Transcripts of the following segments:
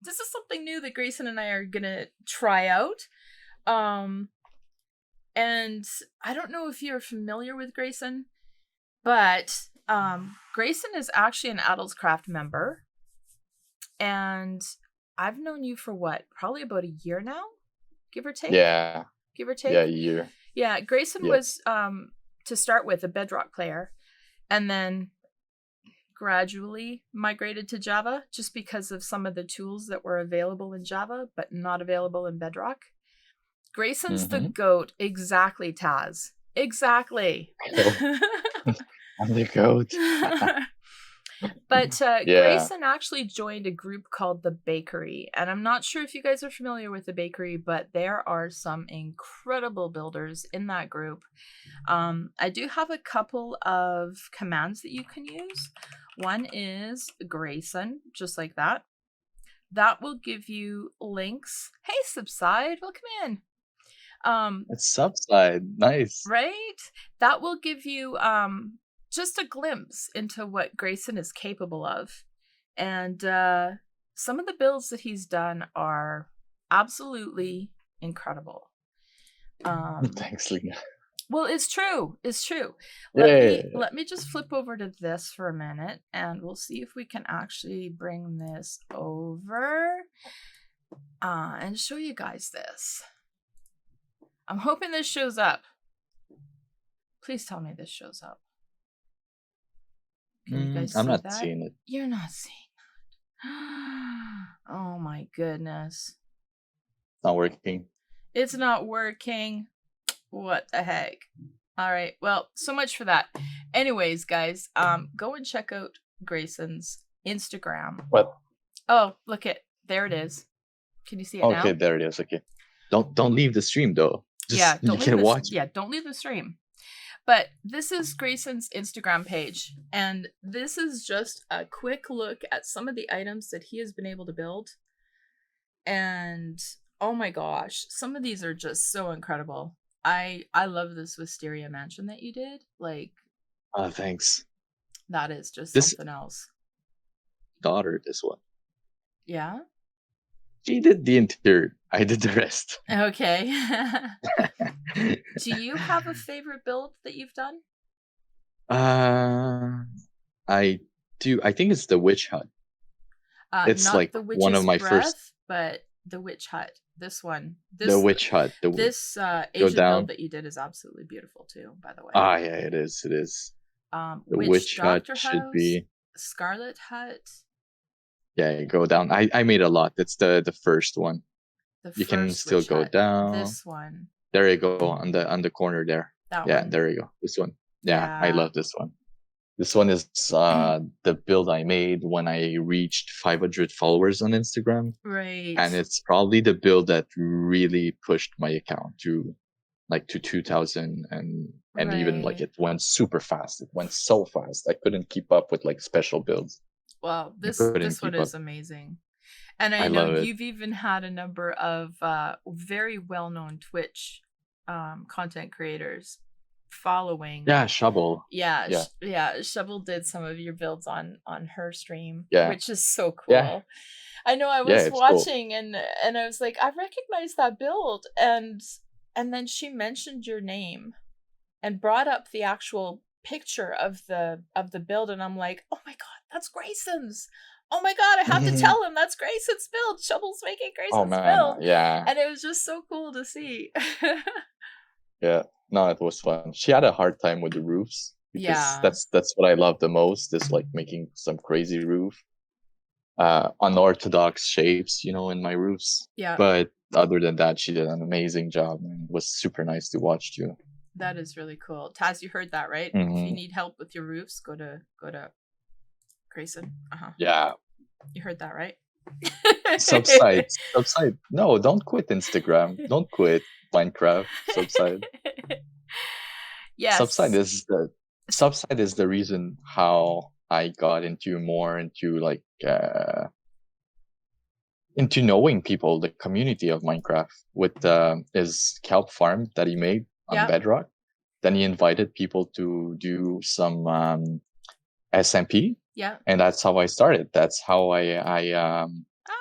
this is something new that GraySun and I are gonna try out. And I don't know if you're familiar with GraySun, but GraySun is actually an Adultscraft member, and I've known you for what, probably about a year now, give or take. Yeah. Give or take. Yeah, a year. Yeah, GraySun was to start with a Bedrock player, and then gradually migrated to Java just because of some of the tools that were available in Java but not available in Bedrock. GraySun's the GOAT. Exactly, Taz. Exactly. I'm the GOAT. But GraySun actually joined a group called The Bakery. And I'm not sure if you guys are familiar with The Bakery, but there are some incredible builders in that group. I do have a couple of commands that you can use. One is GraySun, just like that. That will give you links. Hey, Subside, welcome in. It's Subside. Nice. Right? That will give you just a glimpse into what GraySun is capable of. And some of the builds that he's done are absolutely incredible. Thanks, Lena. Well, it's true. It's true. Let me just flip over to this for a minute, and we'll see if we can actually bring this over and show you guys this. I'm hoping this shows up. Please tell me this shows up. Can you guys see that? I'm not seeing it. You're not seeing that. Oh my goodness. It's not working. It's not working. What the heck? All right. Well, so much for that. Anyways, guys, go and check out GraySun's Instagram. What? Oh, look it. There it is. Can you see it now? Okay, there it is. Okay. Don't leave the stream though. Don't leave the stream. But this is GraySun's Instagram page, and this is just a quick look at some of the items that he has been able to build. And oh my gosh, some of these are just so incredible. I love this Wisteria mansion that you did. Like, oh, thanks. That is just something else. Daughter, this one. Yeah. She did the interior. I did the rest. Okay. Do you have a favorite build that you've done? I do. I think it's the witch hut. It's not like the one of my first. But the witch hut. This one. The witch hut. This Asian build that you did is absolutely beautiful too, by the way. Ah, yeah, it is. It is. The witch hut should be Scarlet Hut. Yeah, go down. I made a lot. It's the first one. You can still go down. This one. There you go on the corner there. That one. There you go. This one. Yeah, I love this one. This one is the build I made when I reached 500 followers on Instagram. Right. And it's probably the build that really pushed my account to 2,000 and even like it went super fast. It went so fast. I couldn't keep up with like special builds. Well, this one is amazing. And I know you've even had a number of very well-known Twitch content creators following. Yeah, Shovel. Yeah. Shovel did some of your builds on her stream, which is so cool. Yeah. I know I was watching cool. and I was like, I recognize that build, and then she mentioned your name and brought up the actual picture of the build, and I'm like, oh my god, that's GraySun's. Oh my god, I have to tell him that's GraySun's build. Shovel's making GraySun's build. Yeah. And it was just so cool to see. Yeah. No, it was fun. She had a hard time with the roofs because that's what I love the most, is like making some crazy roof. Unorthodox shapes, in my roofs. Yeah. But other than that, she did an amazing job and it was super nice to watch too. That is really cool. Taz, you heard that, right? Mm-hmm. If you need help with your roofs, go to GraySun. Yeah. You heard that, right? Subside. No, don't quit Instagram. Don't quit Minecraft. Subside. Yes. Subside is the reason how I got into into knowing people, the community of Minecraft, with his kelp farm that he made on Bedrock. Then he invited people to do some SMP. Yeah. And that's how I started. That's how I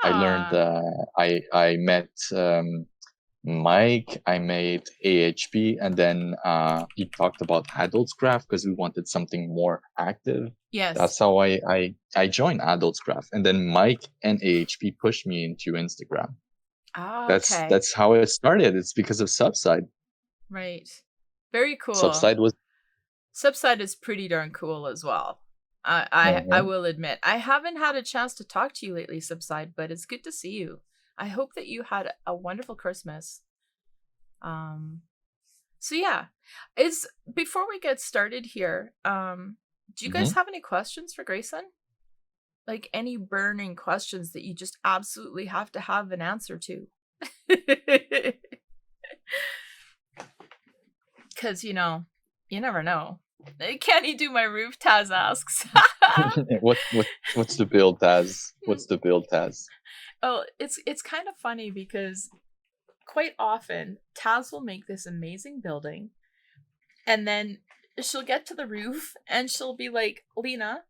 I learned. Ah, I met Mike. I made AHP, and then he talked about Adults Craft because we wanted something more active. yes. That's how I joined Adults Craft, and then Mike and AHP pushed me into Instagram. Ah, That's okay. that's how it started. It's because of Subside. Right. Very cool. Subside was. Subside is pretty darn cool as well. I Mhm. will admit. I haven't had a chance to talk to you lately, Subside, but it's good to see you. I hope that you had a wonderful Christmas. Um so yeah. Is before we get started here, do you guys Mhm. have any questions for GraySun? Like any burning questions that you just absolutely have to have an answer to? Because, you never know. Can he do my roof? Taz asks. What's the build as? What's the build as? Oh, it's kind of funny because quite often Taz will make this amazing building and then she'll get to the roof and she'll be like, Lena,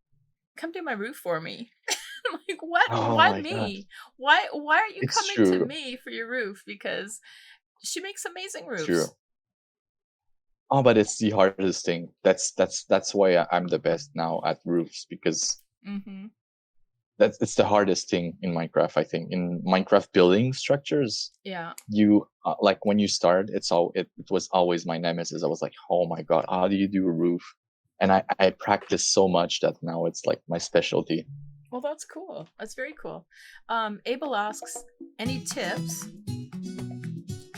come do my roof for me. I'm like, what? Oh Why my god, me? Why are you it's coming to true. me for your roof? Because she makes amazing It's roofs. true. Oh, but it's the hardest thing. That's why I'm the best now at roofs because Mm-hmm. it's the hardest thing in Minecraft. I think in Minecraft building structures, Yeah. you like when you start, it was always my nemesis. I was like, oh my god, how do you do a roof? And I practiced so much that now it's like my specialty. Well, that's cool. That's very cool. Abel asks, any tips?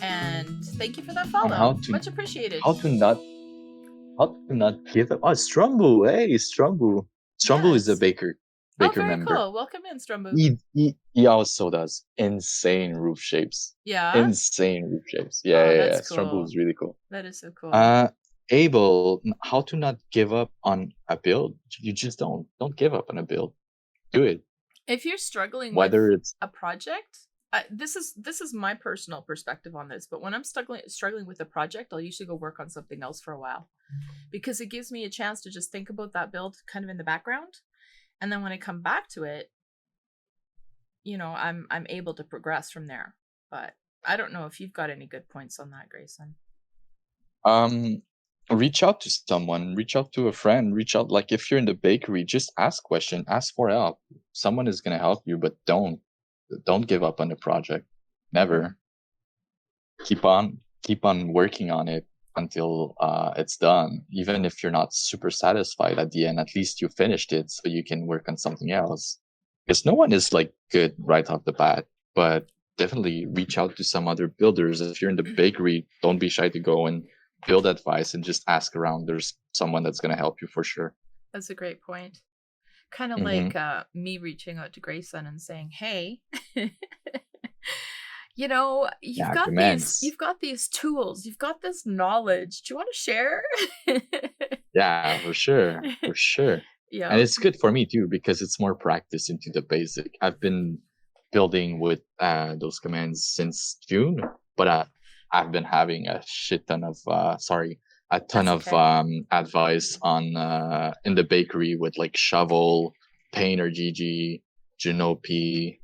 And thank you for that On follow. Much appreciated. how to not how to not give up. Oh, Strumbu, hey Strumbu. Strumbu is a Yes. Oh, baker very member. cool. Welcome in, Strumbu. He also does insane roof shapes. Yeah. Insane roof shapes. Yeah, Oh, yeah, that's yeah. Strumbu cool. is really cool. That is so cool. Uh, Abel, how to not give up on a build? You just don't give up on a build. Do it. If you're struggling with Whether it's a project, this is my personal perspective on this, but when I'm struggling with a project, I'll usually go work on something else for a while because it gives me a chance to just think about that build kind of in the background, and then when I come back to it, I'm able to progress from there. But I don't know if you've got any good points on that, GraySun. um reach out to someone, reach out to a friend, reach out like if you're in the bakery, just ask question, ask for help. Someone is gonna help you, but don't give up on the project. Never. Keep on working on it until it's done. Even if you're not super satisfied at the end, at least you finished it, so you can work on something else. Because no one is like good right off the bat, but definitely reach out to some other builders. If you're in the bakery, don't be shy to go and build advice and just ask around. There's someone that's gonna help you for sure. That's a great point. Kind of Mm-hmm. like me reaching out to GraySun and saying, "Hey, Yeah, commence. you've got these tools, you've got this knowledge. Do you want to share?" Yeah, for sure, for sure. And Yeah. it's good for me too because it's more practice into the basic. I've been building with those commands since June, but I've been having a shit ton of a ton That's of okay. advice on in the bakery with like Shovel, Painter GG, Genope,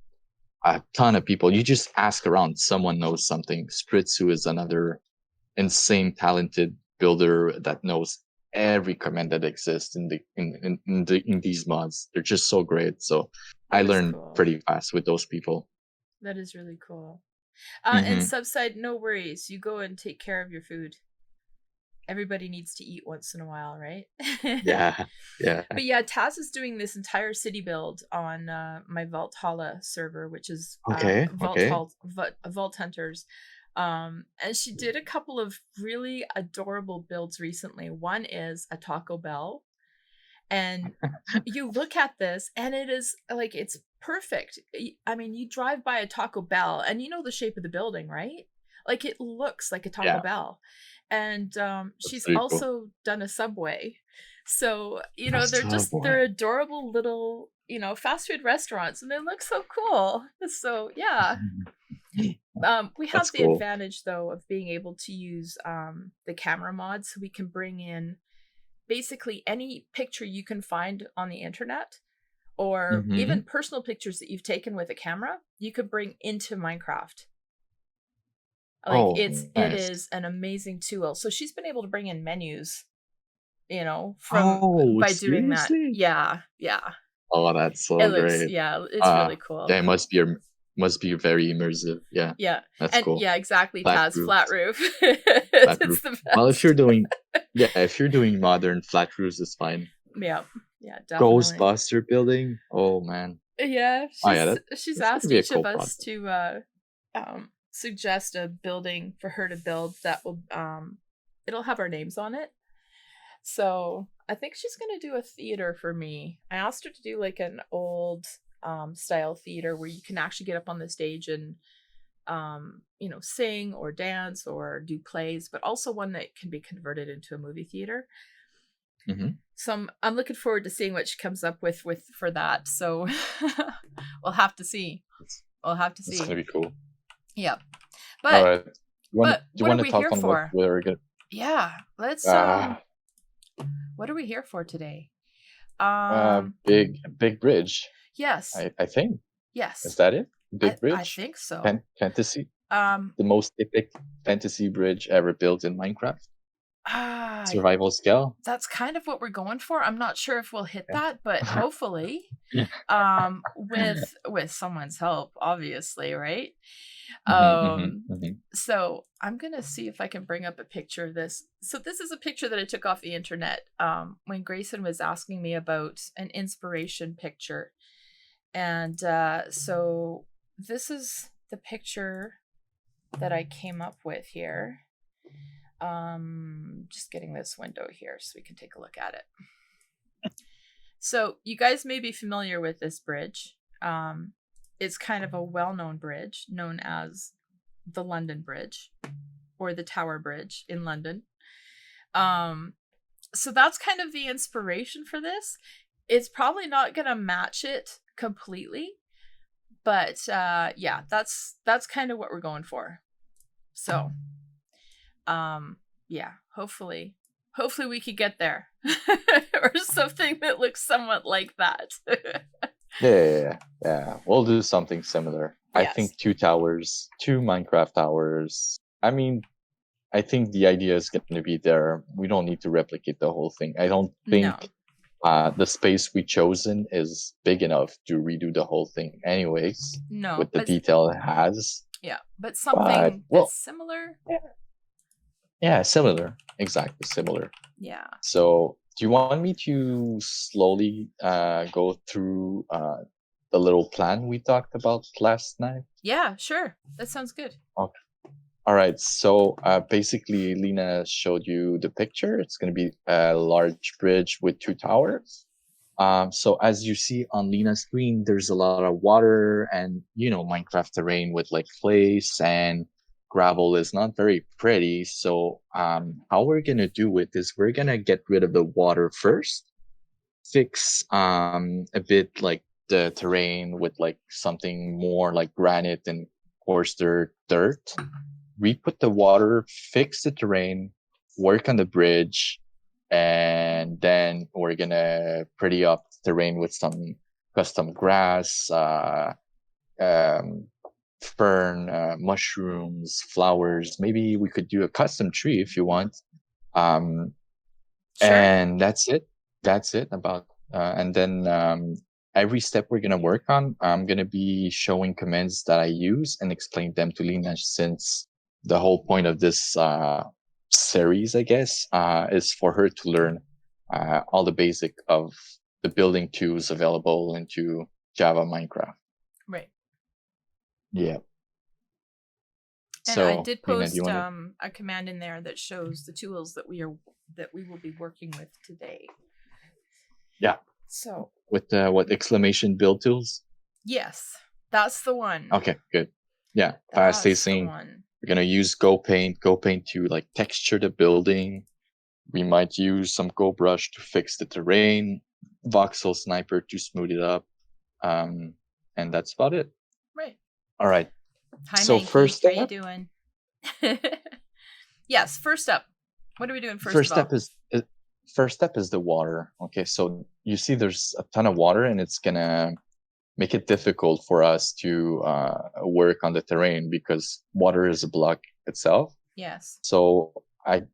a ton of people. You just ask around, someone knows something. Spritzu is another insane talented builder that knows every command that exists in these mods. They're just so great. So I That is learned cool. pretty fast with those people. That is really cool. And Hmm. Subside, no worries. You go and take care of your food. Everybody needs to eat once in a while, right? Yeah, yeah. But yeah, Taz is doing this entire city build on my Valhalla server, which is Okay, okay. Vault Hunters. And she did a couple of really adorable builds recently. One is a Taco Bell, and you look at this, and it is like it's perfect. I mean, you drive by a Taco Bell, and you know the shape of the building, right? Like it looks like a Taco Yeah, Bell, and that's she's pretty cool. also done a Subway. So That's they're boy. adorable little fast food restaurants, and they look so cool. So yeah, we have That's the cool. advantage though of being able to use the camera mod, so we can bring in basically any picture you can find on the internet or even personal pictures that you've taken with a camera, you could bring into Minecraft. Like it is an amazing tool. So she's been able to bring in menus, from by doing that. Yeah. Oh, that's so great. Yeah, it's really cool. Yeah, it must be very immersive. Yeah. Yeah. That's cool. Yeah, exactly. Flat roof. Flat roof. Well, if you're doing modern flat roofs, it's fine. Yeah, definitely. Ghostbuster building. Oh man. Yeah, she's asked each of us to suggest a building for her to build that will it'll have our names on it. So I think she's gonna do a theater for me. I asked her to do like an old style theater where you can actually get up on the stage and sing or dance or do plays, but also one that can be converted into a movie theater. So I'm looking forward to seeing what she comes up with for that. So we'll have to see. It's gonna be cool. Yeah. But all right. Do you want to talk on for? what we're gonna? Yeah. Let's what are we here for today? Big bridge. Yes. I think. Yes. Is that it? Big bridge? I think so. Fantasy. The most epic fantasy bridge ever built in Minecraft. Survival scale. That's kind of what we're going for. I'm not sure if we'll hit that, but hopefully, with someone's help, obviously, right? So I'm gonna see if I can bring up a picture of this. So this is a picture that I took off the internet when GraySun was asking me about an inspiration picture, and so this is the picture that I came up with here. Just getting this window here so we can take a look at it. So you guys may be familiar with this bridge. It's kind of a well-known bridge known as the London Bridge or the Tower Bridge in London. So that's kind of the inspiration for this. It's probably not going to match it completely, but yeah, that's kind of what we're going for. So yeah, hopefully we could get there or something that looks somewhat like that. yeah, we'll do something similar. Yes. I think 2 Minecraft towers. I mean, I think the idea is going to be there. We don't need to replicate the whole thing. I don't think the space we chosen is big enough to redo the whole thing anyways. No, with the detail it has. Yeah, but something that's similar. Yeah, similar. Exactly, similar. Yeah. So, do you want me to slowly go through the little plan we talked about last night? Yeah, sure. That sounds good. Okay. All right. So, basically, Lena showed you the picture. It's going to be a large bridge with 2 towers. So, as you see on Lena's screen, there's a lot of water and, Minecraft terrain with like clay, sand, gravel is not very pretty. So how we're going to do it is we're going to get rid of the water first, fix a bit like the terrain with like something more like granite and coarse dirt. We put the water, fix the terrain, work on the bridge, and then we're going to pretty up the terrain with some custom grass, fern, mushrooms, flowers. Maybe we could do a custom tree if you want. Sure. And that's it about and then every step we're going to work on, I'm going to be showing commands that I use and explain them to Lena, since the whole point of this series, I guess, is for her to learn all the basic of the building tools available into Java Minecraft. Right. Yeah. And so, I did post a command in there that shows the tools that we will be working with today. Yeah. So with what exclamation build tools? Yes, that's the one. Okay, good. Yeah, fast async. We're gonna use goPaint to like texture the building. We might use some goBrush to fix the terrain, Voxel Sniper to smooth it up, and that's about it. Right. All right. Hi, so Mikey. First step, how you doing? Yes, first up. What are we doing first step is the water. Okay, so you see there's a ton of water, and it's gonna make it difficult for us to work on the terrain because water is a block itself. Yes. So I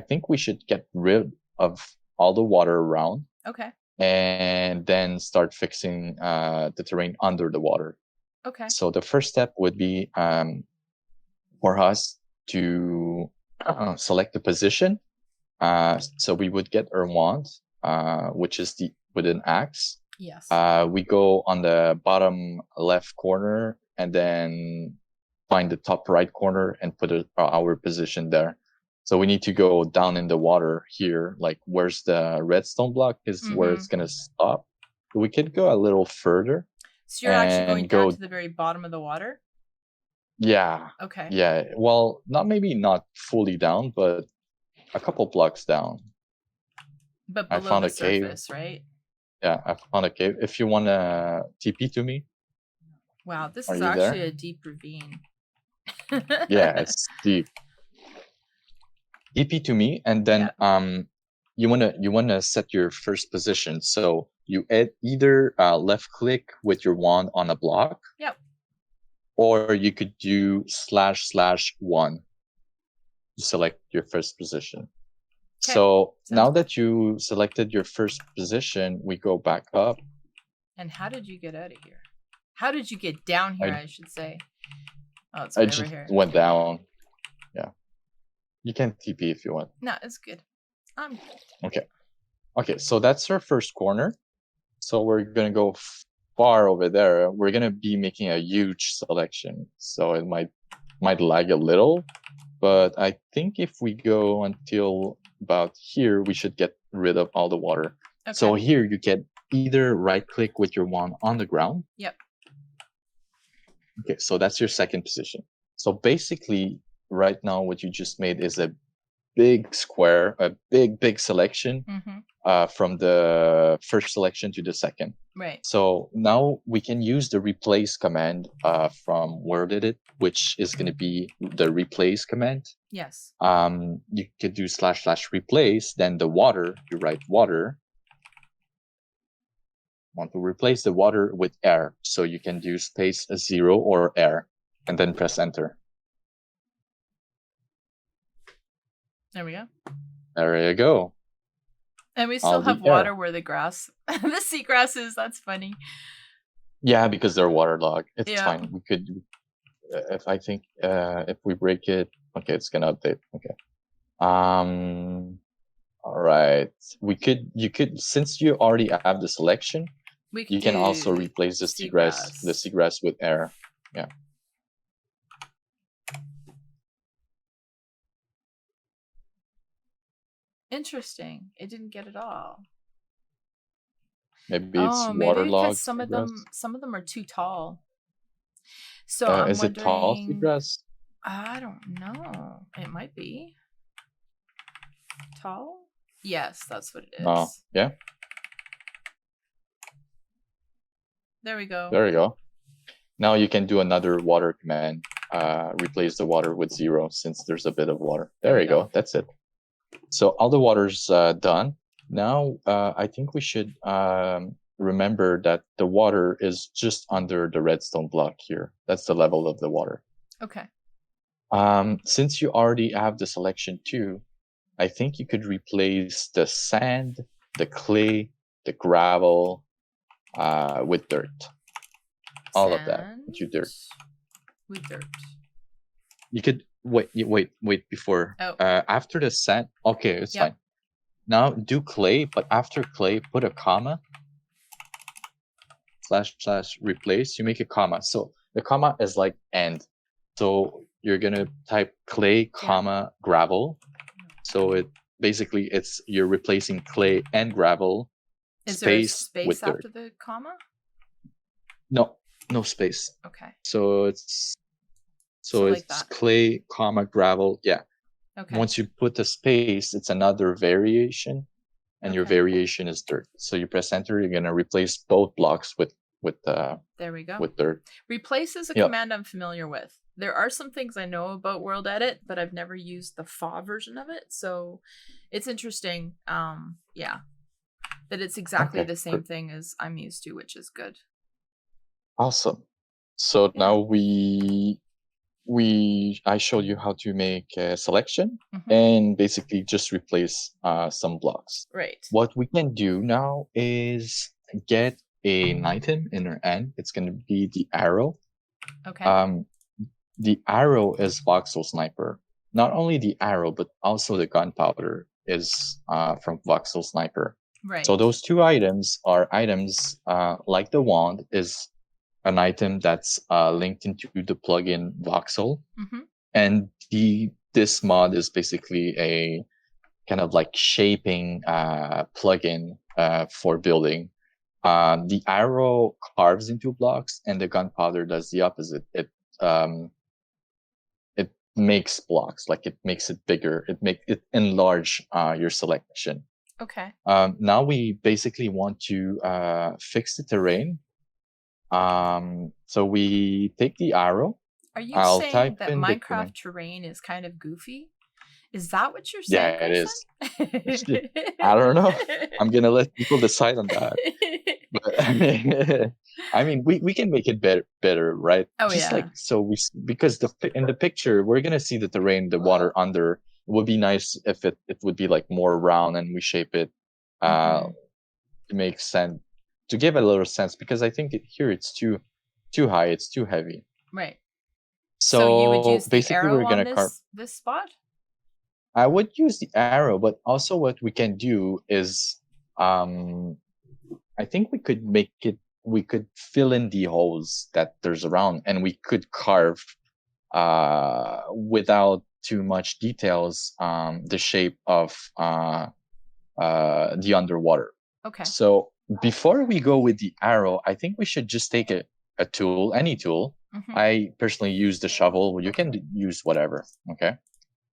think we should get rid of all the water around. Okay. And then start fixing the terrain under the water. Okay. So the first step would be for us to select the position. So we would get our wand, which is with an axe. Yes. We go on the bottom left corner and then find the top right corner and put our position there. So we need to go down in the water here, like where's the redstone block is where it's going to stop. We could go a little further. So you're actually going down to the very bottom of the water? Yeah. Okay. Yeah. Well, not fully down, but a couple blocks down. But below I found the surface, right? Yeah, I found a cave. If you want to TP to me. Wow, this is actually a deep ravine. Yeah, it's deep. TP to me, and then you wanna set your first position. So you either left click with your wand on a block. Yep. Or you could do //1 to select your first position. Okay. So now that you selected your first position, we go back up. And how did you get out of here? How did you get down here, I should say? Oh, it's I over just here. went down. Yeah. You can TP if you want. No, it's good. I'm good. Okay. Okay, so that's our first corner. So we're going to go far over there. We're going to be making a huge selection. So it might lag a little. But I think if we go until about here, we should get rid of all the water. Okay. So here you can either right click with your wand on the ground. Yep. Okay, so that's your second position. So basically, right now, what you just made is a big square, a big selection from the first selection to the second. Right. So now we can use the replace command from where did it, which is going to be the replace command. Yes. You could do //replace, then the water, you write water. Want to replace the water with air. So you can do space 0 or air and then press enter. There we go. There you go. And we still have water where the grass, the seagrass is. That's funny. Yeah, because they're waterlogged. It's fine. We could, if we break it, okay, it's gonna update. Okay. All right. You could, since you already have the selection, you can also replace the seagrass with air. Yeah. Interesting. It didn't get it all. Maybe it's waterlogged. Some of them are too tall. So I'm is wondering, it tall seagrass? I don't know. It might be tall. Yes, that's what it is. Oh, yeah. There we go. There we go. Now you can do another water command. Replace the water with 0 since there's a bit of water. There you go. That's it. So all the water's done. Now I think we should remember that the water is just under the redstone block here. That's the level of the water. Okay. Since you already have the selection too, I think you could replace the sand, the clay, the gravel with dirt. All of that with dirt. With dirt. You could wait before. After the sand, okay, it's fine. Now do clay, but after clay, put a comma. / replace. You make a comma. So the comma is like end. So you're gonna type clay, comma, gravel. So you're replacing clay and gravel. Is there a space after the comma? No space. Okay. So it's like clay, comma, gravel. Yeah. Okay. Once you put the space, it's another variation, and your variation is dirt. So you press enter. You're gonna replace both blocks with there we go. With dirt. Replace is a command I'm familiar with. There are some things I know about World Edit, but I've never used the FA version of it, so it's interesting. Yeah, that it's exactly Okay, the same thing as I'm used to, which is good. awesome. So Yeah. now I showed you how to make a selection Mm-hmm. and basically just replace some blocks. Right. What we can do now is get an item in our end. It's going to be the arrow. Okay. The arrow is Voxel Sniper. Not only the arrow, but also the gunpowder is from Voxel Sniper. Right. So those two items are items like the wand is an item that's linked into the plugin Voxel. Mm-hmm. And this mod is basically a kind of like shaping plugin for building. The arrow carves into blocks, and the gunpowder does the opposite. It makes blocks, like it makes it bigger. It enlarge your selection. Okay. Now we basically want to fix the terrain. So we take the arrow. Are you I'll saying type that in the Minecraft command. terrain is kind of goofy? Is that what you're Yeah, saying, it is. GraySun? I don't know. I'm gonna let people decide on that. But I mean, we can make it better, right? Oh Just yeah. like so because in the picture we're gonna see the terrain, the water under. It would be nice if it would be like more round and we shape it Mm-hmm. to make sense, to give it a little sense, because I think here it's too high, it's too heavy. Right. So you would So use the basically arrow we're on gonna carve. this spot? I would use the arrow, but also what we can do is I think we could fill in the holes that there's around, and we could carve without too much details the shape of the underwater. Okay. So before we go with the arrow, I think we should just take a tool, any tool. Mm-hmm. I personally use the shovel. You can use whatever. Okay.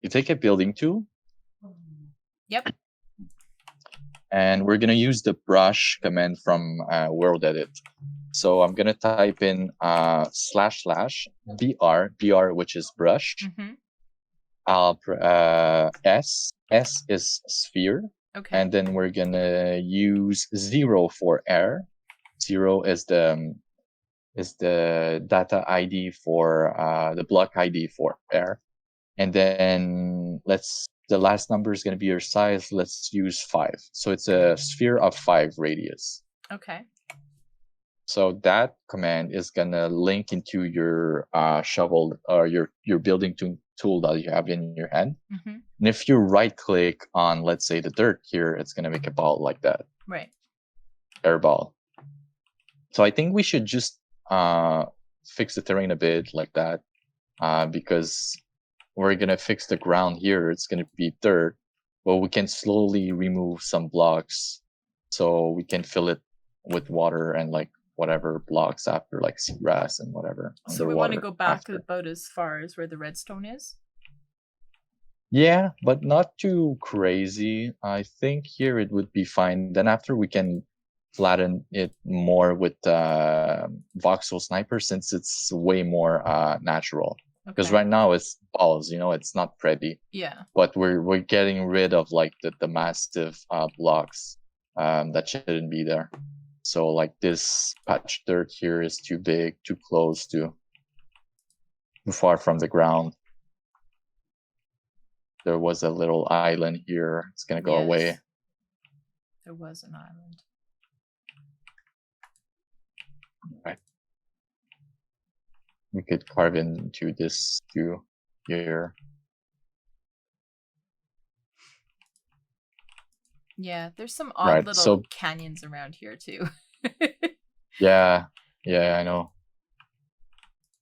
You take a building tool. Yep. And we're going to use the brush command from World Edit. So I'm going to type in //br, which is brush. Mm-hmm. S is sphere. Okay. And then we're going to use 0 for air. 0 is the data ID for the block ID for air. And then the last number is going to be your size. Let's use 5. So it's a sphere of 5 radius. Okay. So that command is going to link into your shovel or your building tool that you have in your hand. Mm-hmm. And if you right click on, let's say, the dirt here, it's going to make a ball like that. Right. Air ball. So I think we should just fix the terrain a bit like that because we're going to fix the ground here. It's going to be dirt. Well, we can slowly remove some blocks so we can fill it with water and like whatever blocks after, like seagrass and whatever. So we want to go back about as far as where the redstone is? Yeah, but not too crazy. I think here it would be fine. Then after we can flatten it more with Voxel Sniper since it's way more natural. Because right now it's balls, it's not pretty. Yeah. But we're getting rid of like the massive blocks that shouldn't be there. So like this patch dirt here is too big, too close, too far from the ground. There was a little island here. It's gonna go away. There was an island. Right. We could carve into this too here. Yeah, there's some odd little canyons around here too. Yeah, I know.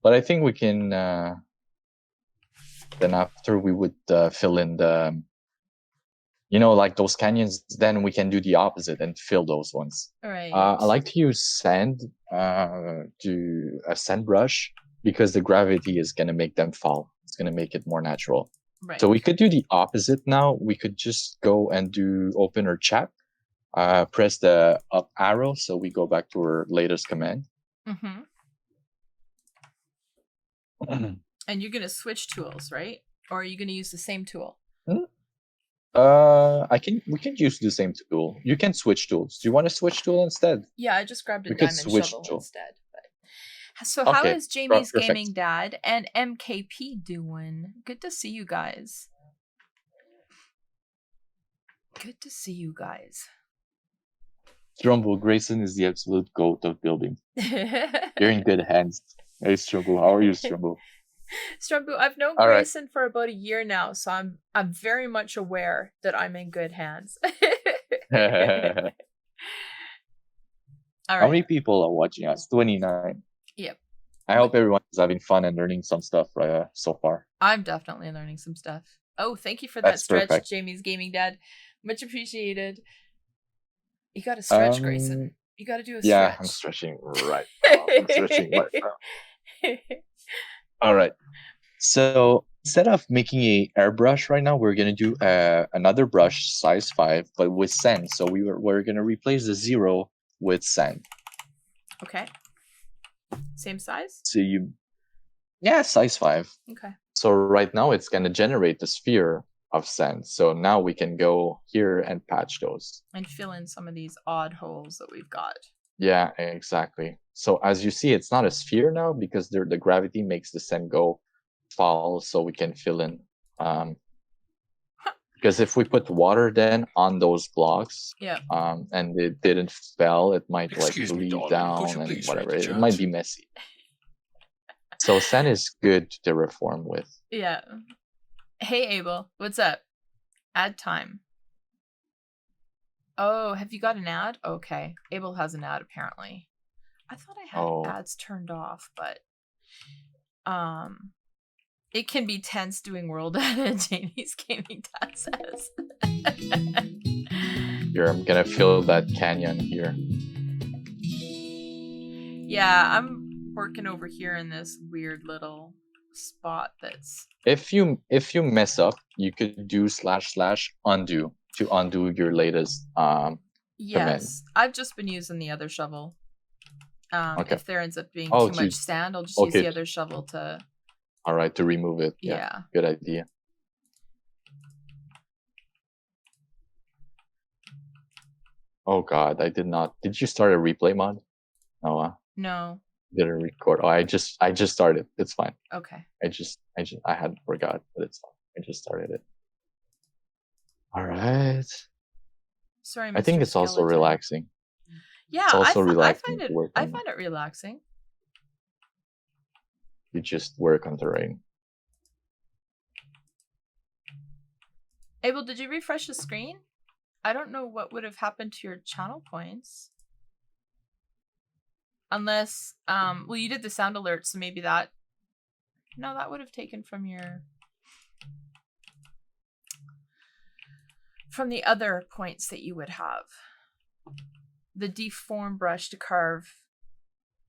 But I think we can then after we would fill in the like those canyons, then we can do the opposite and fill those ones. All right. I like to use sand to a sand brush because the gravity is going to make them fall. It's going to make it more natural. Right. So we could do the opposite now. We could just go and open our chat, press the up arrow. So we go back to our latest command. Mm-hmm. And you're going to switch tools, right? Or are you going to use the same tool? We can use the same tool. You can switch tools. Do you want to switch tool instead? Yeah, I just grabbed a We could diamond switch shovel tool. instead. But so how Okay, is Jamie's perfect. gaming dad and MKP doing? Good to see you guys. Good to see you guys. Strumble, GraySun is the absolute goat of building. You're in good hands. Hey, Strumble, how are you, Strumble? Strumble, I've known GraySun for about a year now, so I'm very much aware that I'm in good hands. All right. How many people are watching us? 29. Yep. I hope everyone is having fun and learning some stuff so far. I'm definitely learning some stuff. Oh, thank you for that stretch, perfect. Jamie's gaming dad. Much appreciated. You got to stretch, GraySun. You got to do a stretch. Yeah, I'm stretching right now. I'm stretching right now. All right. So instead of making a airbrush right now, we're gonna do another brush size 5, but with sand. So we're gonna replace the 0 with sand. Okay. Same size? So size 5. Okay. So right now it's gonna generate the sphere of sand. So now we can go here and patch those. And fill in some of these odd holes that we've got. Yeah, exactly. So as you see, it's not a sphere now because the gravity makes the sand fall, so we can fill in. Because if we put water then on those blocks, and it didn't fall, it might bleed down and whatever. It might be messy. So sand is good to terraform with. Yeah. Hey Abel, what's up? Ad time. Oh, have you got an ad? Okay. Abel has an ad apparently. I thought I had ads turned off, but it can be tense doing world edit, Jamie's gaming dad says. Here, I'm gonna fill that canyon here. Yeah, I'm working over here in this weird little spot that's... If you mess up, you could do / undo to undo your latest command. I've just been using the other shovel. Okay. If there ends up being too much sand, I'll just use the other shovel to... All right, to remove it. Yeah. Good idea. Oh God, I did not. Did you start a replay mod? No. Didn't record. Oh, I just started. It's fine. Okay. I hadn't forgot, but it's fine. I just started it. All right. Sorry, Mr. I think it's Skeleton. also relaxing. Yeah, it's also relaxing. I find it relaxing. You just work on terrain. Abel, did you refresh the screen? I don't know what would have happened to your channel points. Unless, well, you did the sound alert, so maybe that... No, that would have taken from your... From the other points that you would have. The deform brush to carve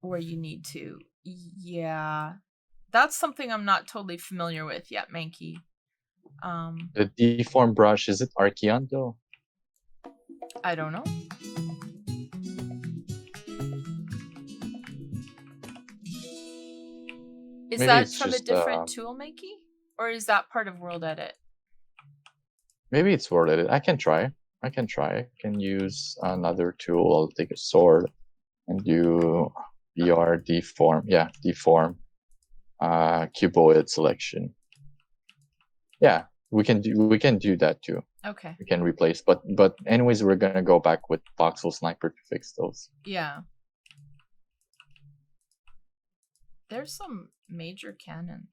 where you need to. Yeah. That's something I'm not totally familiar with yet, Mankey. The deform brush, is it Archeon though? I don't know. Is that from a different tool, Mankey? Or is that part of World Edit? Maybe it's World Edit. I can try. I can use another tool. I'll take a sword and do BR deform. Yeah, deform. Cuboid selection. Yeah, we can do that too. Okay. We can replace, but anyways, we're gonna go back with Voxel Sniper to fix those. Yeah. There's some major canyons.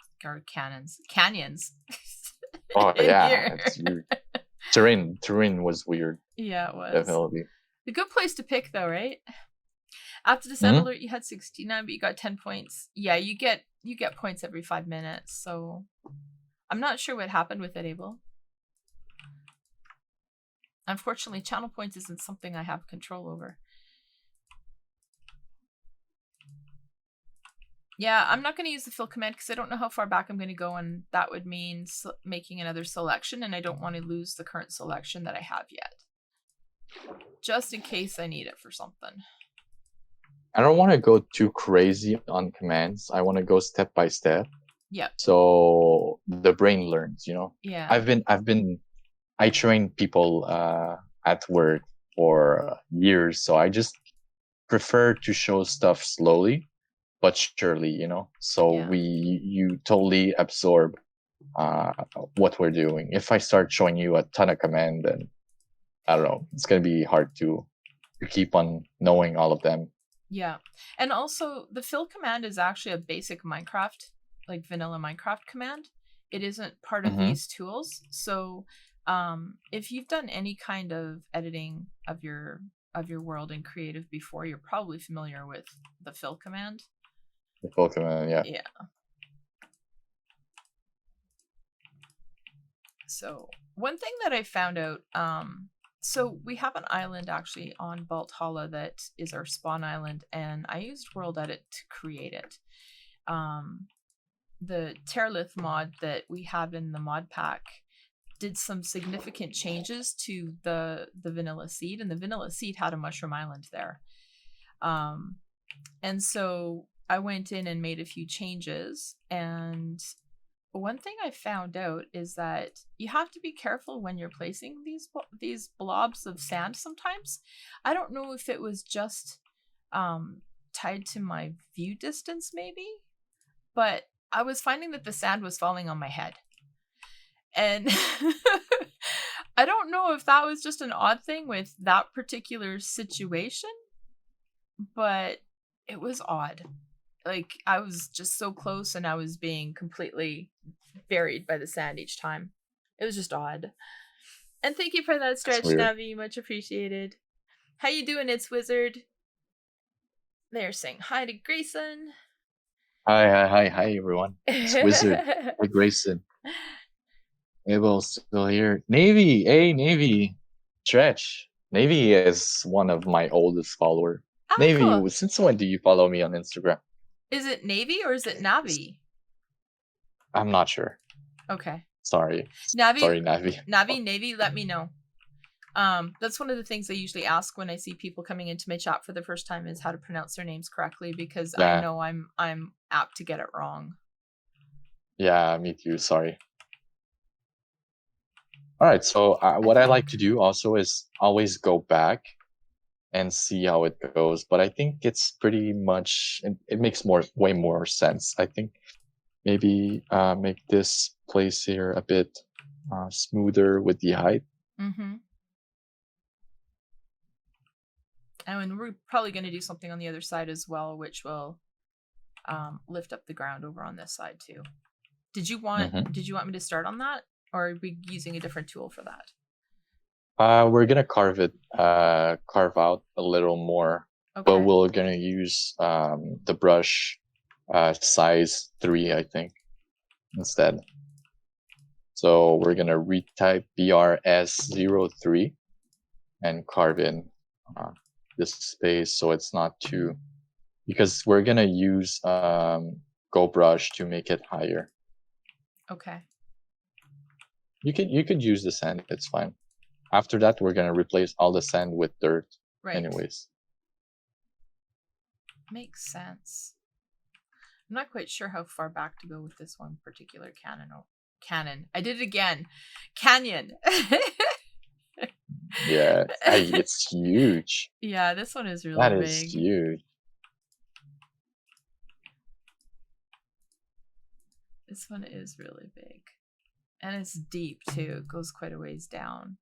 Oh yeah, it's weird. Terrain was weird. Yeah, it was. Definitely. A good place to pick though, right? After the sound alert, you had 69, but you got 10 points. Yeah, you get points every 5 minutes. So I'm not sure what happened with it, Abel. Unfortunately, channel points isn't something I have control over. Yeah, I'm not going to use the fill command because I don't know how far back I'm going to go, and that would mean making another selection, and I don't want to lose the current selection that I have yet. Just in case I need it for something. I don't want to go too crazy on commands. I want to go step by step. Yeah. So the brain learns, you know? Yeah. I've been I trained people at work for years, so I just prefer to show stuff slowly but surely, you know. So Yeah. you totally absorb what we're doing. If I start showing you a ton of command, then I don't know, it's gonna be hard to keep on knowing all of them. Yeah. And also the fill command is actually a basic Minecraft, like vanilla Minecraft command. It isn't part of Mm-hmm. these tools. So if you've done any kind of editing of your world in creative before, you're probably familiar with the fill command. The full command, yeah. Yeah. So one thing that I found out, so we have an island actually on Valhalla that is our spawn island, and I used World Edit to create it. The Terlith mod that we have in the mod pack did some significant changes to the vanilla seed, and the vanilla seed had a mushroom island there. And so I went in and made a few changes, and one thing I found out is that you have to be careful when you're placing these blobs of sand sometimes. I don't know if it was just tied to my view distance maybe, but I was finding that the sand was falling on my head. And I don't know if that was just an odd thing with that particular situation, but it was odd. Like I was just so close and I was being completely buried by the sand each time. It was just odd. And thank you for that stretch, Navi. Much appreciated. How you doing, It's Wizard? They're saying hi to GraySun. Hi, everyone. It's Wizard. Hi, GraySun. Abel's still here. Navy, hey, Navy. Stretch. Navy is one of my oldest followers. Navy, cool. Since when do you follow me on Instagram? Is it Navy or is it Navi? I'm not sure. Okay. Sorry. Navi. Sorry, Navi. Navy, let me know. That's one of the things I usually ask when I see people coming into my chat for the first time is how to pronounce their names correctly, because I know I'm apt to get it wrong. Yeah, me too. Sorry. All right. So what I like to do also is always go back and see how it goes. But I think it's pretty much, it makes way more sense. I think maybe make this place here a bit smoother with the height. Mm-hmm. And we're probably going to do something on the other side as well, which will lift up the ground over on this side too. Did you want me to start on that, or are we using a different tool for that? We're gonna carve out a little more, but we're gonna use the brush size 3, I think, instead. So we're gonna retype BRS03 and carve in this space so it's not too, because we're gonna use goBrush to make it higher. Okay. You could use the sand, it's fine. After that, we're gonna replace all the sand with dirt. Right. Anyways. Makes sense. I'm not quite sure how far back to go with this one particular cannon. I did it again. Canyon. Yeah, it's huge. Yeah, this one is really big. That is huge. This one is really big. And it's deep too. It goes quite a ways down.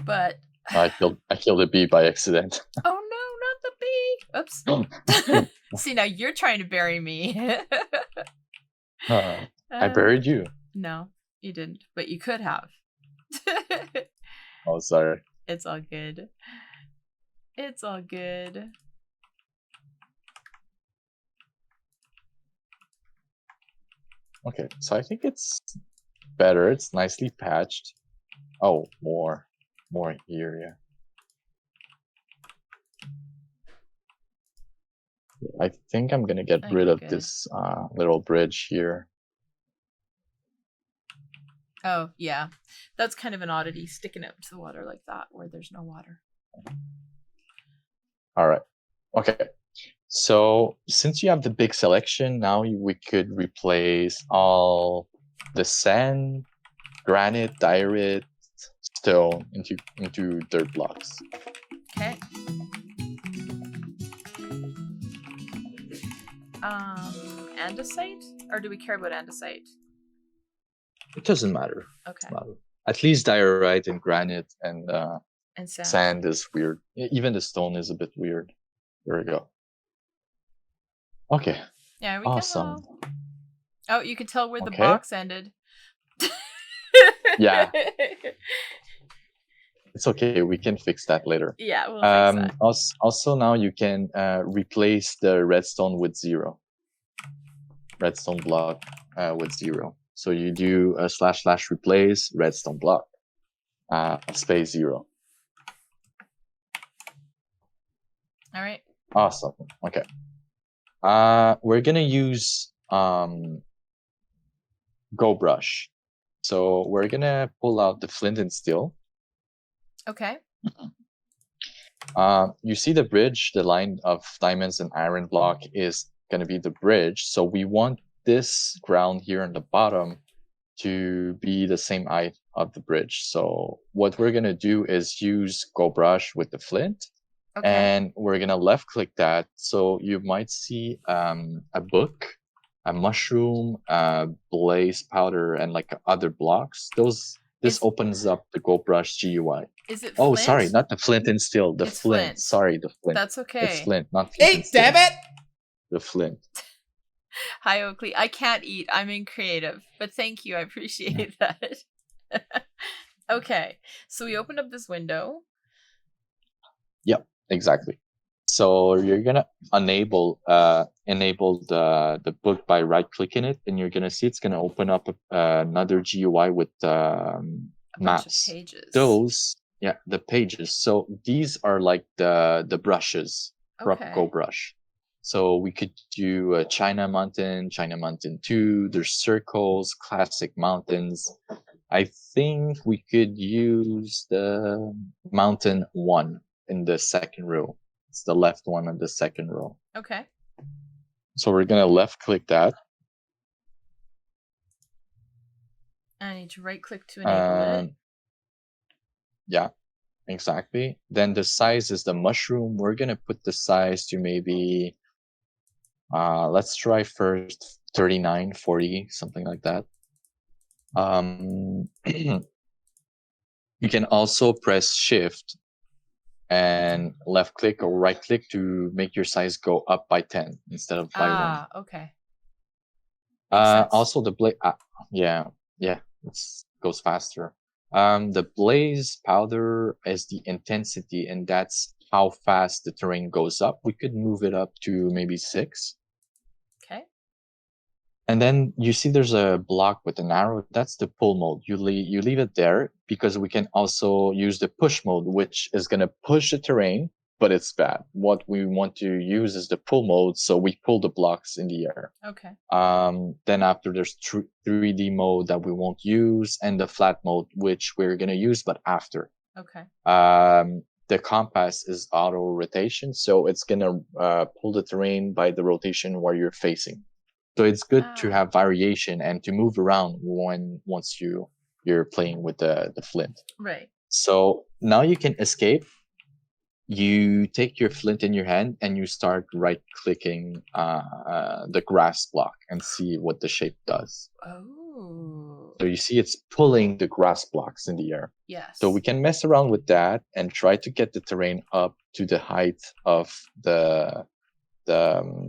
But I killed a bee by accident. Oh no, not the bee! Oops. See, now you're trying to bury me. I buried you. No, you didn't, but you could have. Oh, sorry. It's all good. It's all good. Okay, so I think it's better. It's nicely patched. Oh, more here, yeah. I think I'm gonna get rid of this little bridge here. Oh, yeah. That's kind of an oddity, sticking out into the water like that where there's no water. All right. Okay. So since you have the big selection, now we could replace all the sand, granite, diorite, stone into dirt blocks. Okay. Andesite? Or do we care about andesite? It doesn't matter. Okay. At least diorite and granite and sand. Sand is weird. Even the stone is a bit weird. There we go. Okay. There we awesome. go. Oh, you can tell where the box ended. Yeah. It's okay. We can fix that later. Yeah, we'll fix that. Also, now you can replace the redstone with 0. Redstone block with 0. So you do a / replace redstone block space 0. All right. Awesome. Okay. We're gonna use goBrush. So we're gonna pull out the flint and steel. Okay. You see the bridge, the line of diamonds and iron block is gonna be the bridge. So we want this ground here on the bottom to be the same height of the bridge. So what we're gonna do is use goBrush with the flint. Okay. And we're gonna left click that. So you might see a book, a mushroom, blaze powder, and like other blocks. This opens up the goBrush GUI. Is it? Oh, sorry, not the flint and steel. The flint. Sorry, the flint. That's okay. It's flint, not flint. Hey, damn it! The flint. Hi, Oakley. I can't eat. I'm in creative, but thank you. I appreciate that. Okay, so we opened up this window. Yep, exactly. So you're gonna enable the book by right clicking it, and you're gonna see it's gonna open up another GUI with maps. Pages. The pages. So these are like the brushes from goBrush. So we could do China Mountain 2. There's circles, classic mountains. I think we could use the mountain 1 in the second row. It's the left one on the second row. Okay. So we're gonna left click that. I need to right click to enable it. Yeah, exactly. Then the size is the mushroom. We're gonna put the size to maybe let's try first 39, 40, something like that. You can also press shift and left click or right click to make your size go up by 10 instead of by 1. Okay. Also the blaze, it goes faster. The blaze powder is the intensity, and that's how fast the terrain goes up. We could move it up to maybe 6. Okay. And then you see there's a block with an arrow. That's the pull mode. You leave it there because we can also use the push mode, which is going to push the terrain, but it's bad. What we want to use is the pull mode, so we pull the blocks in the air. Okay. Then after there's 3D mode that we won't use, and the flat mode, which we're going to use, but after. Okay. The compass is auto rotation, so it's going to pull the terrain by the rotation where you're facing. So it's good to have variation and to move around once you're playing with the flint. Right. So now you can escape. You take your flint in your hand and you start right clicking the grass block and see what the shape does. Oh. So you see it's pulling the grass blocks in the air. Yes. So we can mess around with that and try to get the terrain up to the height of the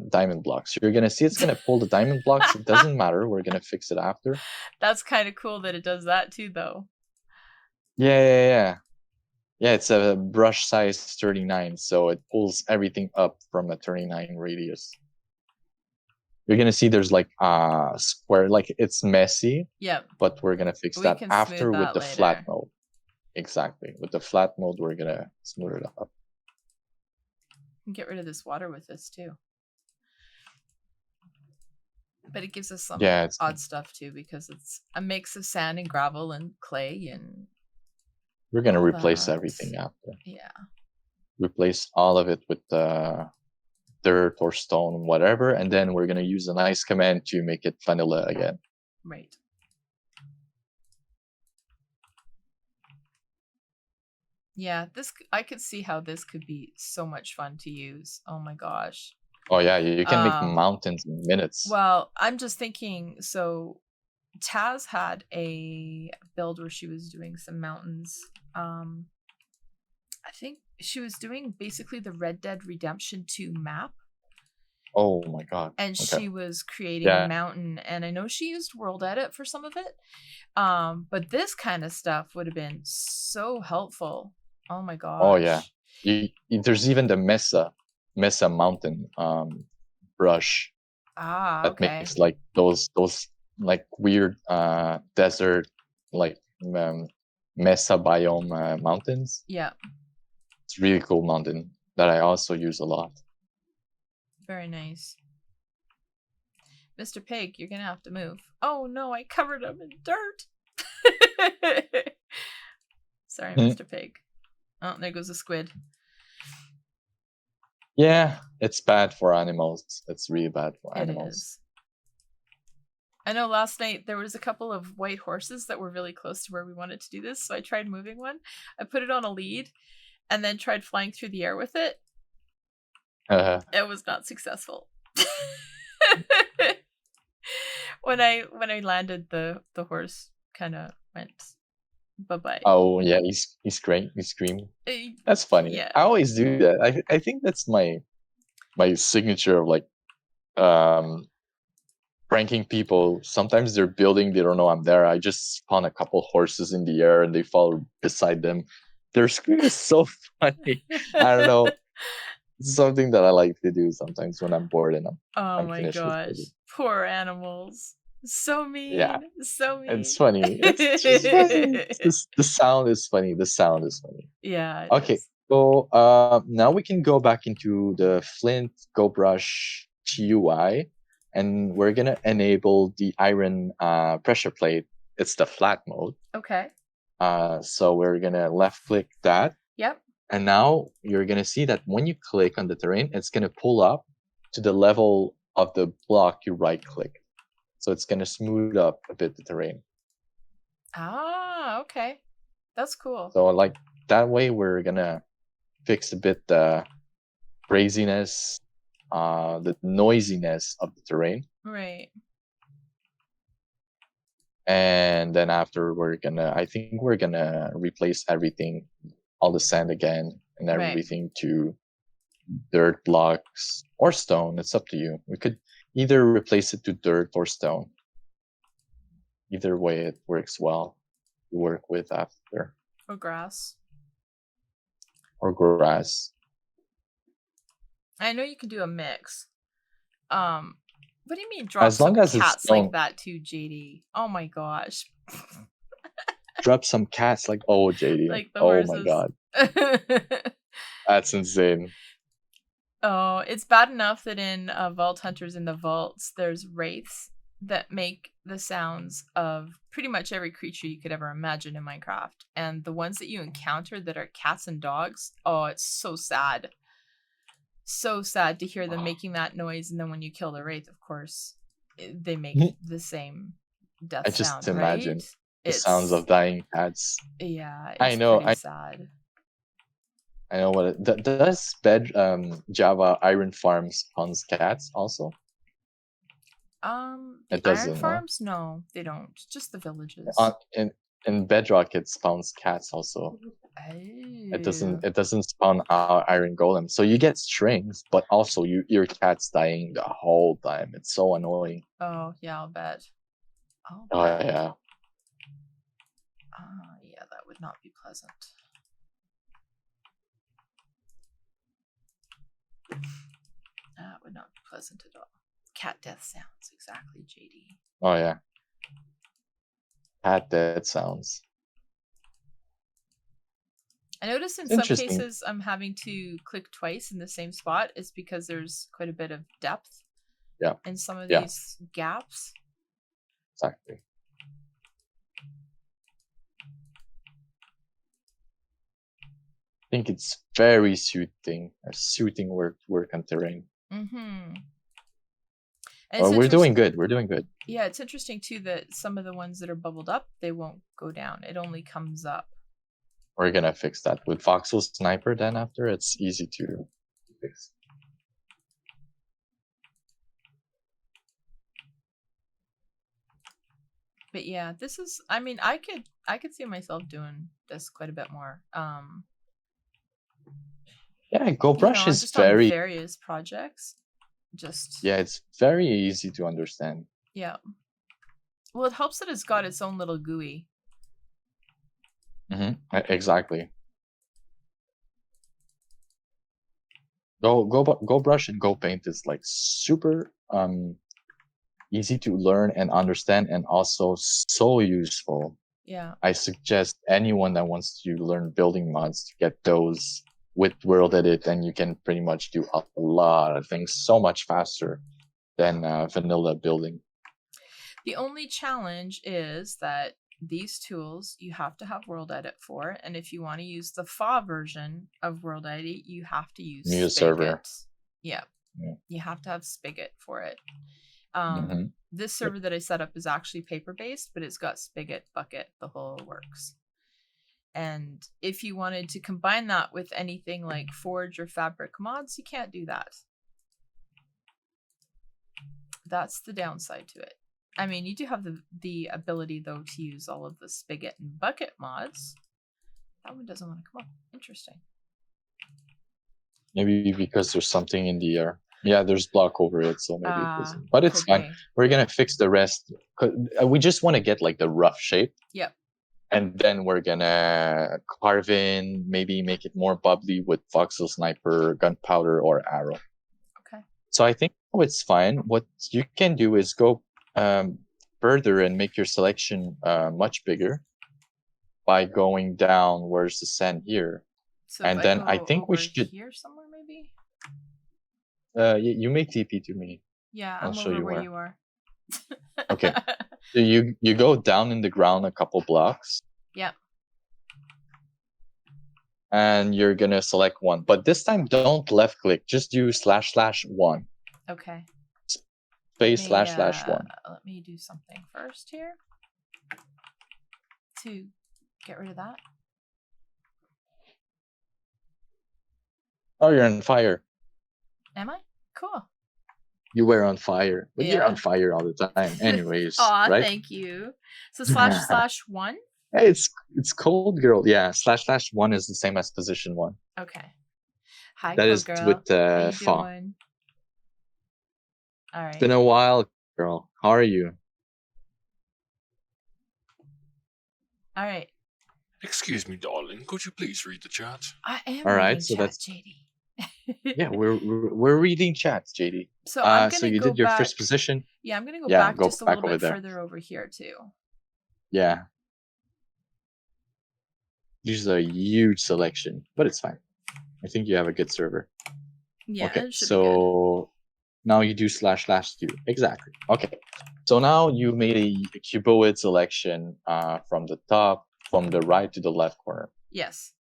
diamond blocks. You're gonna see it's gonna pull the diamond blocks. It doesn't matter. We're gonna fix it after. That's kind of cool that it does that too, though. Yeah. It's a brush size 39, so it pulls everything up from a 39 radius. You're gonna see there's like a square, like it's messy. Yep. But we're gonna fix that after with the flat mode. Exactly. With the flat mode, we're gonna smooth it up. Get rid of this water with this too, but it gives us some odd stuff too because it's a mix of sand and gravel and clay, and we're gonna replace everything after. Yeah, replace all of it with the dirt or stone, whatever, and then we're gonna use a nice command to make it vanilla again. Right. Yeah, I could see how this could be so much fun to use. Oh my gosh. Oh yeah, you can make mountains in minutes. Well, I'm just thinking, so Taz had a build where she was doing some mountains. I think she was doing basically the Red Dead Redemption 2 map. Oh my god. And okay. she was creating a mountain, and I know she used World Edit for some of it. But this kind of stuff would have been so helpful. Oh my gosh. Oh yeah. There's even the Mesa mountain brush. That makes like those like weird desert like Mesa biome mountains. Yeah. It's a really cool mountain that I also use a lot. Very nice. Mr. Pig, you're gonna have to move. Oh no, I covered him in dirt. Sorry, Mr. Pig. Oh, there goes a squid. Yeah, it's bad for animals. It's really bad for animals. It is. I know last night there was a couple of white horses that were really close to where we wanted to do this, so I tried moving one. I put it on a lead and then tried flying through the air with it. It was not successful. When I landed, the horse kind of went bye-bye. Oh yeah, he's great. He screamed. That's funny. Yeah. I always do that. I think that's my signature of like pranking people. Sometimes they're building, they don't know I'm there. I just spawn a couple horses in the air and they fall beside them. Their scream is so funny. I don't know. It's something that I like to do sometimes when I'm bored and I'm my gosh. Poor animals. So mean. Yeah. So mean. It's funny. It's just funny. The sound is funny. The sound is funny. Yeah. Okay. So now we can go back into the Flint goBrush GUI, and we're gonna enable the iron pressure plate. It's the flat mode. Okay. So we're gonna left click that. Yep. And now you're gonna see that when you click on the terrain, it's gonna pull up to the level of the block you right click. So it's gonna smooth up a bit the terrain. Ah, okay. That's cool. So like that way we're gonna fix a bit the craziness, the noisiness of the terrain. Right. And then after I think we're gonna replace everything, all the sand again and everything to dirt blocks or stone. It's up to you. We could either replace it to dirt or stone. Either way it works well to work with after. Or grass. Or grass. I know you can do a mix. What do you mean drop some cats like that too, JD? Oh my gosh. Drop some cats like JD. Like the oh horses. My god. That's insane. Oh, it's bad enough that in Vault Hunters in the vaults, there's wraiths that make the sounds of pretty much every creature you could ever imagine in Minecraft. And the ones that you encounter that are cats and dogs, oh, it's so sad. So sad to hear them making that noise, and then when you kill the wraith, of course, they make the same death sound. I just imagine the sounds of dying cats. Yeah, it's pretty sad. I know what does Java Iron Farm spawns cats also? It doesn't. Iron Farms? No, they don't. Just the villages. In Bedrock, it spawns cats also. Oh. It doesn't spawn iron golem. So you get strings, but also your cat's dying the whole time. It's so annoying. Oh yeah, I'll bet. Oh yeah. Yeah, that would not be pleasant. That would not be pleasant at all. Cat death sounds, exactly, JD. Oh yeah. Cat death sounds. I notice in some cases I'm having to click twice in the same spot. It's because there's quite a bit of depth in some of these gaps. Exactly. I think it's very suiting work on terrain. Mm-hmm. Well, we're doing good. We're doing good. Yeah, it's interesting too that some of the ones that are bubbled up, they won't go down. It only comes up. We're gonna fix that with Voxel Sniper. Then after, it's easy to fix. But yeah, this is. I mean, I could see myself doing this quite a bit more. Yeah, goBrush is just very on various projects. Yeah, it's very easy to understand. Yeah. Well, it helps that it's got its own little GUI. Exactly. goBrush and goPaint is like super easy to learn and understand, and also so useful. Yeah. I suggest anyone that wants to learn building mods to get those with World Edit, and you can pretty much do a lot of things so much faster than vanilla building. The only challenge is that these tools you have to have World Edit for, and if you want to use the FA version of World Edit, you have to use Spigot. Server. Yeah, you have to have Spigot for it. Mm-hmm. This server that I set up is actually paper-based, but it's got Spigot, Bucket, the whole works. And if you wanted to combine that with anything like Forge or Fabric mods, you can't do that. That's the downside to it. I mean, you do have the ability, though, to use all of the Spigot and Bucket mods. That one doesn't want to come up. Interesting. Maybe because there's something in the air. Yeah, there's block over it, so maybe it doesn't. But it's fine. We're going to fix the rest. We just want to get like the rough shape. Yep. And then we're going to carve in, maybe make it more bubbly with Voxel Sniper, gunpowder, or arrow. Okay. So I think it's fine. What you can do is go further and make your selection much bigger by going down. Where's the sand here? So and then I think we should here somewhere maybe. You make TP to me. Yeah, I'll show you where you are. Okay. So you go down in the ground a couple blocks. Yep. And you're gonna select one, but this time don't left click. Just do //1. Okay. Space //1. Let me do something first here to get rid of that. Oh, you're on fire. Am I? Cool. You were on fire, but you're on fire all the time, anyways. Aw, right? Thank you. So //1. Hey, it's cold girl. Yeah, //1 is the same as position 1. Okay. Hi, that is girl. with How you font. doing? All right. It's been a while, girl. How are you? All right. Excuse me, darling. Could you please read the chat? I am. All right, reading so chat, that's JD. Yeah, we're reading chats, JD. So I'm gonna so you did your first position. Yeah, I'm gonna go back just a little bit there. further over here too. Yeah. This is a huge selection, but it's fine. I think you have a good server. Yeah. Okay, so now you do //2. Exactly. Okay. So now you made a cuboid selection from the top, from the right to the left corner. Yes.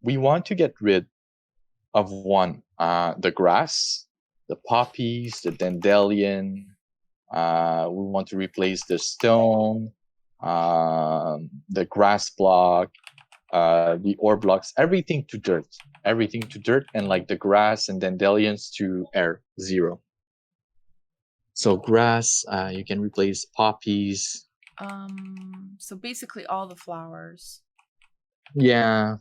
We want to get rid of one, the grass, the poppies, the dandelion. We want to replace the stone, the grass block, the ore blocks, everything to dirt. Everything to dirt, and like the grass and dandelions to air, 0. So grass, you can replace poppies. So basically all the flowers. Yeah.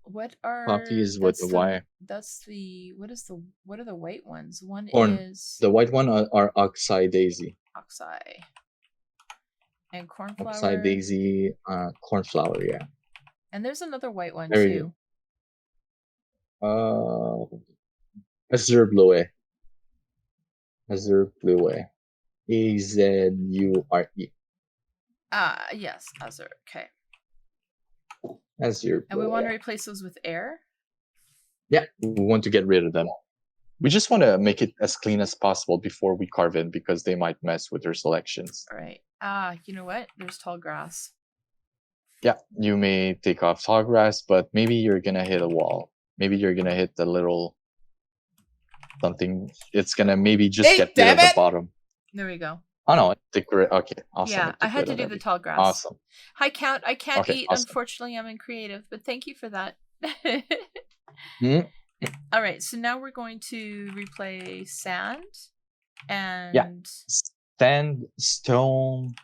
What are poppies with the Y? That's the what are the white ones? One Corn. is the white one are oxeye daisy. Oxeye. And cornflower. Oxeye daisy, cornflower, yeah. And there's another white one too. Azure blue. Azure blue. Azure. Yes, azure. Okay. Azure blue. And we want to replace those with air? Yeah, we want to get rid of them. We just want to make it as clean as possible before we carve in, because they might mess with their selections. All right. You know what? There's tall grass. Yeah, you may take off tall grass, but maybe you're going to hit a wall. Maybe you're going to hit the little something. It's gonna maybe just get rid of the bottom. There we go. Oh no, okay, awesome. Yeah, I had to do the tall grass. Awesome. Hi, Count. I can't eat. Awesome. Unfortunately, I'm in creative, but thank you for that. Mm. All right, so now we're going to replay sand and sand, stone,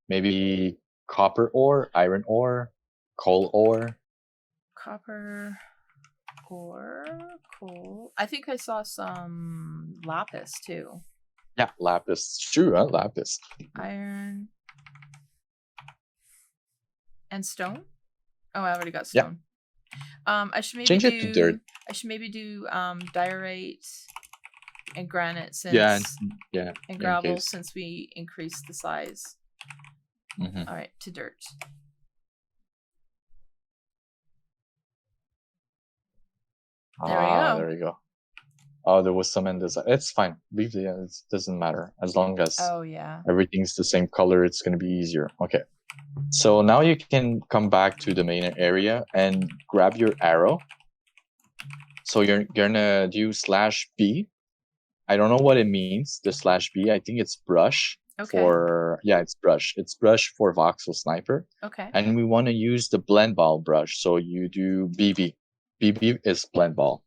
maybe copper ore, iron ore, coal ore. Copper ore, coal. I think I saw some lapis too. Yeah, lapis. True, huh? Lapis. Iron and stone. Oh, I already got stone. I should maybe change it to dirt. I should maybe do diorite and granite since and gravel since we increased the size. Mm-hmm. All right, to dirt. There we go. There you go. Oh, there was some in this. It's fine. Leave it. It doesn't matter as long as everything's the same color. It's gonna be easier. Okay. So now you can come back to the main area and grab your arrow. So you're gonna do /B. I don't know what it means. The /B. I think it's brush. Okay. It's brush. It's brush for Voxel Sniper. Okay. And we want to use the blend ball brush. So you do BB. BB is blend ball.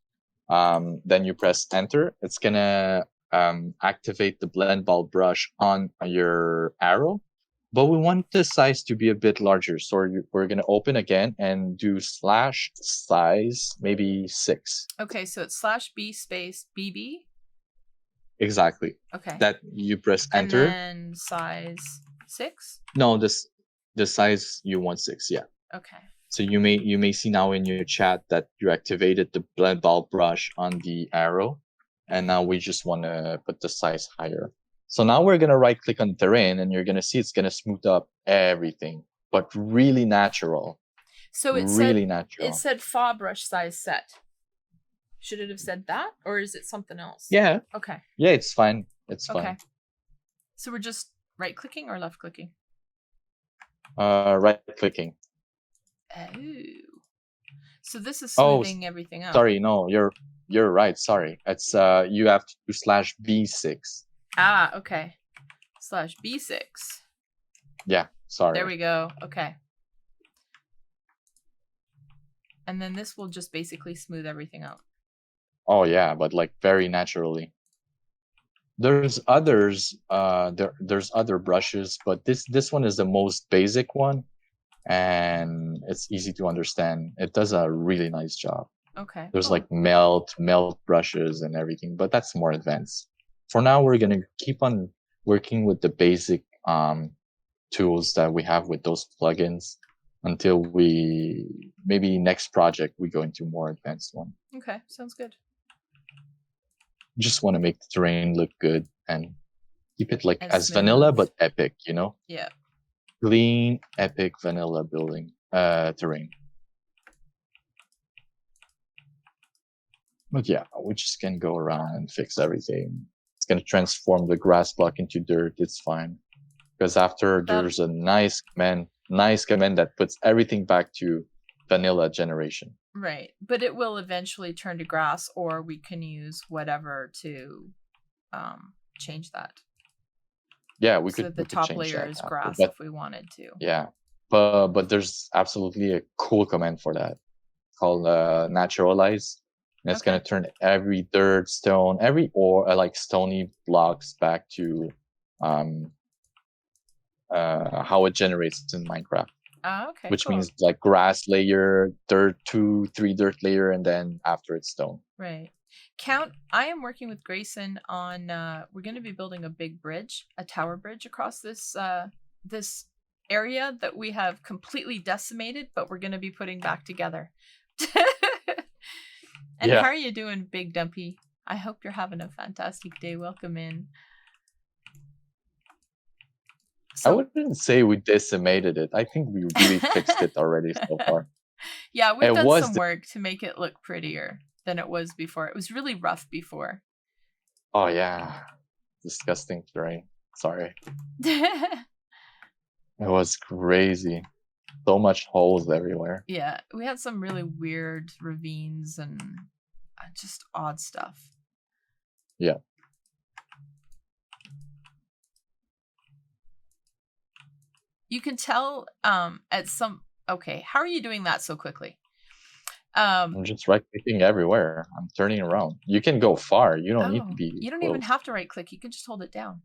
Then you press enter. It's gonna activate the blend ball brush on your arrow. But we want the size to be a bit larger. So we're gonna open again and do /size, maybe 6. Okay, so it's /B space BB. Exactly. Okay. That you press enter. And then size 6? No, the size you want 6, yeah. Okay. So you may see now in your chat that you activated the blend ball brush on the arrow, and now we just want to put the size higher. So now we're gonna right click on terrain, and you're gonna see it's gonna smooth up everything, but really natural. So it said faux brush size set. Should it have said that, or is it something else? Yeah. Okay. Yeah, it's fine. It's fine. Okay. So we're just right clicking or left clicking? Right clicking. Oh. So this is smoothing everything out. Sorry, no, you're right. Sorry. It's you have to do /B6. Ah, okay. /B6. Yeah, sorry. There we go. Okay. And then this will just basically smooth everything out. Oh yeah, but like very naturally. There's others. There's other brushes, but this one is the most basic one, and it's easy to understand. It does a really nice job. Okay. There's like melt brushes and everything, but that's more advanced. For now, we're gonna keep on working with the basic tools that we have with those plugins until maybe next project we go into more advanced one. Okay, sounds good. Just want to make the terrain look good and keep it like as smooth. vanilla but epic, you know? Yeah. Clean, epic vanilla building terrain. But yeah, we just can go around and fix everything. It's gonna transform the grass block into dirt. It's fine. Because after there's a nice command that puts everything back to vanilla generation. Right. But it will eventually turn to grass, or we can use whatever to change that. Yeah, we so could. The top layer is grass if we wanted to. Yeah. But there's absolutely a cool command for that called naturalize. And it's going to turn every dirt, stone, every ore, like stony blocks back to how it generates in Minecraft. Okay. Which means like grass layer, dirt, 2-3 dirt layer, and then after it's stone. Right. Count, I am working with GraySun on we're going to be building a big bridge, a tower bridge across this this area that we have completely decimated, but we're going to be putting back together. And how are you doing, Big Dumpy? I hope you're having a fantastic day. Welcome in. So, I wouldn't say we decimated it. I think we really fixed it already so far. Yeah, we've done some work to make it look prettier than it was before. It was really rough before. Oh, yeah. Disgusting terrain. Sorry. It was crazy. So much holes everywhere. Yeah, we had some really weird ravines and just odd stuff. Yeah. You can tell at some... Okay, how are you doing that so quickly? I'm just right-clicking everywhere. I'm turning around. You can go far. You don't need to be You don't close. even have to right-click. You can just hold it down.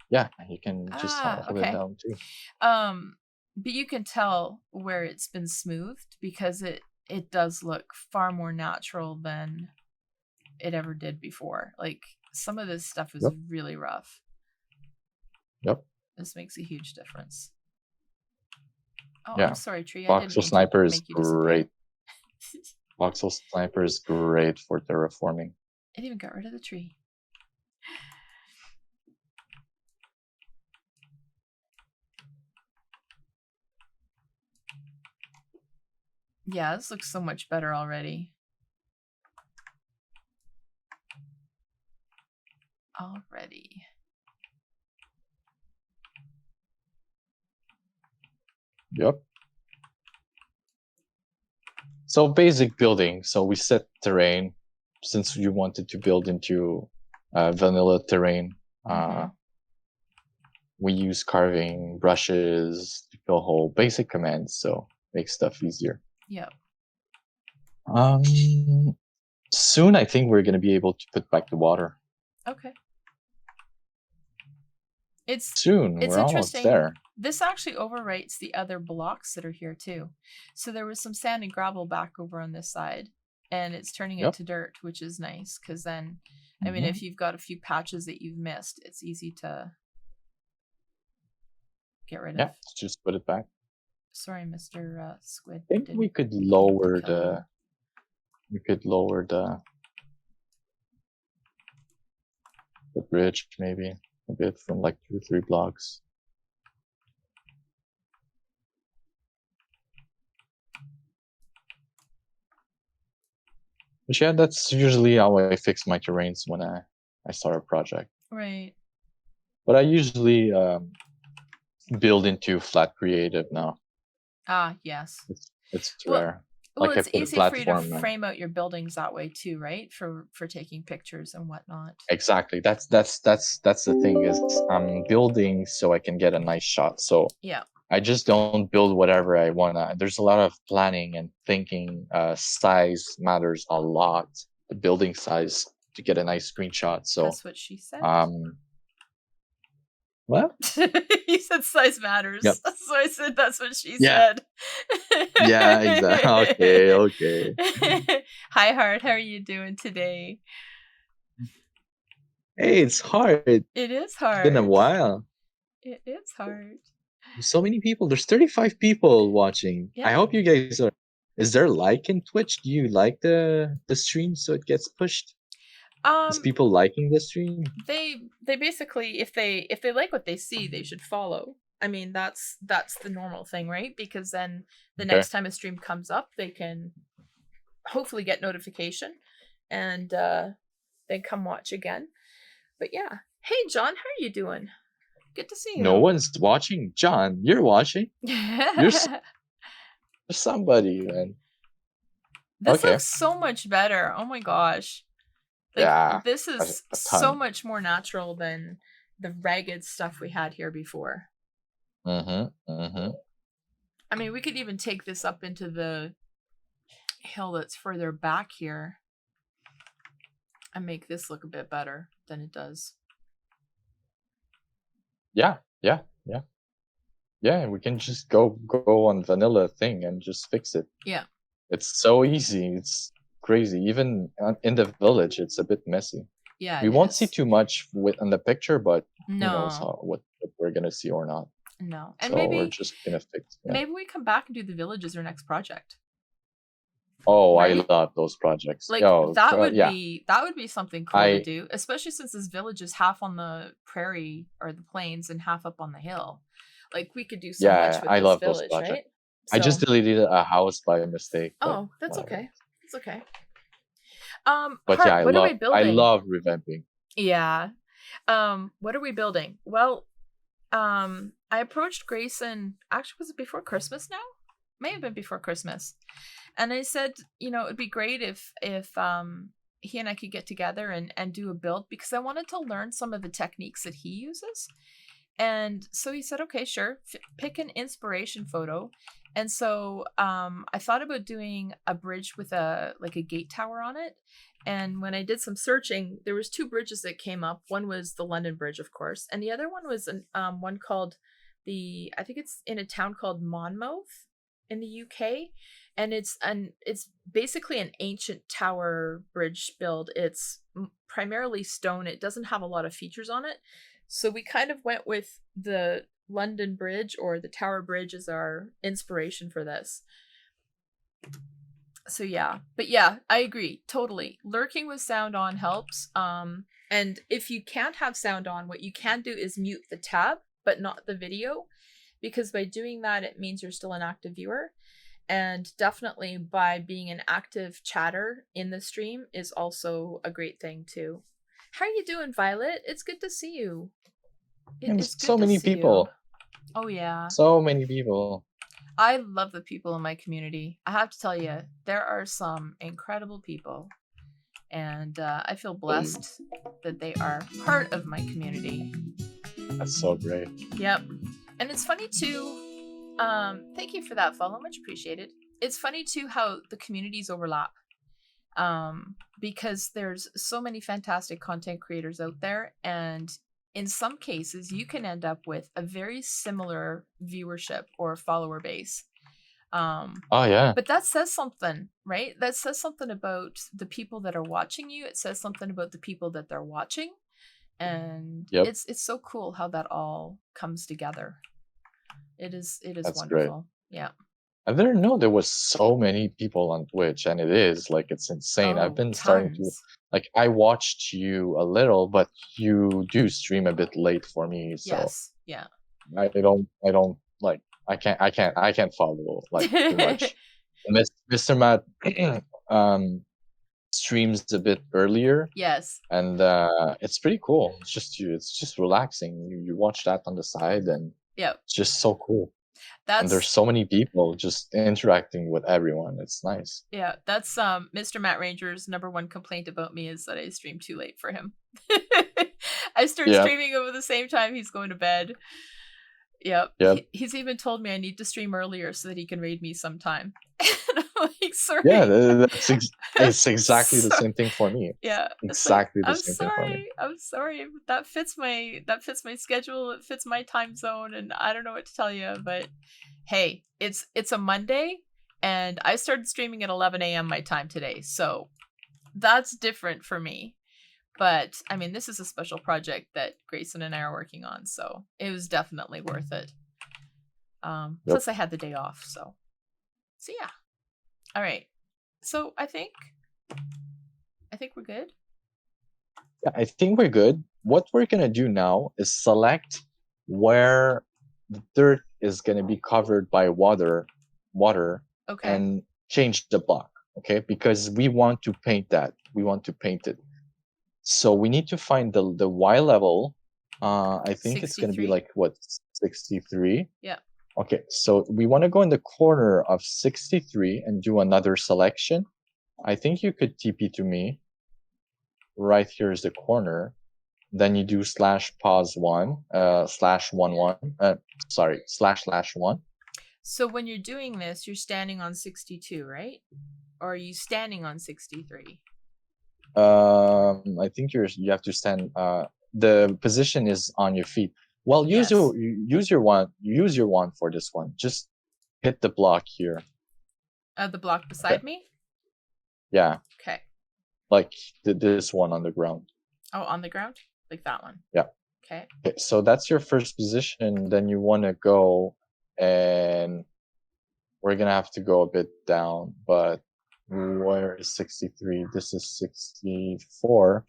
Yeah, you can just hold it down too. But you can tell where it's been smoothed because it does look far more natural than it ever did before. Like, some of this stuff is really rough. Yep. This makes a huge difference. Oh, yeah. I'm sorry, Tree. Voxel Sniper is great. Voxel Sniper is great for terraforming. It even got rid of the tree. Yeah, this looks so much better already. Yep. So basic building. So we set terrain since you wanted to build into vanilla terrain. We use carving brushes to fill hole, basic commands. So make stuff easier. Yep. Soon, I think we're going to be able to put back the water. Okay. Soon. We're almost there. This actually overwrites the other blocks that are here too. So there was some sand and gravel back over on this side, and it's turning it to dirt, which is nice because then, I mean, if you've got a few patches that you've missed, it's easy to get rid of. Yeah, just put it back. Sorry, Mr. Squid. I think we could lower the. We could lower the bridge maybe a bit from like 2 or 3 blocks. But yeah, that's usually how I fix my terrains when I start a project. Right. But I usually build into flat creative now. Ah, yes. It's rare. Well, it's easy for you to frame out your buildings that way too, right? For taking pictures and whatnot. Exactly. That's the thing is I'm building so I can get a nice shot. So yeah. I just don't build whatever I wanna. There's a lot of planning and thinking. Size matters a lot. The building size to get a nice screenshot. So that's what she said. What? You said size matters. Yep. So I said that's what she said. Yeah, exactly. Okay. Hi, Heart. How are you doing today? Hey, it's hard. It is hard. It's been a while. It is hard. So many people. There's 35 people watching. Yeah. I hope you guys are. Is there like in Twitch? Do you like the stream so it gets pushed? Is people liking the stream? They basically, if they like what they see, they should follow. I mean, that's the normal thing, right? Because then the next time a stream comes up, they can hopefully get notification and then come watch again. But yeah. Hey, John, how are you doing? Good to see you. No one's watching. John, you're watching. You're somebody, man. This looks so much better. Oh my gosh. Like, this is so much more natural than the ragged stuff we had here before. I mean, we could even take this up into the hill that's further back here and make this look a bit better than it does. Yeah, we can just go on vanilla thing and just fix it. Yeah. It's so easy. It's crazy. Even in the village, it's a bit messy. Yeah, we won't see too much in the picture, but who knows what we're gonna see or not. No, and so maybe we're just gonna fix. Yeah. Maybe we come back and do the village as our next project. Oh, right? I love those projects. Like that would be something cool to do, especially since this village is half on the prairie or the plains and half up on the hill. Like we could do so much with this village, right? So, I just deleted a house by mistake. Oh, that's okay. It's okay. But Hart, yeah, what are we building? I love revamping. Yeah. What are we building? Well, I approached GraySun. Actually, was it before Christmas now? May have been before Christmas. And I said, you know, it'd be great if he and I could get together and do a build, because I wanted to learn some of the techniques that he uses. And so he said, okay, sure, pick an inspiration photo. And so I thought about doing a bridge with a gate tower on it. And when I did some searching, there was 2 bridges that came up. One was the London Bridge, of course, and the other one was one called I think it's in a town called Monmouth in the UK, and it's basically an ancient tower bridge build. It's primarily stone. It doesn't have a lot of features on it. So we kind of went with the London Bridge, or the Tower Bridge, as our inspiration for this. So yeah, but yeah, I agree totally. Lurking with sound on helps. And if you can't have sound on, what you can do is mute the tab, but not the video, because by doing that, it means you're still an active viewer. And definitely by being an active chatter in the stream is also a great thing too. How are you doing, Violet? It's good to see you. It's so many people. Oh yeah. So many people. I love the people in my community. I have to tell you, there are some incredible people. And I feel blessed that they are part of my community. That's so great. Yep. And it's funny too. Thank you for that follow. Much appreciated. It's funny too how the communities overlap. Because there's so many fantastic content creators out there, and in some cases you can end up with a very similar viewership or follower base. Oh yeah. But that says something, right? That says something about the people that are watching you. It says something about the people that they're watching. And it's so cool how that all comes together. It is That's wonderful. Great. Yeah. I didn't know there was so many people on Twitch, and it's insane. I've been starting to I watched you a little, but you do stream a bit late for me, so yes, yeah. I don't like I can't follow like too much. Mr. Matt streams a bit earlier. Yes. And it's pretty cool. It's just relaxing. You watch that on the side, and it's just so cool. And there's so many people just interacting with everyone. It's nice. Yeah, that's Mr. Matt Ranger's #1 complaint about me, is that I stream too late for him. I start streaming over the same time he's going to bed. Yep. He's even told me I need to stream earlier so that he can raid me sometime. And I'm like, sorry. Yeah, it's exactly the same thing for me. Yeah, exactly the same thing for me. I'm sorry. That fits my schedule. It fits my time zone, and I don't know what to tell you. But hey, it's a Monday, and I started streaming at 11 a.m. my time today, so that's different for me. But I mean, this is a special project that GraySun and I are working on, so it was definitely worth it. Plus, I had the day off, so yeah. All right. So I think we're good. Yeah, I think we're good. What we're gonna do now is select where the dirt is gonna be covered by water, okay, and change the block. Okay, because we want to paint that. We want to paint it. So we need to find the Y level. I think 63? It's gonna be like what, 63? Yeah. Okay, so we want to go in the corner of 63 and do another selection. I think you could TP to me. Right here is the corner. Then you do /pause1, /11, /1. So when you're doing this, you're standing on 62, right? Or are you standing on 63? I think you have to stand. The position is on your feet. Well, use your wand for this one. Just hit the block here. The block beside me? Yeah. Okay. Like this one on the ground. Oh, on the ground? Like that one? Yeah. Okay. So that's your first position. Then you want to go, and we're going to have to go a bit down. But where is 63? This is 64.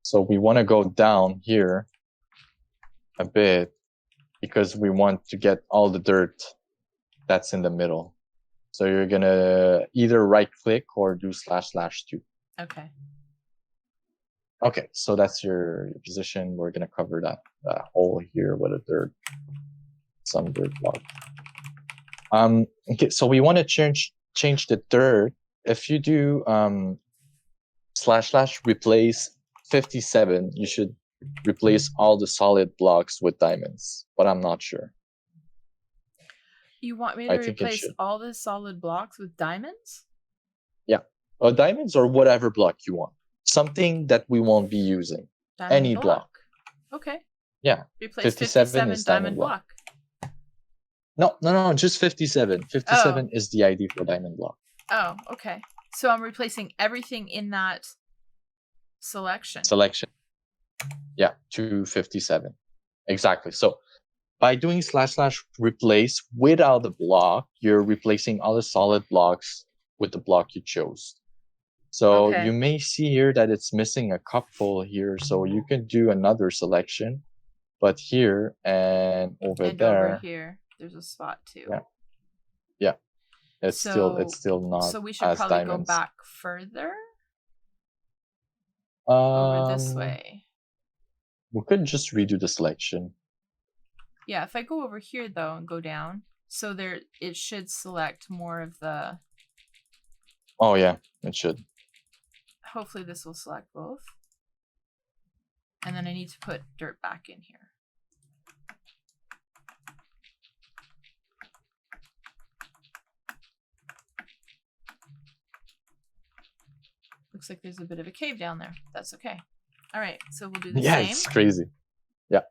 So we want to go down here a bit, because we want to get all the dirt that's in the middle. So you're gonna either right click or do //2. Okay. Okay, so that's your position. We're gonna cover that hole here with some dirt block. Okay, so we want to change change the dirt, if you do / replace 57, you should replace all the solid blocks with diamonds, but I'm not sure. You want me to I think it replace should. all the solid blocks with diamonds? Yeah, diamonds or whatever block you want. Something that we won't be using. Diamond Any block. Okay. Yeah. Replace 57 is diamond block. No, just 57. 57 is the ID for diamond block. Oh, okay. So I'm replacing everything in that selection. Yeah, to 57. Exactly. So by doing / replace without the block, you're replacing all the solid blocks with the block you chose. So you may see here that it's missing a couple here. So you can do another selection, but here and over there. Over here, there's a spot too. Yeah. It's still not. So we should probably diamonds. go back further. Over this way. We could just redo the selection. Yeah, if I go over here though and go down, so there it should select more of the. Oh yeah, it should. Hopefully this will select both. And then I need to put dirt back in here. Looks like there's a bit of a cave down there. That's okay. All right, so we'll do the same. Yeah, it's crazy. Yeah.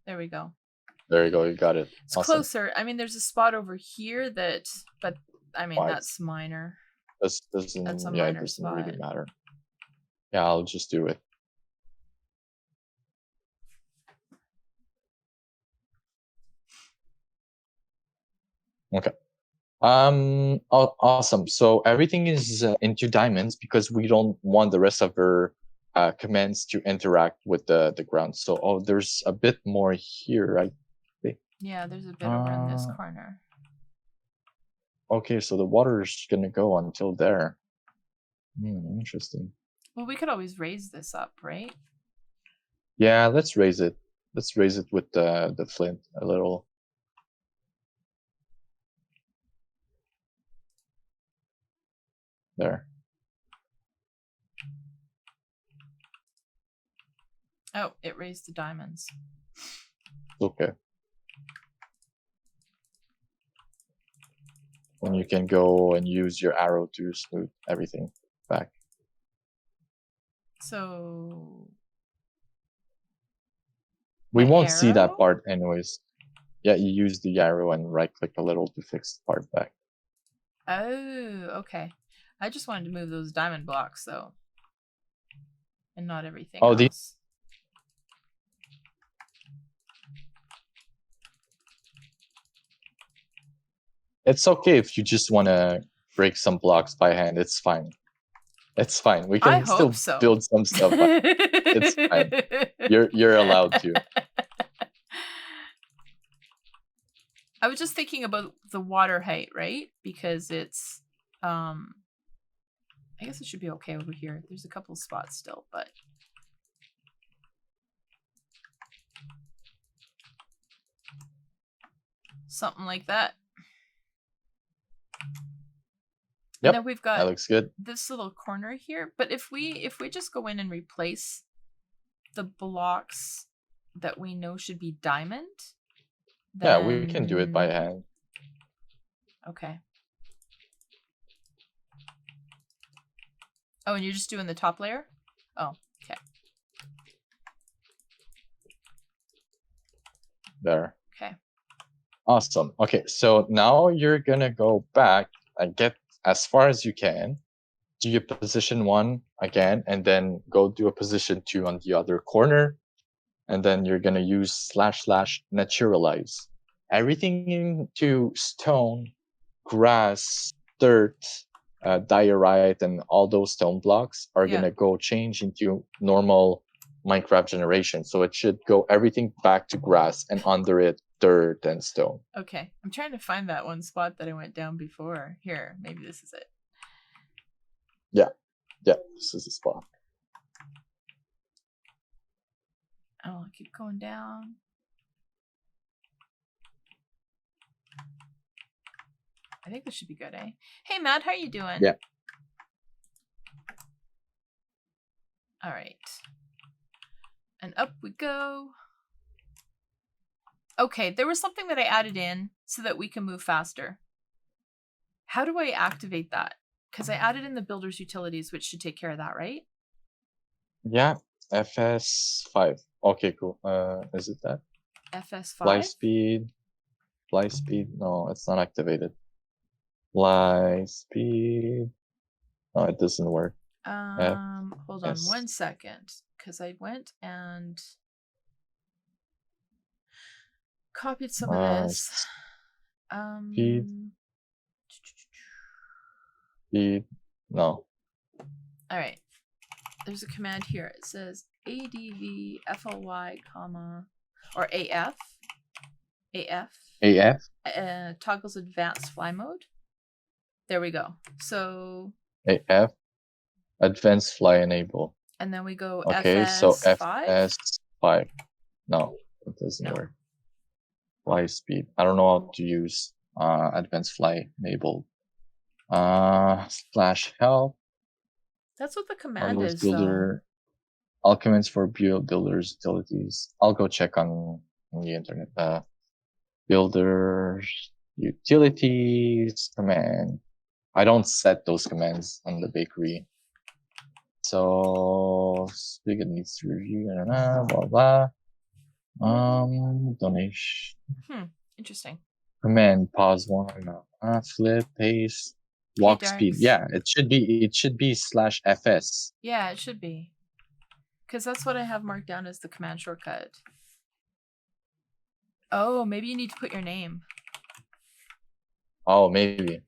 There we go. There you go. You got it. It's awesome. Closer. I mean, there's a spot over here that, but I mean, that's minor. That's a minor it doesn't really matter. Yeah, I'll just do it. Okay. Awesome. So everything is into diamonds because we don't want the rest of our commands to interact with the ground. So there's a bit more here, I think. Yeah, there's a bit over in this corner. Okay, so the water is gonna go until there. Interesting. Well, we could always raise this up, right? Yeah, let's raise it. Let's raise it with the flint a little. There. Oh, it raised the diamonds. Okay. And you can go and use your arrow to smooth everything back. So we won't see that part anyways. Yeah, you use the arrow and right click a little to fix the part back. Oh, okay. I just wanted to move those diamond blocks though. And not everything else. It's okay if you just want to break some blocks by hand. It's fine. It's fine. We can still build some stuff. It's fine. You're allowed to. I was just thinking about the water height, right? Because it's I guess it should be okay over here. There's a couple spots still, but something like that. Yep, and then we've got that looks good. This little corner here. But if we just go in and replace the blocks that we know should be diamond, then... yeah, we can do it by hand. Okay. Oh, and you're just doing the top layer? Oh, okay. There. Okay. Awesome. Okay, so now you're gonna go back and get as far as you can. Do your position 1 again, and then go do a position 2 on the other corner. And then you're gonna use / naturalize. Everything into stone, grass, dirt, diorite, and all those stone blocks are gonna go change into normal Minecraft generation. So it should go everything back to grass, and under it dirt and stone. Okay, I'm trying to find that one spot that I went down before. Here, maybe this is it. Yeah, this is the spot. Oh, keep going down. I think this should be good, eh? Hey, Matt, how you doing? Yeah. All right. And up we go. Okay, there was something that I added in so that we can move faster. How do I activate that? Because I added in the builder's utilities, which should take care of that, right? Yeah, FS5. Okay, cool. Is it that? FS5? Fly speed. Fly speed. No, it's not activated. Fly speed. No, it doesn't work. Hold on 1 second, because I went and copied some of this. Speed. Speed. No. All right. There's a command here. It says ADV FLY comma or AF. AF. Toggles advanced fly mode. There we go. So AF. Advanced fly enable. And then we go okay, FS5. So FS5. No, it doesn't work. Fly speed. I don't know how to use advanced fly enable. Slash help. That's what the command is, builder. All commands for builders utilities. I'll go check on the internet. Builders utilities command. I don't set those commands on the bakery. So Spigot needs to review. Blah blah. Donation. Interesting. Command pause one. Flip paste. Walk speed. Yeah, it should be /FS. Yeah, it should be. Because that's what I have marked down as the command shortcut. Oh, maybe you need to put your name. Oh, maybe.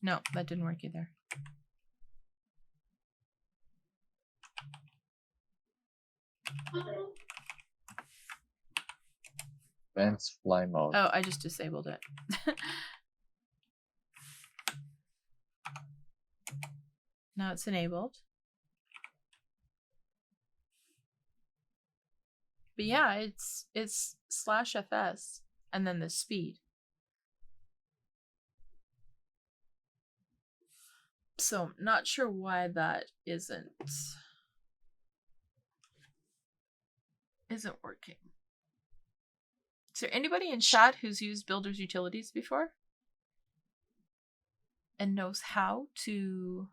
No, that didn't work either. Advanced fly mode. Oh, I just disabled it. Now it's enabled. But yeah, it's /FS and then the speed. So not sure why that isn't working. Is there anybody in chat who's used builder's utilities before and knows how to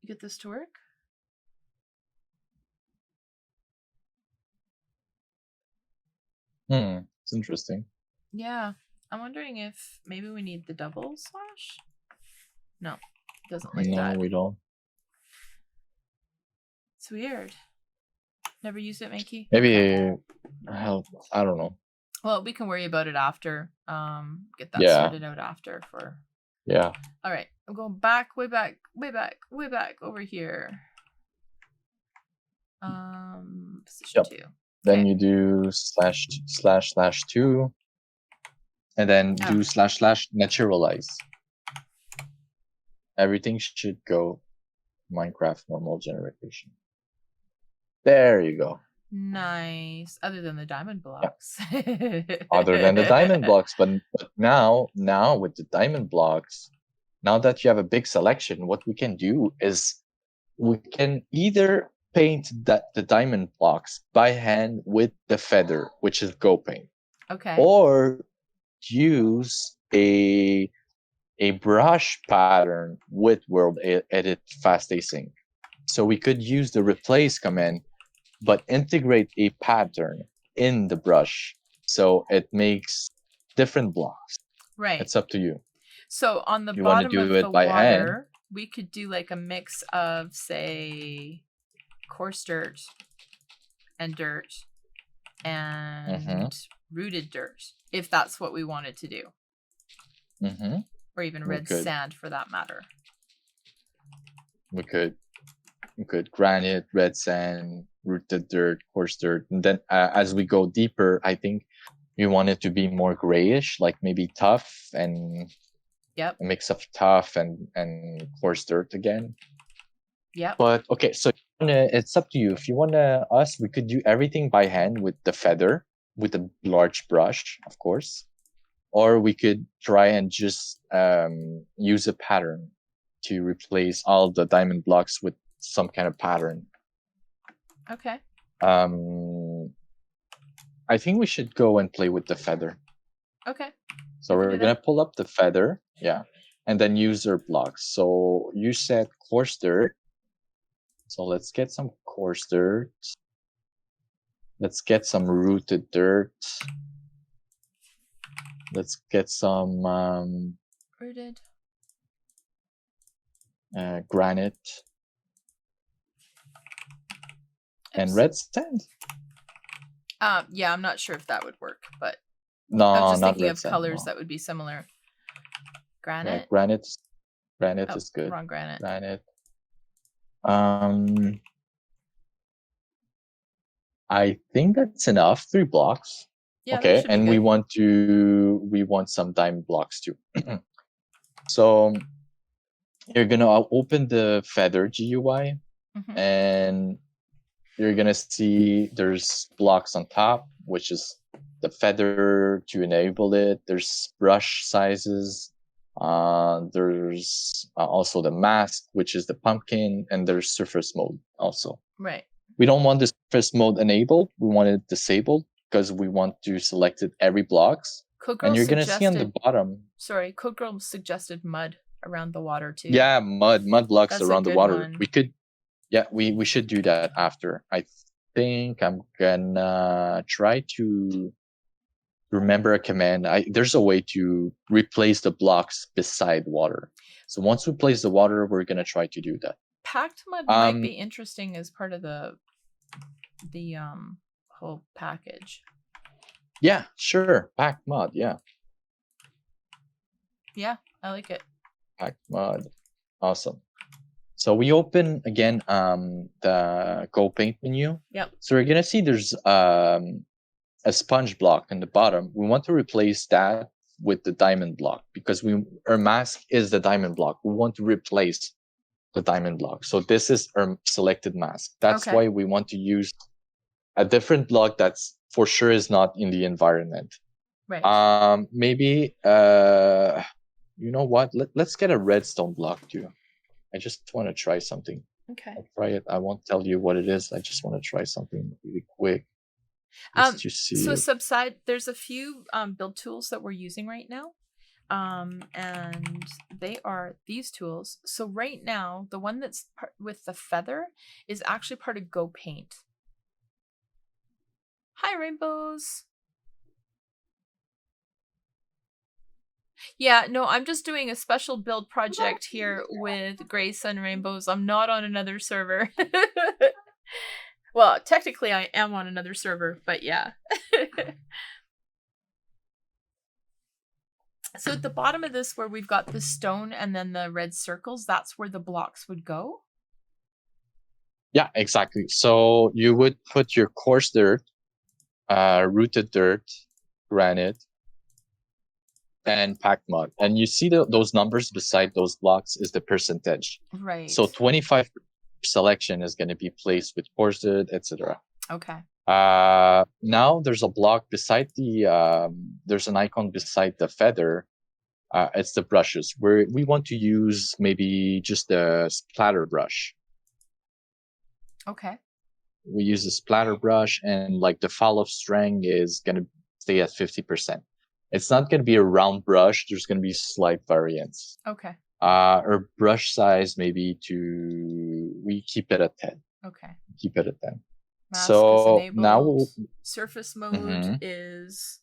get this to work? It's interesting. Yeah, I'm wondering if maybe we need the double slash. No, it doesn't like that. No, we don't. It's weird. Never used it, Makey? Maybe I don't know. Well, we can worry about it after. Get that sorted out after for. Yeah. All right, I'm going back, way back over here. Position 2. Then you do //2, and then do // naturalize. Everything should go Minecraft normal generation. There you go. Nice. Other than the diamond blocks. Yeah. Other than the diamond blocks, but now with the diamond blocks, now that you have a big selection, what we can do is we can either paint the diamond blocks by hand with the feather, which is goPaint. Okay. Or use a brush pattern with World Edit Fast Async. So we could use the replace command, but integrate a pattern in the brush so it makes different blocks. Right. It's up to you. So on the bottom of the water, we could do like a mix of, say, coarse dirt and dirt and rooted dirt, if that's what we wanted to do. Or even red sand for that matter. We could granite, red sand, rooted dirt, coarse dirt, and then as we go deeper, I think we want it to be more grayish, like maybe tough and a mix of tough and coarse dirt again. But okay, so it's up to you. If you want us, we could do everything by hand with the feather, with a large brush, of course. or we could try and just use a pattern to replace all the diamond blocks with some kind of pattern. Okay. I think we should go and play with the feather. Okay. So we're gonna pull up the feather, yeah, and then user blocks. So you said coarse dirt. So let's get some coarse dirt. Let's get some rooted dirt. Let's get some rooted granite and red sand. Yeah, I'm not sure if that would work, but no, I was just not thinking red of sand, colors no. that would be similar. Granite. Yeah, granite is good. Wrong granite. Granite. I think that's enough. 3 blocks. Yeah, okay, and we want some diamond blocks too. So you're gonna open the feather GUI, and you're gonna see there's blocks on top, which is the feather to enable it. There's brush sizes. There's also the mask, which is the pumpkin, and there's surface mode also. Right. We don't want the surface mode enabled. We want it disabled because we want to select it every blocks. And you're gonna see on the bottom. Sorry, Code Girl suggested mud around the water too. Yeah, mud blocks around the water. One. We could, yeah, we should do that after. I think I'm gonna try to remember a command. There's a way to replace the blocks beside water. So once we place the water, we're gonna try to do that. Packed mud might be interesting as part of the whole package. Yeah, sure. Packed mud, yeah. Yeah, I like it. Packed mud. Awesome. So we open again the goPaint menu. Yep. So we're gonna see there's a sponge block in the bottom. We want to replace that with the diamond block because our mask is the diamond block. We want to replace the diamond block. So this is our selected mask. That's why we want to use a different block that's for sure is not in the environment. Right. Maybe you know what? Let's get a redstone block too. I just want to try something. Okay. I'll try it. I won't tell you what it is. I just want to try something really quick. Just to see. So subside. There's a few build tools that we're using right now. And they are these tools. So right now, the one that's with the feather is actually part of goPaint. Hi, rainbows. Yeah, no, I'm just doing a special build project here with GraySun rainbows. I'm not on another server. Well, technically I am on another server, but yeah. So at the bottom of this where we've got the stone and then the red circles, that's where the blocks would go? Yeah, exactly. So you would put your coarse dirt, rooted dirt, granite, and packed mud. And you see those numbers beside those blocks is the percentage. Right. So 25 selection is going to be placed with coarse dirt, etc. Okay. Now there's a block beside there's an icon beside the feather. It's the brushes where we want to use maybe just a splatter brush. Okay. We use a splatter brush and like the fall of strength is going to stay at 50%. It's not going to be a round brush. There's going to be slight variance. Okay. Or brush size we keep it at 10. Okay. Keep it at 10. Mask so is now surface mode is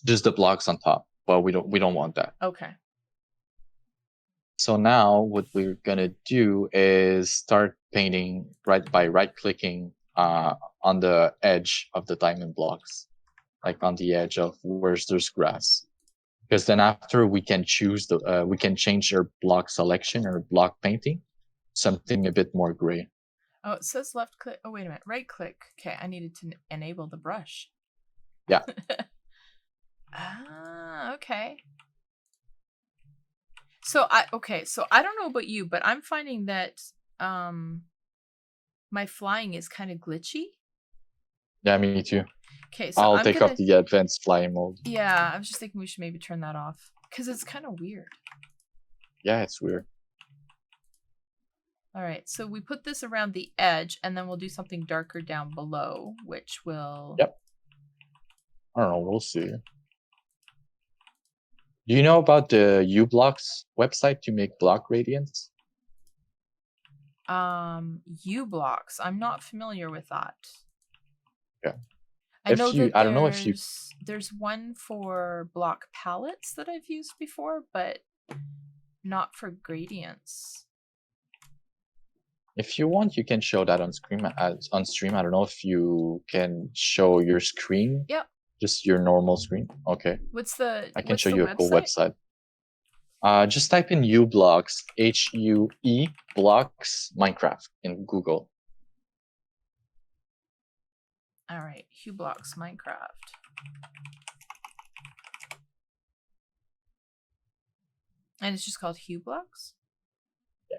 just the blocks on top. Well, we don't want that. Okay. So now what we're gonna do is start painting by right clicking on the edge of the diamond blocks, like on the edge of where there's grass. Because then after we can choose we can change our block selection or block painting, something a bit more gray. Oh, it says left click. Oh, wait a minute. Right click. Okay, I needed to enable the brush. Yeah. Okay. So I don't know about you, but I'm finding that my flying is kind of glitchy. Yeah, me too. Okay, so I'll I'm take gonna... off the advanced flying mode. Yeah, I was just thinking we should maybe turn that off because it's kind of weird. Yeah, it's weird. All right, so we put this around the edge, and then we'll do something darker down below, which will... Yep. I don't know. We'll see. Do you know about the uBlocks website to make block gradients? uBlocks. I'm not familiar with that. Yeah. I know that I don't know if you... there's one for block palettes that I've used before, but not for gradients. If you want, you can show that on screen. On stream, I don't know if you can show your screen. Yep. Just your normal screen. Okay. I can show you a cool website. Just type in uBlocks, HUE blocks Minecraft in Google. All right, uBlocks Minecraft. And it's just called uBlocks? Yeah.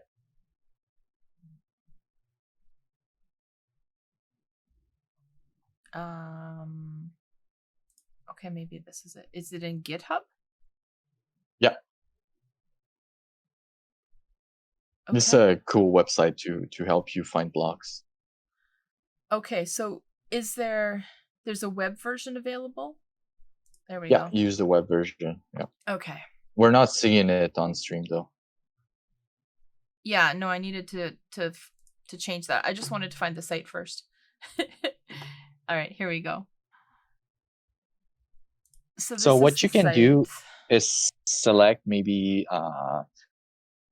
Okay, maybe this is it. Is it in GitHub? Yeah. Okay. This is a cool website to help you find blocks. Okay, so there's a web version available? There we go. Yeah, use the web version. Yeah. Okay. We're not seeing it on stream though. Yeah, no, I needed to change that. I just wanted to find the site first. All right, here we go. So what you can do is select maybe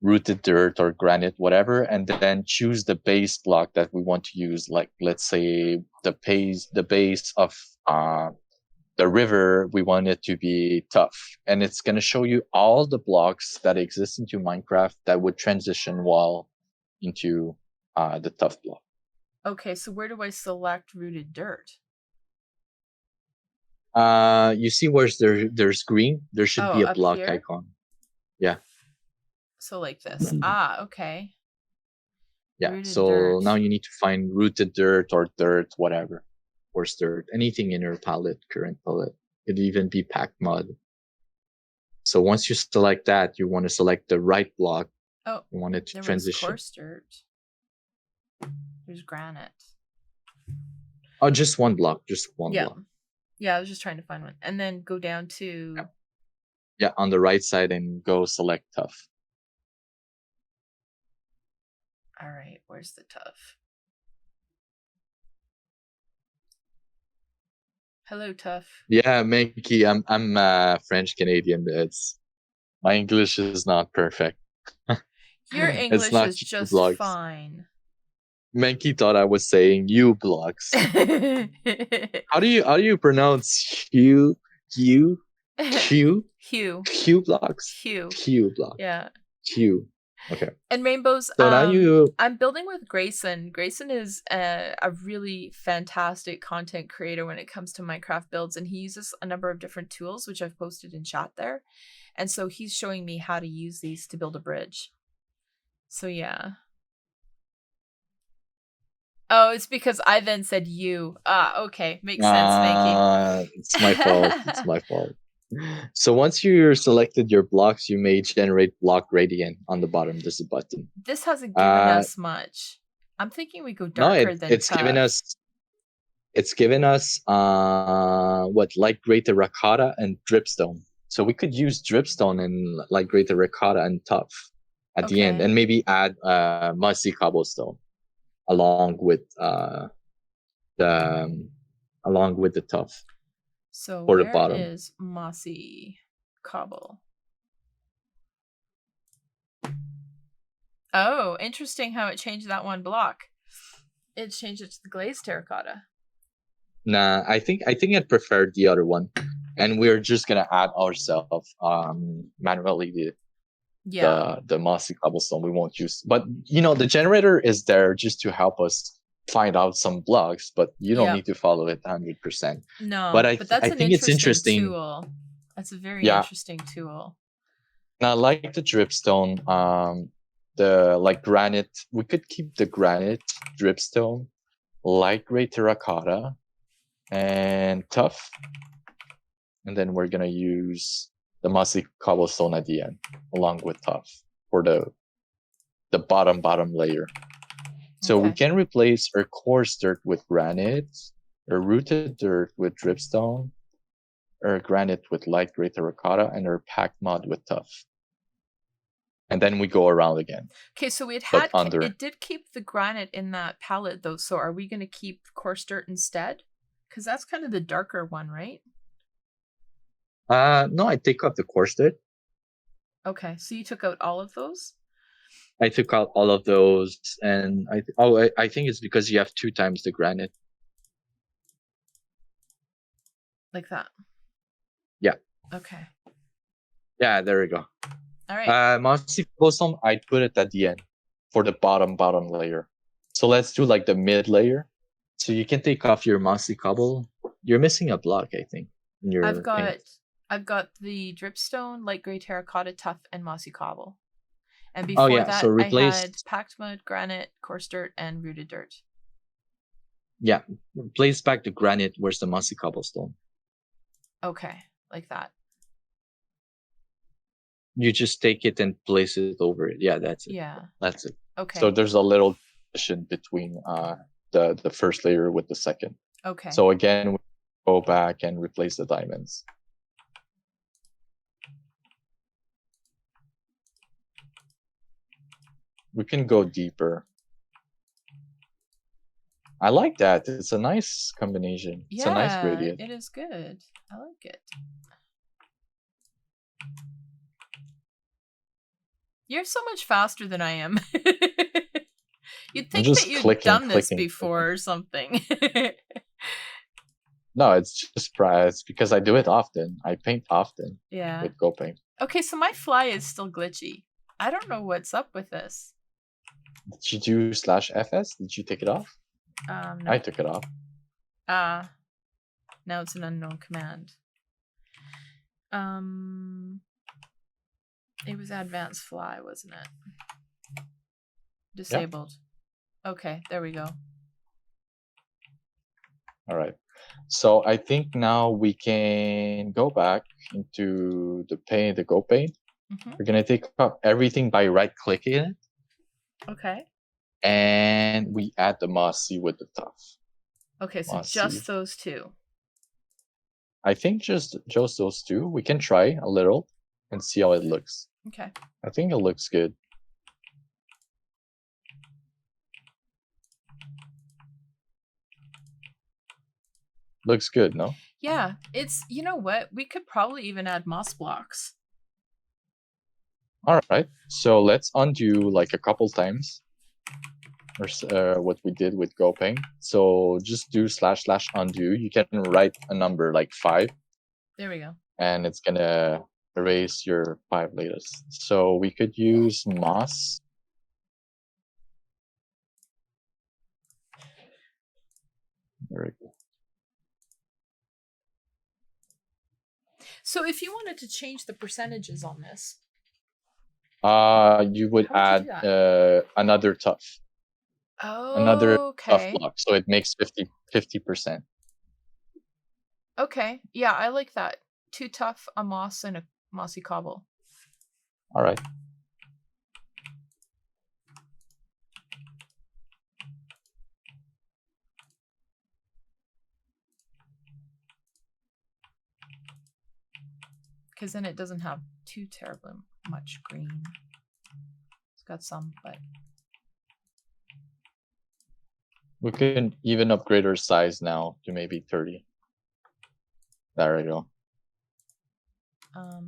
rooted dirt or granite, whatever, and then choose the base block that we want to use. Like, let's say the base of the river, we want it to be tough. And it's going to show you all the blocks that exist into Minecraft that would transition well into the tough block. Okay, so where do I select rooted dirt? You see where there's green? There should be a block here? icon. Yeah. So like this. Okay. Yeah, rooted dirt. Now you need to find rooted dirt or dirt, whatever. Coarse dirt, anything in your palette, current palette. Could even be packed mud. So once you select that, you want to select the right block. Oh, you want it to transition. Coarse dirt. There's granite. Oh, just one block. Just one block. Yeah, I was just trying to find one. And then go down to... Yeah, on the right side and go select tough. All right, where's the tough? Hello, tough. Yeah, Menki, I'm French Canadian. My English is not perfect. Your English is just fine. Menki thought I was saying uBlocks. How do you pronounce Q blocks? Q block. Yeah. Q. Okay. And Rainbows, so now I'm building with GraySun. GraySun is a really fantastic content creator when it comes to Minecraft builds, and he uses a number of different tools, which I've posted in chat there. And so he's showing me how to use these to build a bridge. So yeah. Oh, it's because I then said you. Okay. Makes sense, Mikey. It's my fault. It's my fault. So once you're selected your blocks, you may generate block gradient on the bottom. There's a button. This hasn't given us much. I'm thinking we go darker than it's tough. It's given us light gray terracotta and dripstone. So we could use dripstone and light gray terracotta and tough at the end, and maybe add mossy cobblestone along with the tough. So for where the bottom is mossy cobble? Oh, interesting how it changed that one block. It changed it to the glazed terracotta. Nah, I think it preferred the other one, and we're just gonna add ourselves manually the mossy cobblestone. We won't use, but the generator is there just to help us find out some blocks, but you don't need to follow it 100%. No, but I that's think it's interesting tool. That's a very interesting tool. Now, like the dripstone, the granite, we could keep the granite dripstone, light gray terracotta, and tough. And then we're gonna use the mossy cobblestone at the end, along with tough for the bottom layer. So we can replace our coarse dirt with granite, our rooted dirt with dripstone, our granite with light gray terracotta, and our packed mud with tough. And then we go around again. Okay, so it did keep the granite in that palette though. So are we going to keep coarse dirt instead? Because that's kind of the darker one, right? No, I take out the coarse dirt. Okay, so you took out all of those? I took out all of those, and I think it's because you have 2 times the granite. Like that? Yeah. Okay. Yeah, there we go. All right. Mossy cobblestone, I put it at the end for the bottom layer. So let's do like the mid layer. So you can take off your mossy cobble. You're missing a block, I think. In your I've got the dripstone, light gray terracotta, tough, and mossy cobble. And before that, so I had packed mud, granite, coarse dirt, and rooted dirt. Yeah, replace back the granite. Where's the mossy cobblestone? Okay, like that. You just take it and place it over it. Yeah, that's it. Yeah. That's it. Okay. So there's a little transition between the first layer with the second. Okay. So again, we go back and replace the diamonds. We can go deeper. I like that. It's a nice combination. It's a nice gradient. It is good. I like it. You're so much faster than I am. You'd think that you'd done this before or something. No, it's just it's because I do it often. I paint often. Yeah. With goPaint. Okay, so my fly is still glitchy. I don't know what's up with this. Did you do /fs? Did you take it off? No. I took it off. Now it's an unknown command. It was advanced fly, wasn't it? Disabled. Yeah. Okay, there we go. All right. So I think now we can go back into the goPaint. We're gonna take up everything by right-clicking it. Okay. And we add the mossy with the tough. Okay, so mossy. Just those two. I think just those two. We can try a little and see how it looks. Okay. I think it looks good. Looks good, no? Yeah, it's, you know what? We could probably even add moss blocks. All right, so let's undo like a couple times. Or what we did with goPaint. So just do /undo. You can write a number like 5. There we go. And it's gonna erase your 5 latest. So we could use moss. There we go. So if you wanted to change the percentages on this, you would add another tough. Oh, another tough block, so it makes 50%. Okay, yeah, I like that. 2 tough, a moss, and a mossy cobble. All right. Because then it doesn't have too terribly much green. It's got some, but... We can even upgrade our size now to maybe 30. There we go.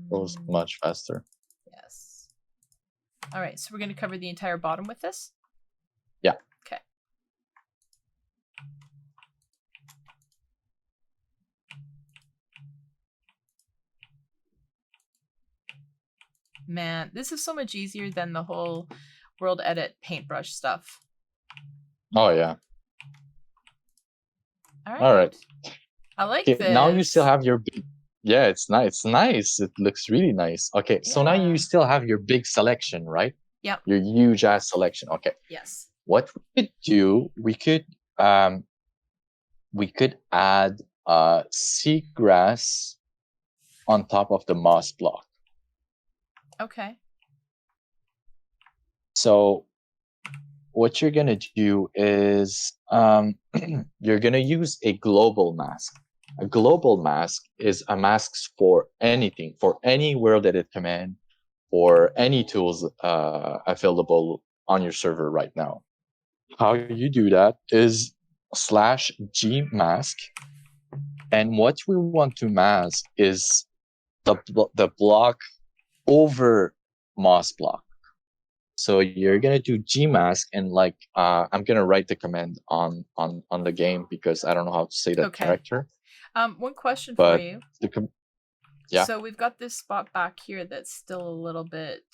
Goes much faster. Yes. All right, so we're going to cover the entire bottom with this? Yeah. Okay. Man, this is so much easier than the whole World Edit paintbrush stuff. Oh, yeah. All right. I like this. Now you still have your big... Yeah, it's nice. It's nice. It looks really nice. Okay, so now you still have your big selection, right? Yep. Your huge ass selection. Okay. Yes. What we could do, we could we could add seagrass on top of the moss block. Okay. So what you're gonna do is you're gonna use a global mask. A global mask is a mask for anything, for any world edit command, or any tools available on your server right now. How you do that is /g mask, and what we want to mask is the block over moss block. So you're gonna do gmask, and like I'm gonna write the command on the game because I don't know how to say that character. One question but for you. Yeah. So we've got this spot back here that's still a little bit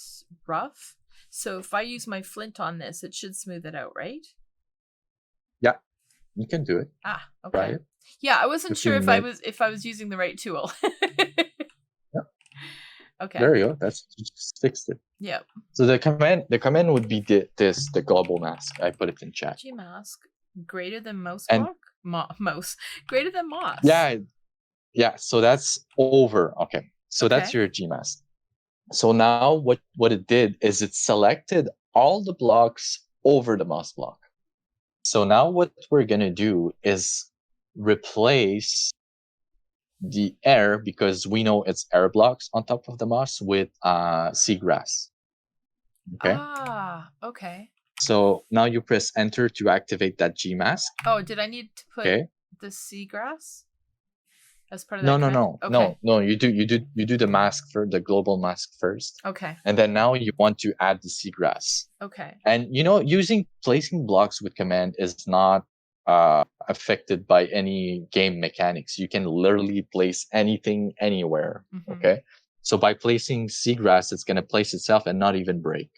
rough. So if I use my flint on this, it should smooth it out, right? Yeah, you can do it. Ah, okay. Right? Yeah, I wasn't sure if I was using the right tool. Yeah. Okay. There you go. That's just fixed it. Yep. So the command would be the global mask. I put it in chat. Gmask greater than mouse And block? Mouse greater than moss. Yeah. So that's over. Okay. So that's your gmask. So now what it did is it selected all the blocks over the moss block. So now what we're gonna do is replace the air, because we know it's air blocks on top of the moss, with seagrass. Okay. Ah, okay. So now you press enter to activate that gmask. Oh, did I need to put the seagrass as part of that? No. You do the mask for the global mask first. Okay. And then now you want to add the seagrass. Okay. And placing blocks with command is not affected by any game mechanics. You can literally place anything anywhere. Okay. So by placing seagrass, it's gonna place itself and not even break.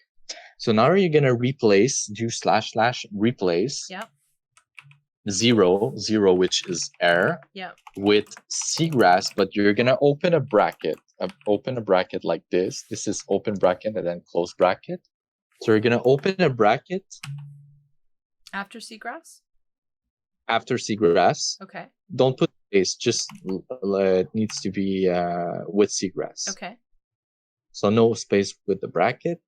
So now you're gonna replace, do / replace. Yep. 0, which is air. Yep. With seagrass, but you're gonna open a bracket. Open a bracket like this. This is open bracket and then close bracket. So you're gonna open a bracket. After seagrass? After seagrass. Okay. Don't put space, just it needs to be with seagrass. Okay. So no space with the bracket.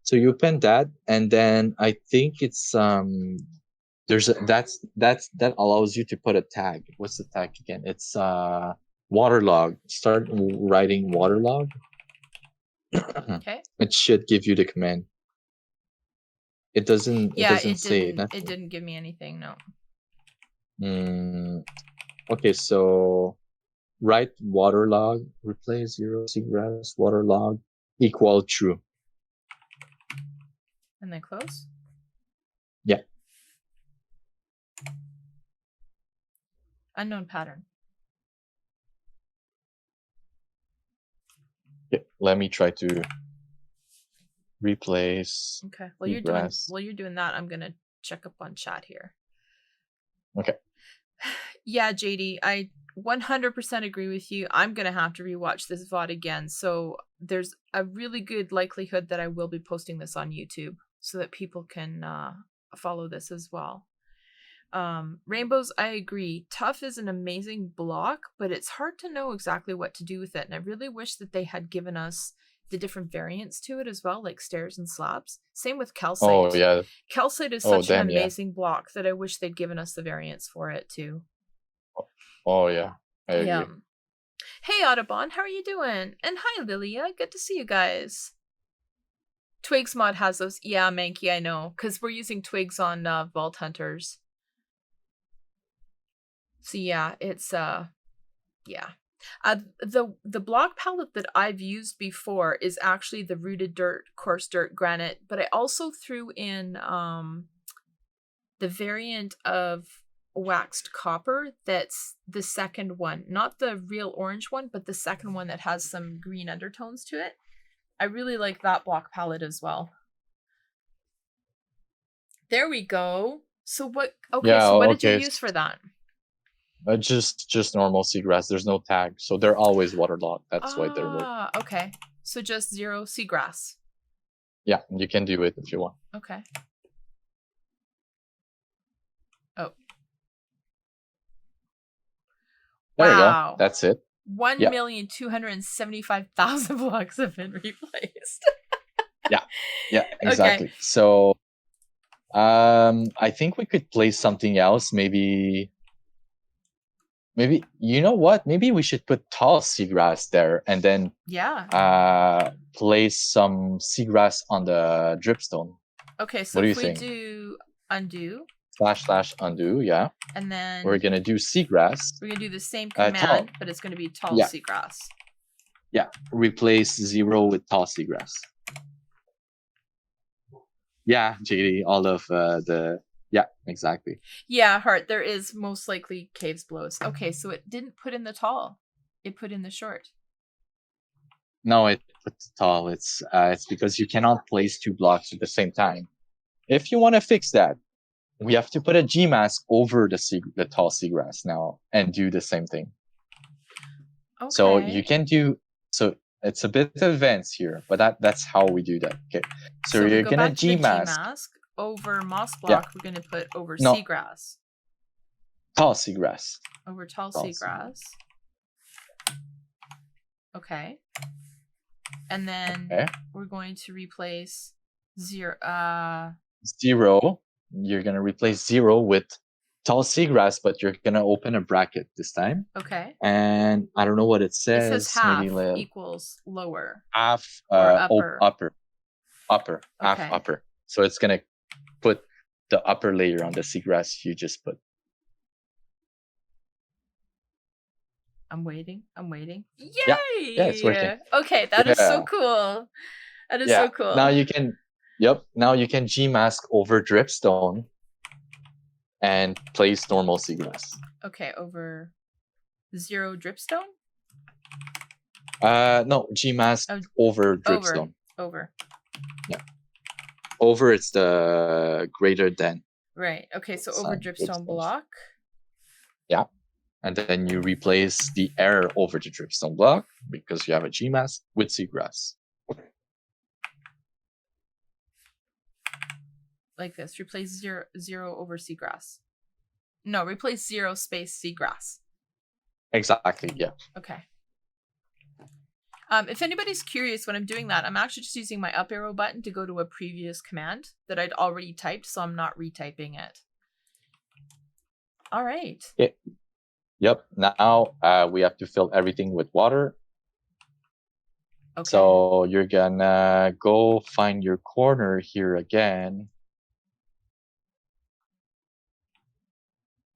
So you open that, and then I think it's that allows you to put a tag. What's the tag again? It's waterlog. Start writing waterlog. Okay. It should give you the command. It doesn't. Yeah, it doesn't say. It didn't give me anything. No. Okay, so write waterlog. Replace 0 seagrass waterlog equal true. And then close. Yeah. Unknown pattern. Okay, let me try to replace. Okay. While you're doing that, I'm gonna check up on chat here. Okay. Yeah, JD, I 100% agree with you. I'm gonna have to rewatch this VOD again. So there's a really good likelihood that I will be posting this on YouTube so that people can follow this as well. Rainbows, I agree. Tough is an amazing block, but it's hard to know exactly what to do with it. And I really wish that they had given us the different variants to it as well, like stairs and slabs. Same with calcite. Oh yeah. Calcite is such an amazing block that I wish they'd given us the variants for it too. Oh yeah. I agree. Yeah. Hey Audubon, how are you doing? And hi Lilia, good to see you guys. Twigs mod has those. Yeah, Mankey, I know, because we're using Twigs on Vault Hunters. So yeah, it's yeah. The block palette that I've used before is actually the rooted dirt, coarse dirt, granite, but I also threw in the variant of waxed copper that's the second one, not the real orange one, but the second one that has some green undertones to it. I really like that block palette as well. There we go. So what? Okay, yeah, so what did you use for that? Just normal seagrass. There's no tag, so they're always waterlogged. That's why they're working. Okay. So just 0 seagrass. Yeah, you can do it if you want. Okay. Oh. There you go. Wow. That's it. 1,275,000 blocks have been replaced. Yeah, exactly. Okay. So I think we could play something else. Maybe you know what? Maybe we should put tall seagrass there and then place some seagrass on the dripstone. Okay, so what do you if we think? do undo / undo, yeah. and then we're gonna do seagrass. We're gonna do the same command, tall. but it's gonna be tall seagrass. Yeah, replace 0 with tall seagrass. Yeah, JD, all of the exactly. Yeah, Heart, there is most likely caves below us. Okay, so it didn't put in the tall. It put in the short. No, it puts tall. It's because you cannot place 2 blocks at the same time. If you want to fix that, we have to put a G mask over the tall seagrass now and do the same thing. Okay. So you can do it's a bit advanced here, but that's how we do that. Okay. So you're gonna G mask over moss block. We're gonna put over seagrass. Tall seagrass. Over tall seagrass. Okay. And then we're going to replace 0. 0. You're gonna replace 0 with tall seagrass, but you're gonna open a bracket this time. Okay. And I don't know what it says. It says half maybe equals lower. Half upper. Upper. Okay. Half upper. So it's gonna put the upper layer on the seagrass you just put. I'm waiting. Yay! Yeah, it's working. Okay, that is so cool. That is so cool. Now you can now you can G mask over dripstone and place normal seagrass. Okay, over 0 dripstone? No, G mask over dripstone. Over. Yeah. Over it's the greater than. Right. Okay, so over dripstone block. Yeah. And then you replace the air over the dripstone block because you have a G mask with seagrass. Like this. Replace 0 over seagrass. No, replace 0 space seagrass. Exactly, yeah. Okay. If anybody's curious when I'm doing that, I'm actually just using my up arrow button to go to a previous command that I'd already typed, so I'm not retyping it. All right. Yep. Now we have to fill everything with water. Okay. So you're gonna go find your corner here again.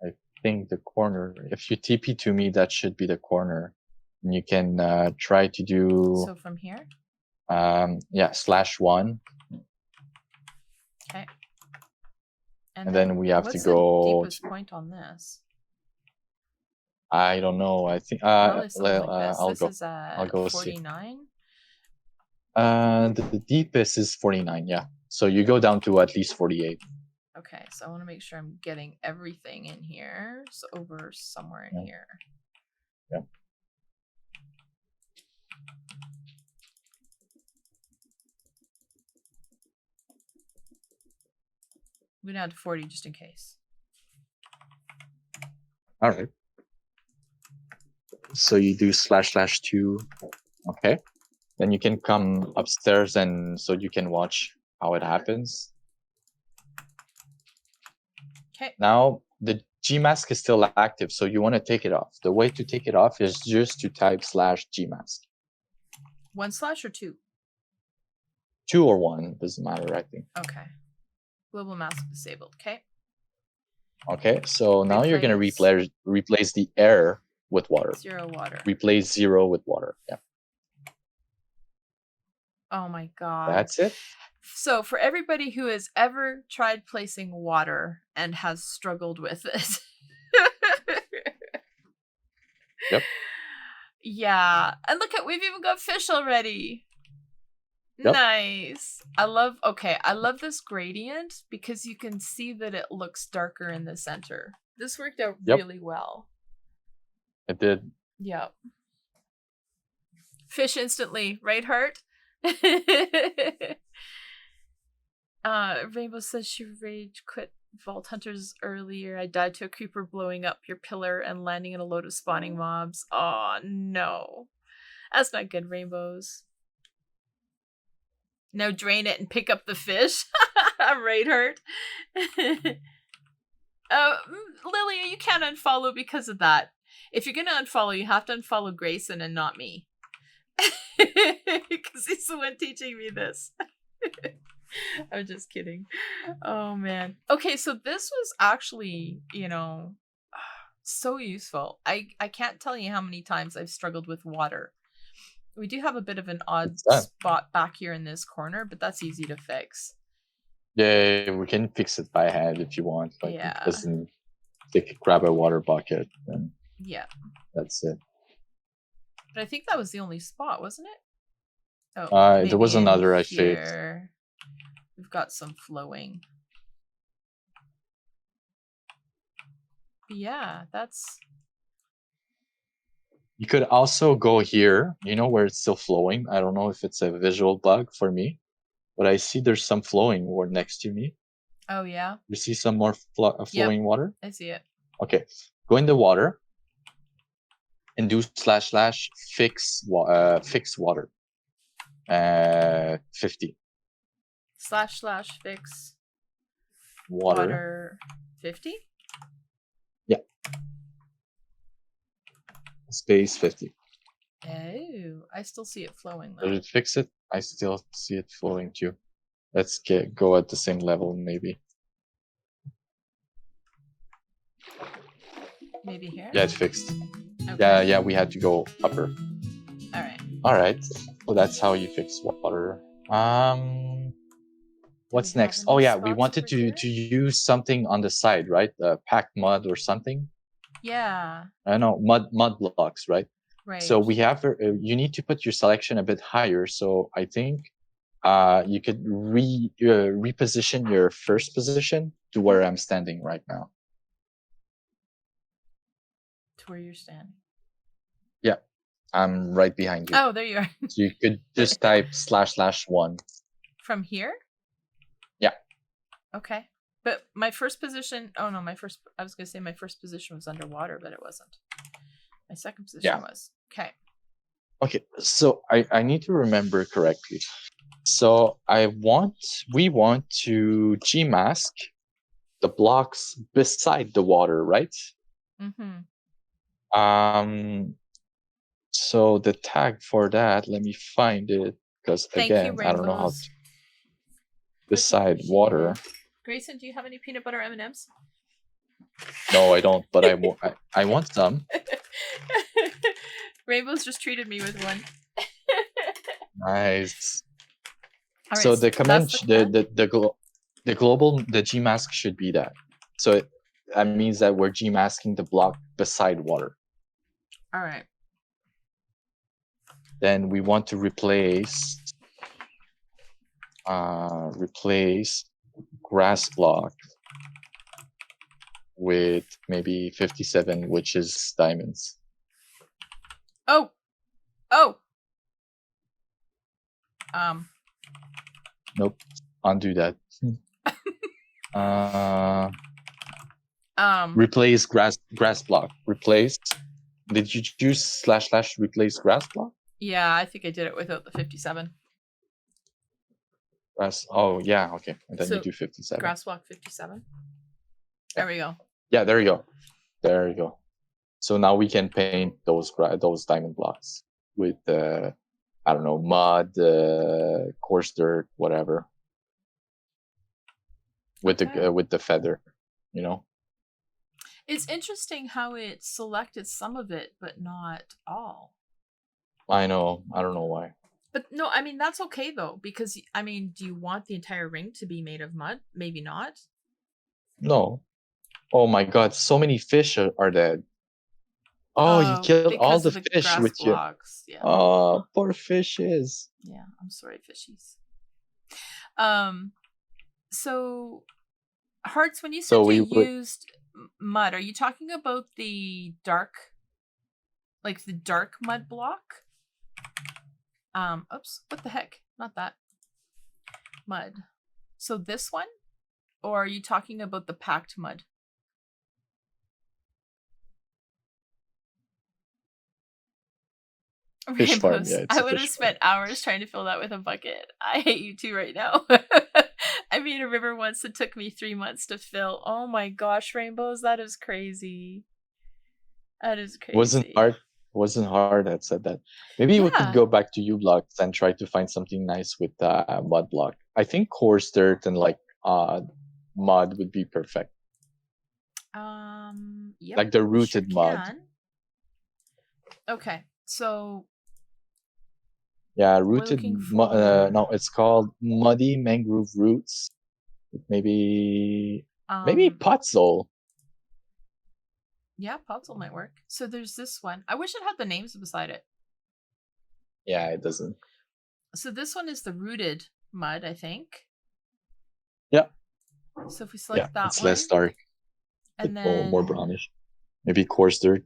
I think the corner, if you TP to me, that should be the corner. And you can try to do. So from here? /1. Okay. And then we have to go. What's the deepest point on this? I don't know. I think I'll go. Is at I'll go 49. The deepest is 49. Yeah. So you go down to at least 48. Okay, so I want to make sure I'm getting everything in here. So over somewhere in here. Yeah. We down to 40 just in case. All right. So you do /2. Okay. Then you can come upstairs and so you can watch how it happens. Okay. Now the G mask is still active, so you want to take it off. The way to take it off is just to type /G mask. 1 slash or 2? 2 or 1, doesn't matter, I think. Okay. Global mask disabled. Okay. Okay, so now you're gonna replace the air with water. 0 water. Replace 0 with water. Yeah. Oh my god. That's it. So for everybody who has ever tried placing water and has struggled with it. Yep. Yeah. And look at, we've even got fish already. Yep. Nice. I love this gradient because you can see that it looks darker in the center. This worked out really well. It did. Yep. Fish instantly, right, Heart? Rainbow says she rage quit Vault Hunters earlier. I died to a creeper blowing up your pillar and landing in a load of spawning mobs. Oh no. That's not good, Rainbows. Now drain it and pick up the fish. I'm right hurt. Lilia, you can't unfollow because of that. If you're gonna unfollow, you have to unfollow GraySun and not me. Because he's the one teaching me this. I'm just kidding. Oh man. Okay, so this was actually, you know, so useful. I can't tell you how many times I've struggled with water. We do have a bit of an odd spot back here in this corner, but that's easy to fix. Yeah, we can fix it by hand if you want. Like, yeah. It doesn't grab a water bucket, and yeah, that's it. But I think that was the only spot, wasn't it? Oh, there was another I fixed. We've got some flowing. But yeah, that's. You could also go here, you know, where it's still flowing. I don't know if it's a visual bug for me, but I see there's some flowing next to me. Oh, yeah? You see some more flowing water? I see it. Okay. Go in the water and do / fix water. 50. / fix water 50? Yeah. Space 50. Oh, I still see it flowing though. Did it fix it? I still see it flowing too. Let's go at the same level maybe. Maybe here? Yeah, it's fixed. Okay. Yeah, we had to go upper. Alright. So that's how you fix water. What's next? Oh yeah, we wanted to use something on the side, right? Packed mud or something. Yeah. I know, mud blocks, right? Right. So we have you need to put your selection a bit higher. So I think you could reposition your first position to where I'm standing right now. To where you're standing. Yeah, I'm right behind you. Oh, there you are. So you could just type /1. From here? Yeah. Okay. But my first position, I was going to say my first position was underwater, but it wasn't. My second position was. Okay. Okay, so I need to remember correctly. So we want to Gmask the blocks beside the water, right? Mm-hmm. So the tag for that, let me find it, because again, I don't know how to beside water. GraySun, do you have any peanut butter M&Ms? No, I don't, but I want some. Rainbow's just treated me with one. Nice. Right, so the command, the Gmask should be that. So that means that we're Gmasking the block beside water. All right. Then we want to replace grass block with maybe 57, which is diamonds. Oh. Nope. Undo that. Replace grass block. Replace. Did you choose / replace grass block? Yeah, I think I did it without the 57. Oh yeah, okay. And then you do 57. Grass block 57. There we go. Yeah, there you go. There you go. So now we can paint those diamond blocks with I don't know, mud, coarse dirt, whatever. With the feather, you know. It's interesting how it selected some of it, but not all. I know. I don't know why. But no, I mean, that's okay though, because I mean, do you want the entire ring to be made of mud? Maybe not. No. Oh my god, so many fish are dead. Oh, you killed all the fish with blocks. Yeah. Oh, poor fishes. Yeah, I'm sorry, fishies. So Hearts, when you said you used mud, are you talking about the dark mud block? Oops, what the heck? Not that. Mud. So this one? Or are you talking about the packed mud? Fish farm, Rainbows. yeah, it's I a would have fish farm. spent hours trying to fill that with a bucket. I hate you two right now. I made a river once that took me 3 months to fill. Oh my gosh, Rainbows, that is crazy. That is crazy. Wasn't hard. That said that. Maybe we could go back to U-blocks and try to find something nice with mud block. I think coarse dirt and like mud would be perfect. Yep, like the rooted mud. Okay, so yeah, rooted. No, it's called muddy mangrove roots. Maybe Voxel. Yeah, Voxel might work. So there's this one. I wish it had the names beside it. Yeah, it doesn't. So this one is the rooted mud, I think. Yeah. So if we select that it's one. less dark. And then more brownish. Maybe coarse dirt.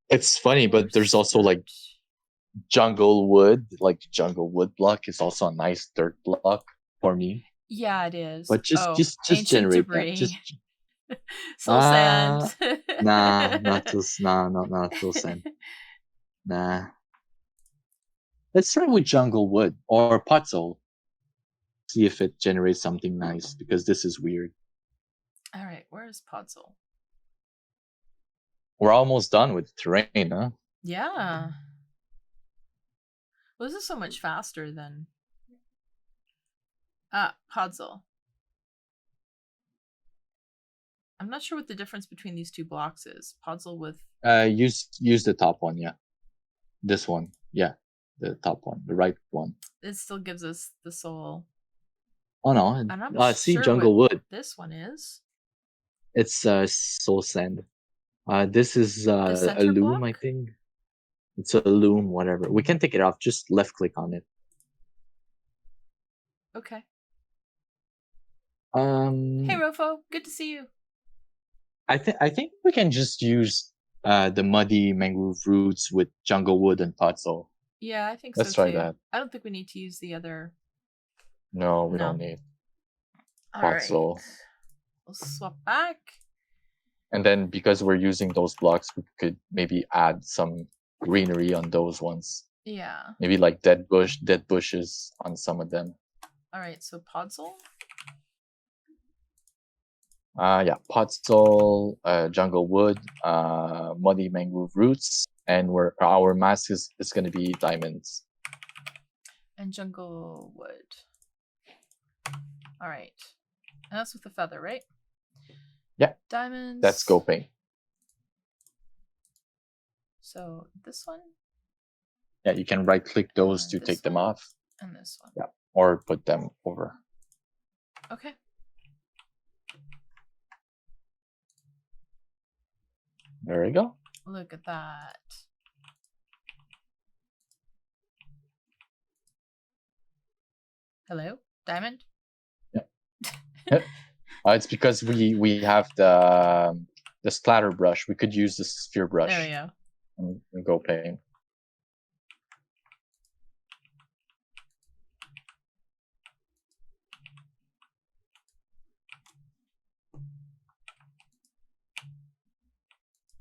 It's funny, but there's also like jungle wood. Like jungle wood block is also a nice dirt block for me. Yeah, it is. But just generate debris. That. Just soul sand. not soul sand. Nah. Let's try with jungle wood or Voxel. See if it generates something nice, because this is weird. All right, where's Voxel? We're almost done with the terrain, huh? Yeah. Well, this is so much faster than Voxel. I'm not sure what the difference between these two blocks is. Voxel with use the top one, yeah. This one, yeah. The top one, the right one. It still gives us the soul. Oh no! See jungle wood. This one is. It's soul sand. This is a loom, I think. It's a loom, whatever. We can take it off. Just left click on it. Okay. Hey Rofo, good to see you. I think we can just use the muddy mangrove roots with jungle wood and Voxel. Yeah, I think Let's try that. I don't think we need to use the other. No, we don't need Voxel. Right. We'll swap back. And then because we're using those blocks, we could maybe add some greenery on those ones. Yeah. Maybe like dead bushes on some of them. All right, so Voxel. Yeah, Voxel, jungle wood, muddy mangrove roots, and our mask is going to be diamonds. And jungle wood. All right, and that's with the feather, right? Yeah. Diamonds. That's goPaint. So this one. Yeah, you can right click those to take them off. And this one. Yeah, or put them over. Okay. There we go. Look at that. Hello, diamond. Yeah. It's because we have the splatter brush. We could use the sphere brush. There we go. And goPaint.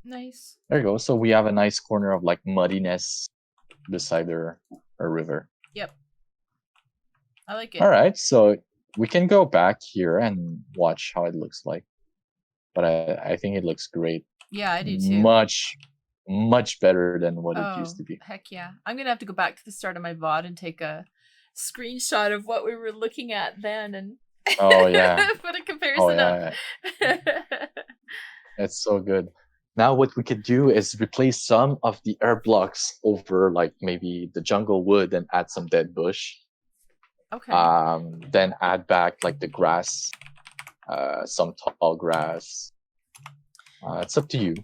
Nice. There you go. So we have a nice corner of like muddiness beside our river. Yep. I like it. All right, so we can go back here and watch how it looks like. But I think it looks great. Yeah, I do too. Much better than what it used to be. Heck yeah. I'm gonna have to go back to the start of my VOD and take a screenshot of what we were looking at then and oh yeah. put a comparison up. Yeah. It's so good. Now what we could do is replace some of the air blocks over like maybe the jungle wood and add some dead bush. Okay. Then add back like the grass, some tall grass. It's up to you.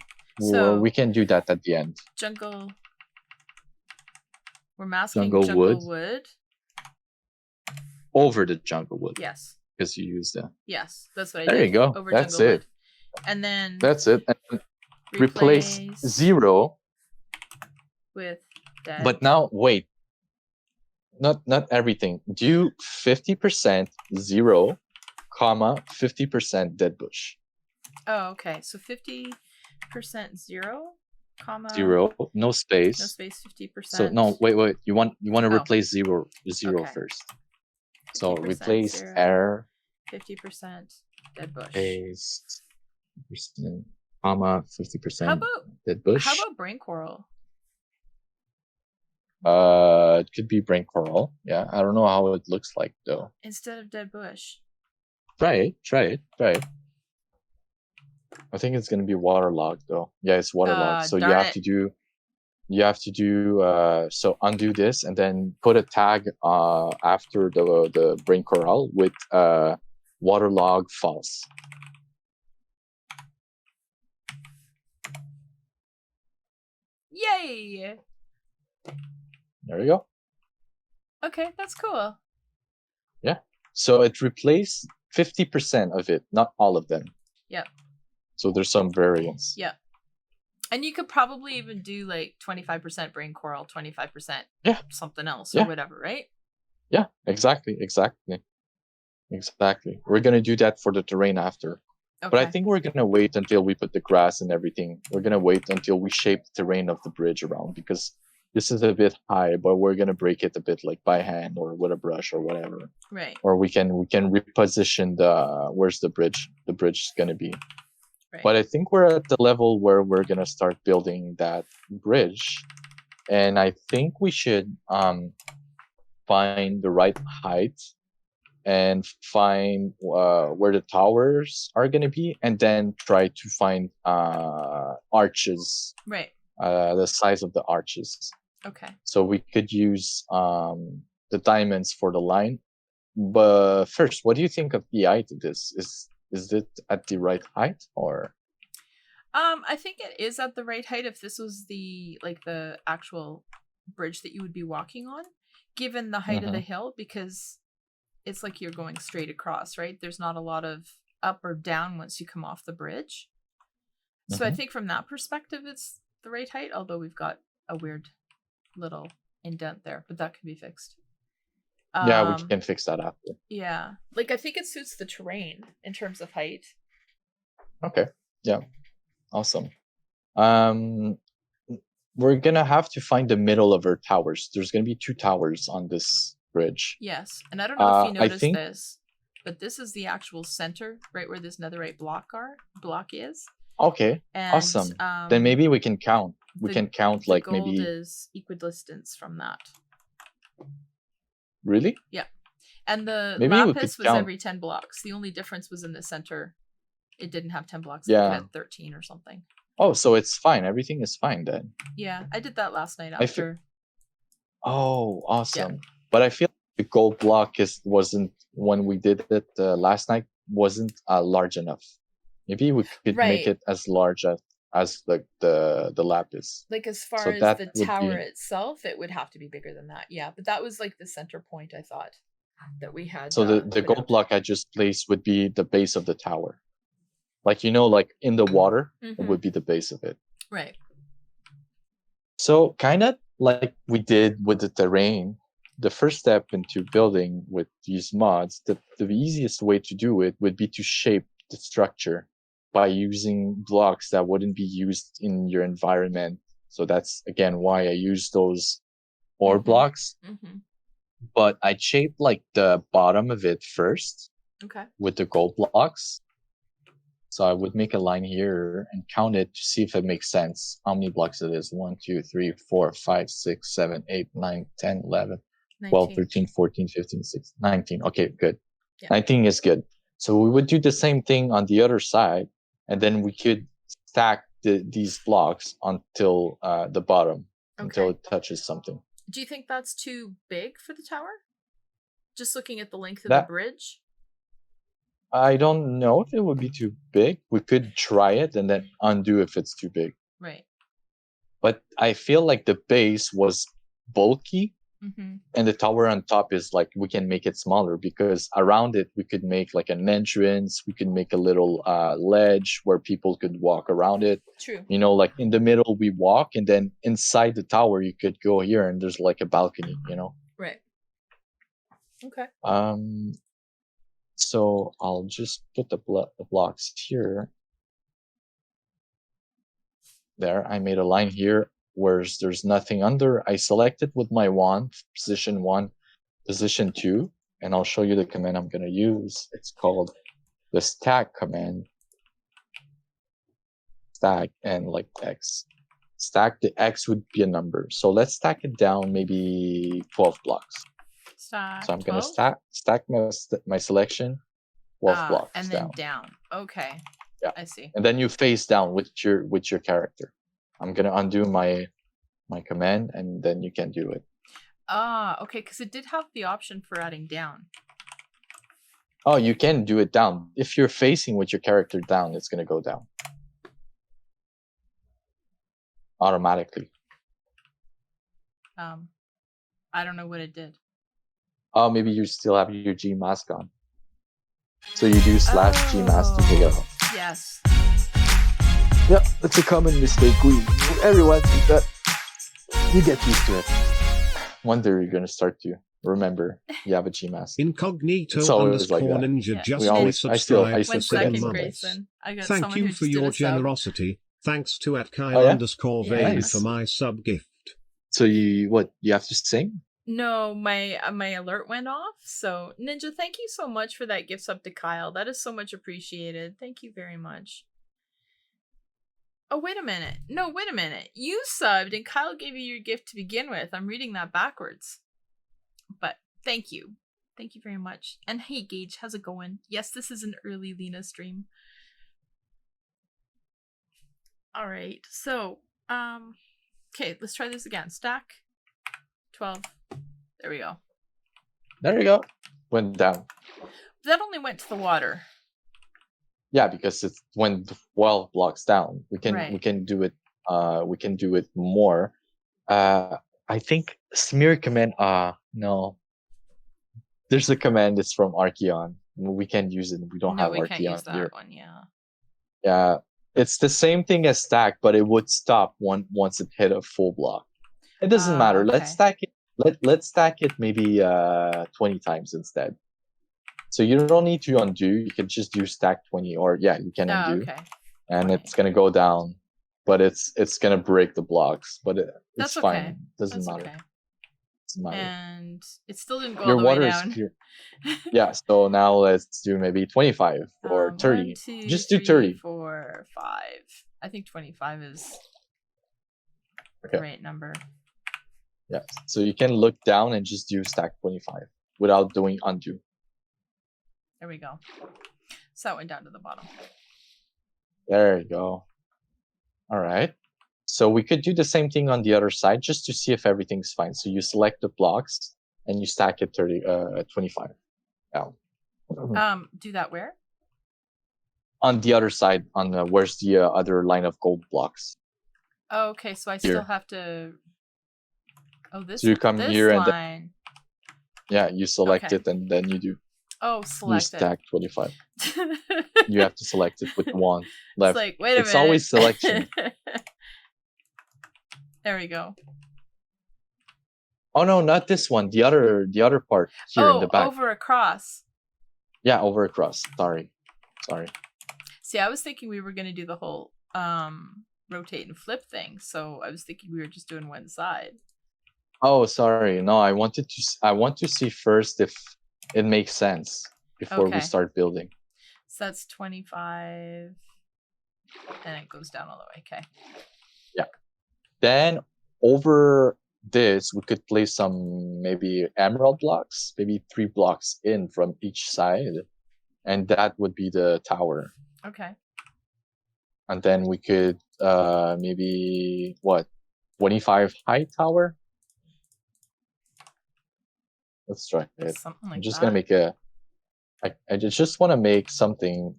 So we can do that at the end. Jungle. We're masking jungle wood. Over the jungle wood. Yes. Because you used the. Yes, that's what I did. There you go. Over that's it. Wood. And then. That's it. And replace 0 with dead. But now wait. not everything. Do 50% 0, 50% dead bush. Oh, okay. So 50% 0, comma 0, no space. no space. 50%. So no, wait. You want to replace zero Okay. first. So 50% replace 0, error 50% dead bush. space, comma 50% How about dead bush. How about brain coral? It could be brain coral. Yeah, I don't know how it looks like though. Instead of dead bush. Try it. I think it's gonna be waterlogged though. Yeah, it's waterlogged. So you have to do. So undo this and then put a tag after the brain coral with waterlog false. Yay! There we go. Okay, that's cool. Yeah. So it replaced 50% of it, not all of them. Yep. So there's some variance. Yep. And you could probably even do like 25% brain coral, 25% something else or whatever, right? Yeah, exactly. We're gonna do that for the terrain after. Okay. But I think we're gonna wait until we put the grass and everything. We're gonna wait until we shape the terrain of the bridge around, because this is a bit high, but we're gonna break it a bit like by hand or with a brush or whatever. Right. Or we can reposition where's the bridge? The bridge is gonna be. Right. But I think we're at the level where we're gonna start building that bridge, and I think we should find the right height and find where the towers are gonna be, and then try to find arches. Right. The size of the arches. Okay. So we could use the diamonds for the line. But first, what do you think of the height of this? Is it at the right height or? I think it is at the right height if this was the actual bridge that you would be walking on, given the height of the hill, because it's like you're going straight across, right? There's not a lot of up or down once you come off the bridge. So I think from that perspective, it's the right height, although we've got a weird little indent there, but that can be fixed. Yeah, we can fix that after. Yeah. Like, I think it suits the terrain in terms of height. Okay. Yeah. Awesome. We're gonna have to find the middle of our towers. There's gonna be 2 towers on this bridge. Yes. And I don't know if you noticed this, but this is the actual center, right where this netherite block is. Okay. And, awesome. Then maybe we can count. We can count like gold maybe. Gold is equidistant from that. Really? Yeah. And the maybe lapis was every 10 blocks. The only difference was in the center. It didn't have 10 blocks. Yeah. It had 13 or something. Oh, so it's fine. Everything is fine then. Yeah, I did that last night after. Oh, awesome. Yeah. But I feel the gold block wasn't when we did it last night wasn't large enough. Maybe we could make it as large as the lapis. Like as far as the tower itself, it would have to be bigger than that. Yeah, but that was like the center point, I thought, that we had. So the gold block I just placed would be the base of the tower. Like, like in the water, it would be the base of it. Right. So kind of like we did with the terrain, the first step into building with these mods, the easiest way to do it would be to shape the structure by using blocks that wouldn't be used in your environment. So that's, again, why I use those ore blocks. But I shaped like the bottom of it first with the gold blocks. So I would make a line here and count it to see if it makes sense. How many blocks it is? 1, 2, 3, 4, 5, 6, 7, 8, 9, 10, 11, 12, 13, 14, 15, 16, 19. Okay, good. Yeah. 19 is good. So we would do the same thing on the other side, and then we could stack these blocks until the bottom, until it touches something. Do you think that's too big for the tower? Just looking at the length of the bridge? I don't know if it would be too big. We could try it and then undo if it's too big. Right. But I feel like the base was bulky, and the tower on top is like, we can make it smaller, because around it we could make like an entrance. We could make a little ledge where people could walk around it. True. Like in the middle we walk, and then inside the tower you could go here and there's like a balcony. Right. Okay. So I'll just put the blocks here. There, I made a line here where there's nothing under. I select it with my wand, position 1, position 2, and I'll show you the command I'm going to use. It's called the stack command. Stack and like X. Stack, the X would be a number. So let's stack it down maybe 12 blocks. Stack. So I'm going to stack my selection 12 blocks and then down. Okay. Yeah. I see. And then you face down with your character. I'm going to undo my command and then you can do it. Okay, because it did have the option for adding down. Oh, you can do it down. If you're facing with your character down, it's going to go down. Automatically. I don't know what it did. Oh, maybe you still have your G mask on. So you do /G mask to take it off. Yes. Yep, that's a common mistake. Everyone does that. You get used to it. One day you're gonna start to remember you have a G mask. Incognito _ninja like just subscribed I for still 7 get months. I got Thank you for your generosity. Thanks to @Kyle _Vane Nice. for my sub gift. So you have to sing? No, my alert went off. So Ninja, thank you so much for that gift sub to Kyle. That is so much appreciated. Thank you very much. Oh, wait a minute. No, wait a minute. You subbed and Kyle gave you your gift to begin with. I'm reading that backwards. But thank you. Thank you very much. And hey, Gage, how's it going? Yes, this is an early Lena stream. All right. So, okay, let's try this again. Stack 12. There we go. There you go. Went down. That only went to the water. Yeah, because it went 12 blocks down. We can do it. We can do it more. I think smear command. No. There's a command. It's from Archeon. We can't use it. We don't have Archeon we can't use that here. one. Yeah. Yeah, it's the same thing as stack, but it would stop once it hit a full block. It doesn't matter. Okay. Let's stack it. Let's stack it maybe 20 times instead. So you don't need to undo. You can just do stack 20, or you can undo, okay. and it's gonna go down, but it's gonna break the blocks. But it's fine. Okay. Doesn't matter. Okay. Doesn't matter. And it still didn't go Your all the way water down. is clear. Yeah. So now let's do maybe 25 or 30. 1, 2, just 3, do 30. 4, 5. I think 25 is Okay. the right number. Yeah. So you can look down and just do stack 25 without doing undo. There we go. So that went down to the bottom. There you go. All right. So we could do the same thing on the other side just to see if everything's fine. So you select the blocks and you stack it 25 down. Do that where? On the other side, on where's the other line of gold blocks? Oh, okay, so I still have to. Oh, this. So you come this here line. and you select it and then you do. Oh, select you stack 25. You have to select it with one left. It's like, wait a minute. It's always selection. There we go. Oh no, not this one. The other part here in the back. Over across. Yeah, over across. Sorry. See, I was thinking we were gonna do the whole rotate and flip thing. So I was thinking we were just doing one side. Oh, sorry. No, I want to see first if it makes sense before we start building. So that's 25, and it goes down all the way. Okay. Yeah. Then over this, we could place some maybe emerald blocks, maybe 3 blocks in from each side, and that would be the tower. Okay. And then we could maybe 25 high tower. Let's try it. Something like I'm just that. gonna make I just want to make something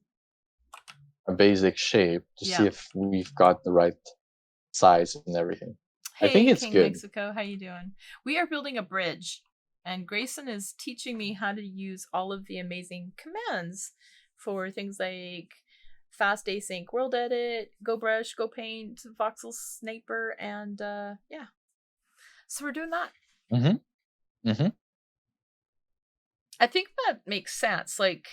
a basic shape to see if we've got the right size and everything. Hey, I think it's King good. Mexico, how you doing? We are building a bridge, and GraySun is teaching me how to use all of the amazing commands for things like fast async world edit, goBrush, goPaint, Voxel Sniper, and So we're doing that. I think that makes sense. Like,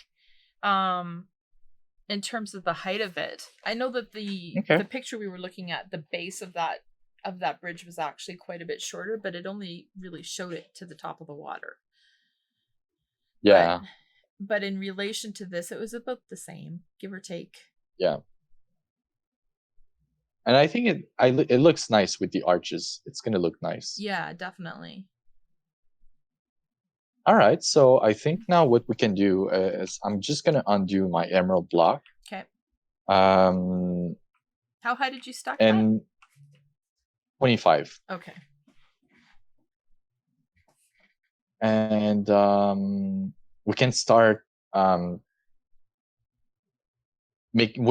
in terms of the height of it, I know that the picture we were looking at, the base of that bridge was actually quite a bit shorter, but it only really showed it to the top of the water. Yeah. But in relation to this, it was about the same, give or take. Yeah. And I think it looks nice with the arches. It's gonna look nice. Yeah, definitely. All right, so I think now what we can do is I'm just gonna undo my emerald block. Okay. How high did you stack that? 25. Okay. And we can start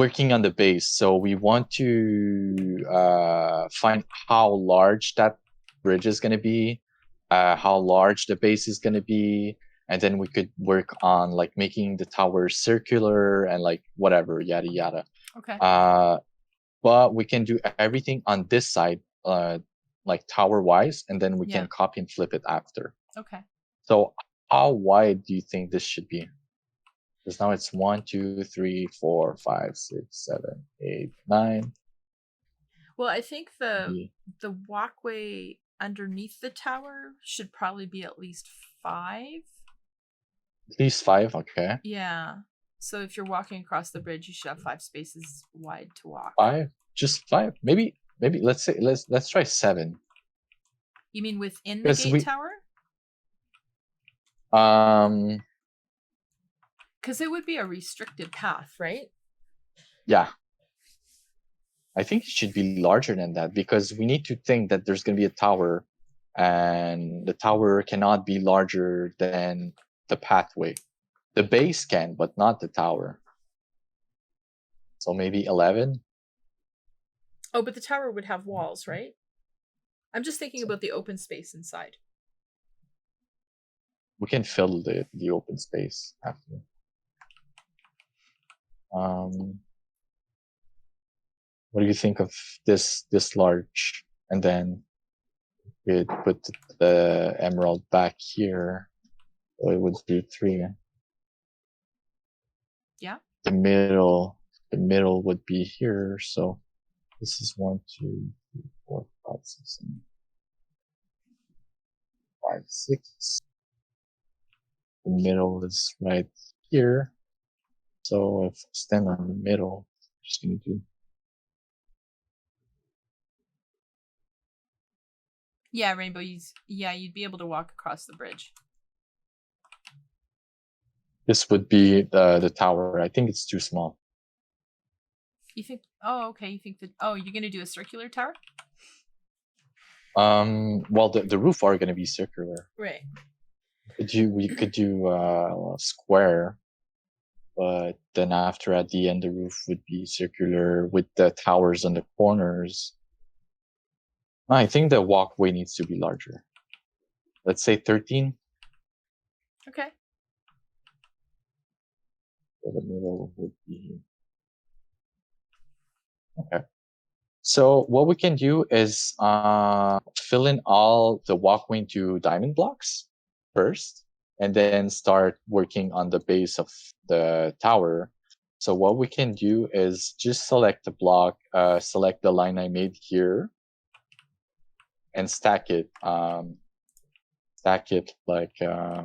working on the base. So we want to find how large that bridge is going to be, how large the base is going to be, and then we could work on like making the tower circular and like whatever, yada yada. Okay. But we can do everything on this side, like tower wise, and then we can copy and flip it after. Okay. So how wide do you think this should be? Because now it's 1, 2, 3, 4, 5, 6, 7, 8, 9. Well, I think the walkway underneath the tower should probably be at least 5. At least 5, okay. Yeah. So if you're walking across the bridge, you should have 5 spaces wide to walk. 5? Just 5? Maybe let's try 7. You mean within the gate tower? Because it would be a restricted path, right? Yeah. I think it should be larger than that because we need to think that there's going to be a tower and the tower cannot be larger than the pathway. The base can, but not the tower. So maybe 11? Oh, but the tower would have walls, right? I'm just thinking about the open space inside. We can fill the open space after. What do you think of this large? And then we'd put the emerald back here. So it would be 3. Yeah. The middle would be here. So this is 1, 2, 3, 4, 5, 6, 7, 5, 6. The middle is right here. So if I stand on the middle, I'm just gonna do. Yeah, Rainbow, you'd be able to walk across the bridge. This would be the tower. I think it's too small. You think? Oh, okay. You think that? Oh, you're gonna do a circular tower? Well, the roof are gonna be circular. Right. We could do a square, but then after at the end the roof would be circular with the towers on the corners. I think the walkway needs to be larger. Let's say 13. Okay. So the middle would be. Okay. So what we can do is fill in all the walkway into diamond blocks first, and then start working on the base of the tower. So what we can do is just select the block, select the line I made here, and stack it. Stack it like I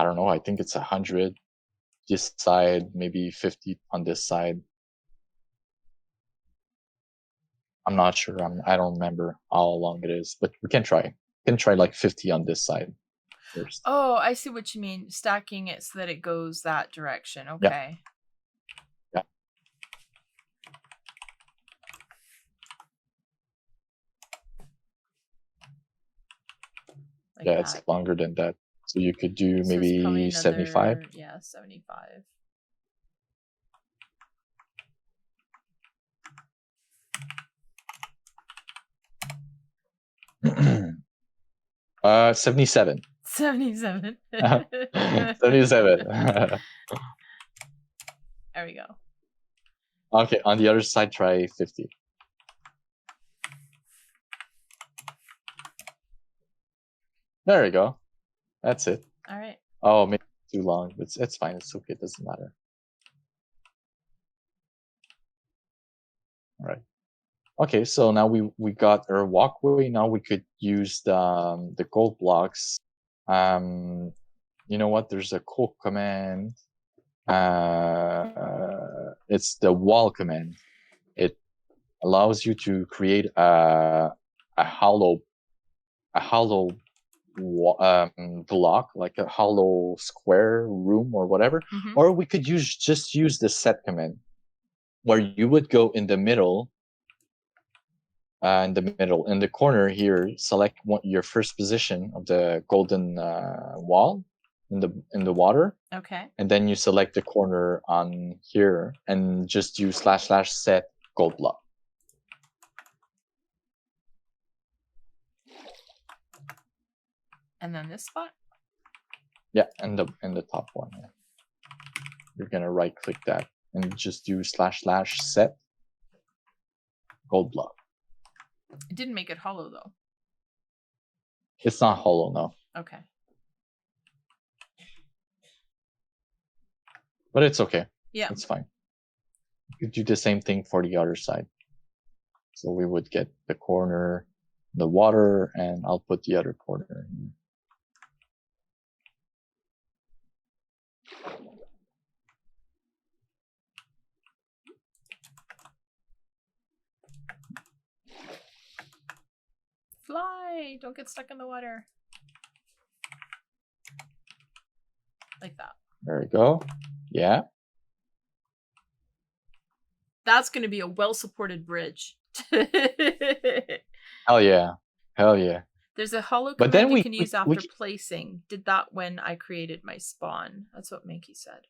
don't know. I think it's 100 this side, maybe 50 on this side. I'm not sure. I don't remember how long it is, but we can try. We can try like 50 on this side first. Oh, I see what you mean. Stacking it so that it goes that direction. Okay. Yeah. Like yeah, that. It's longer than that. So you could do so maybe 75. Yeah, 75. 77. 77. 77. There we go. Okay, on the other side, try 50. There we go. That's it. All right. Oh, maybe too long. It's fine. It's okay. It doesn't matter. All right. Okay, so now we got our walkway. Now we could use the gold blocks. You know what? There's a cool command. It's the wall command. It allows you to create a hollow block, like a hollow square room or whatever. Or we could just use the set command, where you would go in the middle. In the corner here, select your first position of the golden wall in the water. Okay. And then you select the corner on here and just use / set gold block. And then this spot? Yeah, and the top one. Yeah. You're gonna right click that and just do / set gold block. It didn't make it hollow though. It's not hollow, no. Okay. But it's okay. Yeah. It's fine. You could do the same thing for the other side. So we would get the corner, the water, and I'll put the other corner in. Fly! Don't get stuck in the water. Like that. There we go. Yeah. That's going to be a well-supported bridge. Hell yeah. Hell yeah. There's a hollow But command then you can use after placing. Did that when I created my spawn. That's what Mankey said.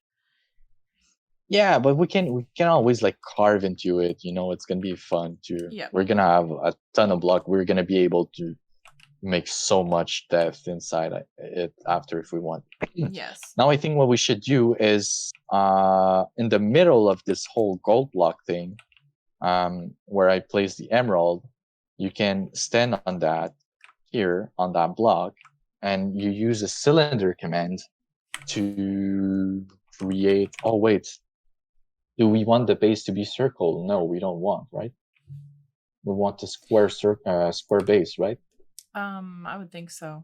Yeah, but we can always like carve into it. You know, it's gonna be fun too. Yeah. We're gonna have a ton of block. We're gonna be able to make so much depth inside it after if we want. Yes. Now I think what we should do is in the middle of this whole gold block thing, where I place the emerald, you can stand on that here on that block, and you use a cylinder command to create. Oh wait. Do we want the base to be circle? No, we don't want, right? We want a square base, right? I would think so.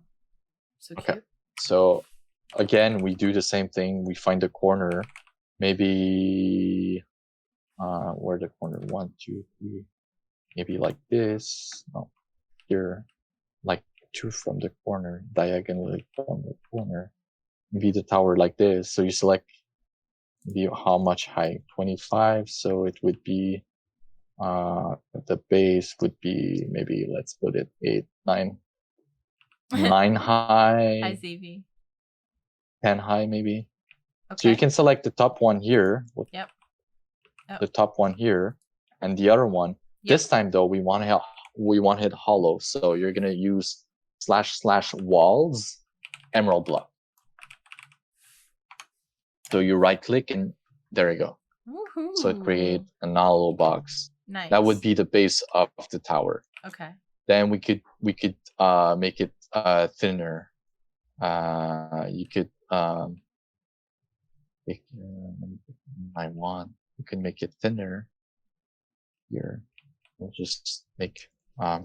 So okay. Cute. So again, we do the same thing. We find the corner, maybe where the corner 1, 2, 3, maybe like this. No, here, like 2 from the corner, diagonally from the corner. Maybe the tower like this. So you select. Maybe how much height? 25. So it would be the base would be maybe let's put it 8, 9, 9 high. Hi ZV. 10 high maybe. Okay. So you can select the top one here. Yep. Oh. The top one here, and the other one. Yep. This time though, we want it hollow. So you're gonna use / walls emerald block. So you right click and there you go. Woohoo. So it creates an hollow box. Nice. That would be the base of the tower. Okay. Then we could make it thinner. You could I want. You can make it thinner. Here, we'll just make a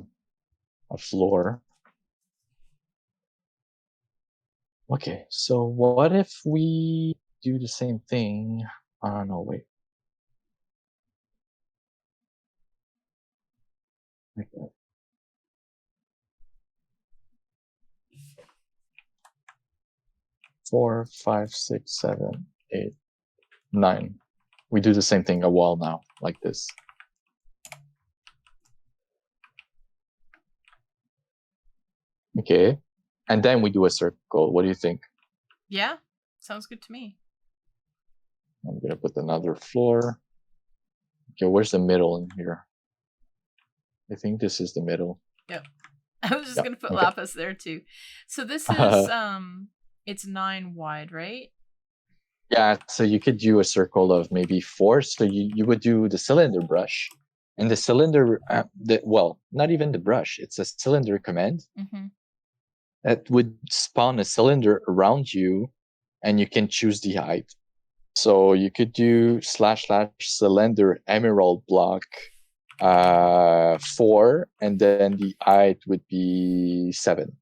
floor. Okay, so what if we do the same thing? No, wait. Like that. Four, 5, 6, 7, 8, 9. We do the same thing, a wall now, like this. Okay, and then we do a circle. What do you think? Yeah, sounds good to me. I'm gonna put another floor. Okay, where's the middle in here? I think this is the middle. Yep. I was just gonna put lapis there too. So this is it's 9 wide, right? Yeah, so you could do a circle of maybe 4. So you would do the cylinder brush, and the cylinder, well, not even the brush. It's a cylinder command that would spawn a cylinder around you and you can choose the height. So you could do / cylinder emerald block 4, and then the height would be 7.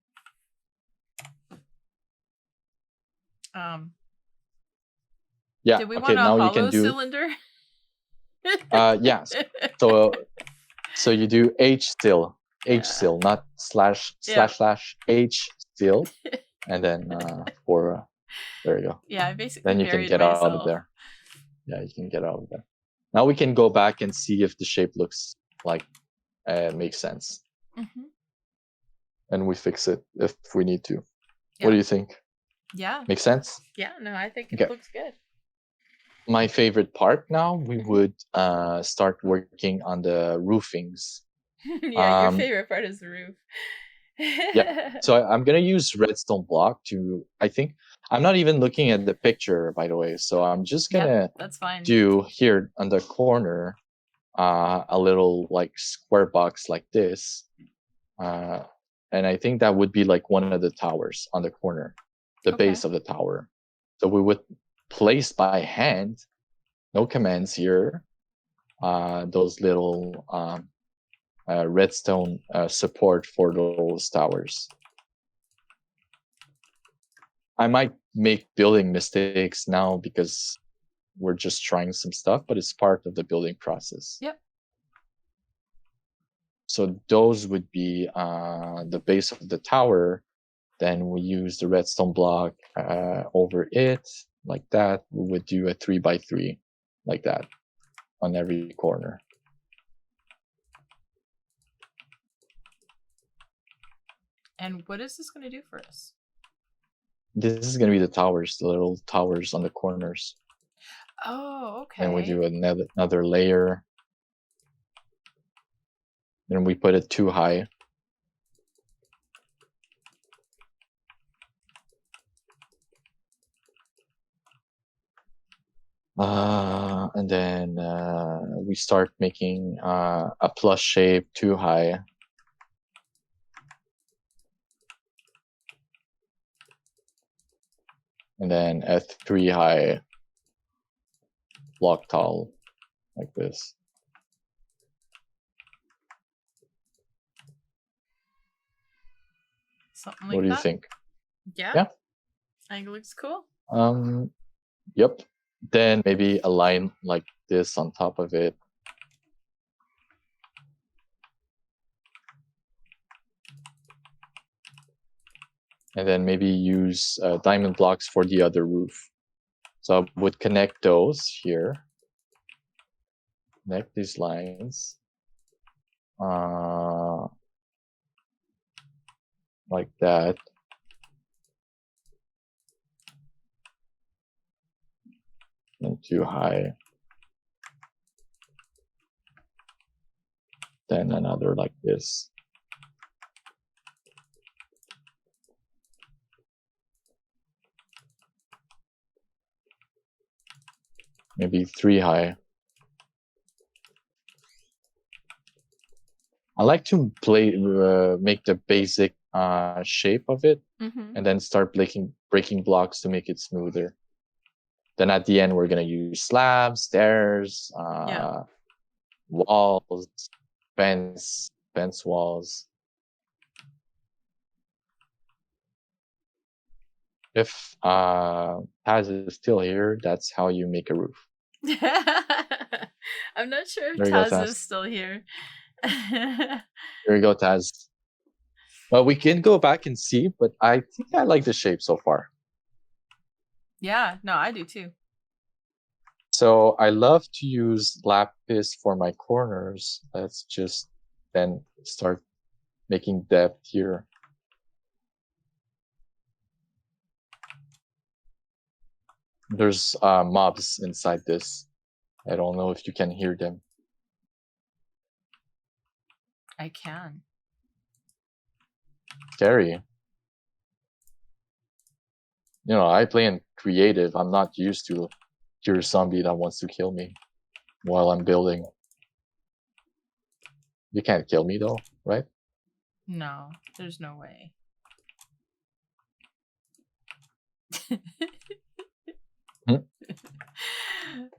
Yeah. Did we okay. want a Now you hollow can do. cylinder? Yeah. So you do H still, not / H still, and then for there you go. Yeah, I basically Then you can buried get out of myself. there. Yeah, you can get out of there. Now we can go back and see if the shape looks like makes sense, and we fix it if we need to. Yeah. What do you think? Yeah. Makes sense? Yeah, no, I think it looks good. My favorite part now, we would start working on the roofings. Yeah, your favorite part is the roof. Yeah. So I'm going to use redstone block to, I think, I'm not even looking at the picture, by the way. So I'm just going to that's fine. do here on the corner a little like square box like this. And I think that would be like one of the towers on the corner, the base of the tower. So we would place by hand, no commands here, those little redstone support for those towers. I might make building mistakes now because we're just trying some stuff, but it's part of the building process. Yep. So those would be the base of the tower. Then we use the redstone block over it like that. We would do a 3x3 like that on every corner. And what is this going to do for us? This is going to be the towers, the little towers on the corners. Oh, okay. And we do another layer. Then we put it too high. And then we start making a plus shape too high. And then a 3 high block tile like this. Something like that. What do you think? Yeah. I think it looks cool. Yep. Then maybe a line like this on top of it. And then maybe use diamond blocks for the other roof. So I would connect those here. Connect these lines. Like that. And too high. Then another like this. Maybe 3 high. I like to make the basic shape of it, and then start breaking blocks to make it smoother. Then at the end, we're gonna use slabs, stairs, walls, fence walls. If Taz is still here, that's how you make a roof. I'm not sure if There you go, Taz Taz. is still here. There you go, Taz. Well, we can go back and see, but I think I like the shape so far. Yeah, no, I do too. So I love to use lapis for my corners. Let's just then start making depth here. There's mobs inside this. I don't know if you can hear them. I can. Scary. You know, I play in creative. I'm not used to pure zombie that wants to kill me while I'm building. You can't kill me though, right? No, there's no way.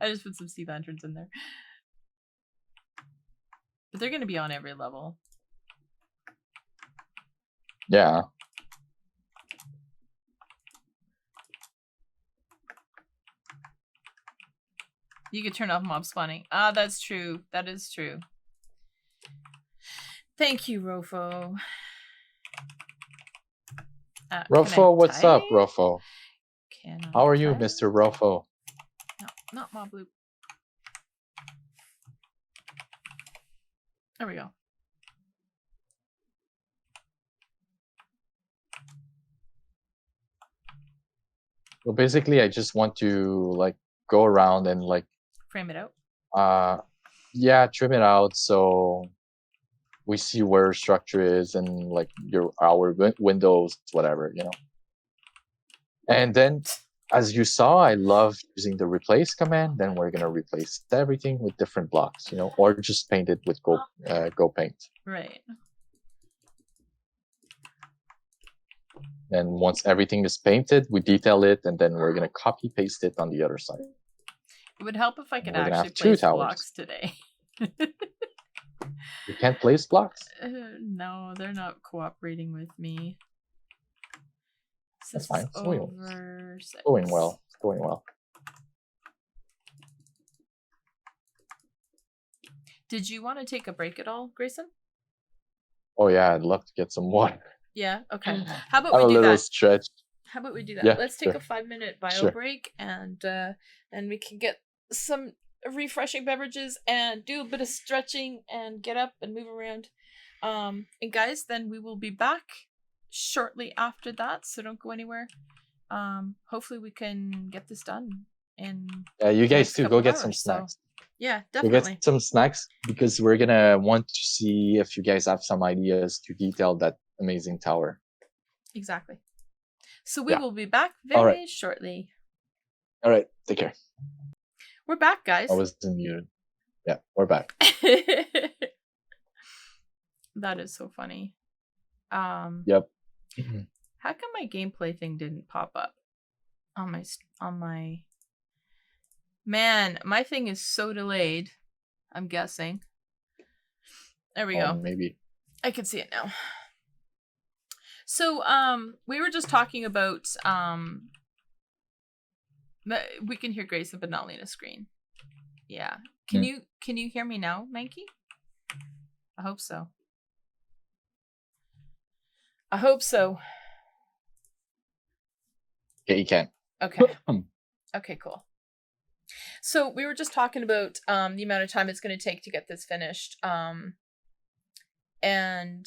I just put some sea lanterns in there. But they're going to be on every level. Yeah. You could turn off mob spawning. Ah, that's true. That is true. Thank you, Rofo. Rofo, what's up, Rofo? How are you, type? Mr. Rofo? No, not mob loop. There we go. Well, basically, I just want to like go around and like frame it out. Yeah, trim it out so we see where structure is and like our windows, whatever, you know. And then, as you saw, I love using the replace command. Then we're gonna replace everything with different blocks, you know, or just paint it with goPaint. Right. And once everything is painted, we detail it, and then we're gonna copy paste it on the other side. It would help if I could We're gonna actually have 2 place towers. blocks today. You can't place blocks? No, they're not cooperating with me. That's fine. It's going well. It's going well. Did you want to take a break at all, Grayson? Oh yeah, I'd love to get some water. Yeah. Okay. How about Have we do a little that? stretch. How about we do that? Yeah, Let's take sure. a 5-minute bio Sure. break, and we can get some refreshing beverages and do a bit of stretching and get up and move around. And guys, then we will be back shortly after that, so don't go anywhere. Hopefully we can get this done in You guys next too. couple Go of get some hours, so- snacks. Yeah, Go definitely. get some snacks because we're gonna want to see if you guys have some ideas to detail that amazing tower. Exactly. So we Yeah. will be back All very right. shortly. All right, take care. We're back, guys. I was muted. Yeah, we're back. That is so funny. Yep. How come my gameplay thing didn't pop up on my Man, my thing is so delayed. I'm guessing. There we go. Maybe. I can see it now. So, we were just talking about we can hear Grayson but not Lena's screen. Yeah. Can you hear me now, Mankey? I hope so. Yeah, you can. Okay. Okay, cool. So we were just talking about the amount of time it's going to take to get this finished. And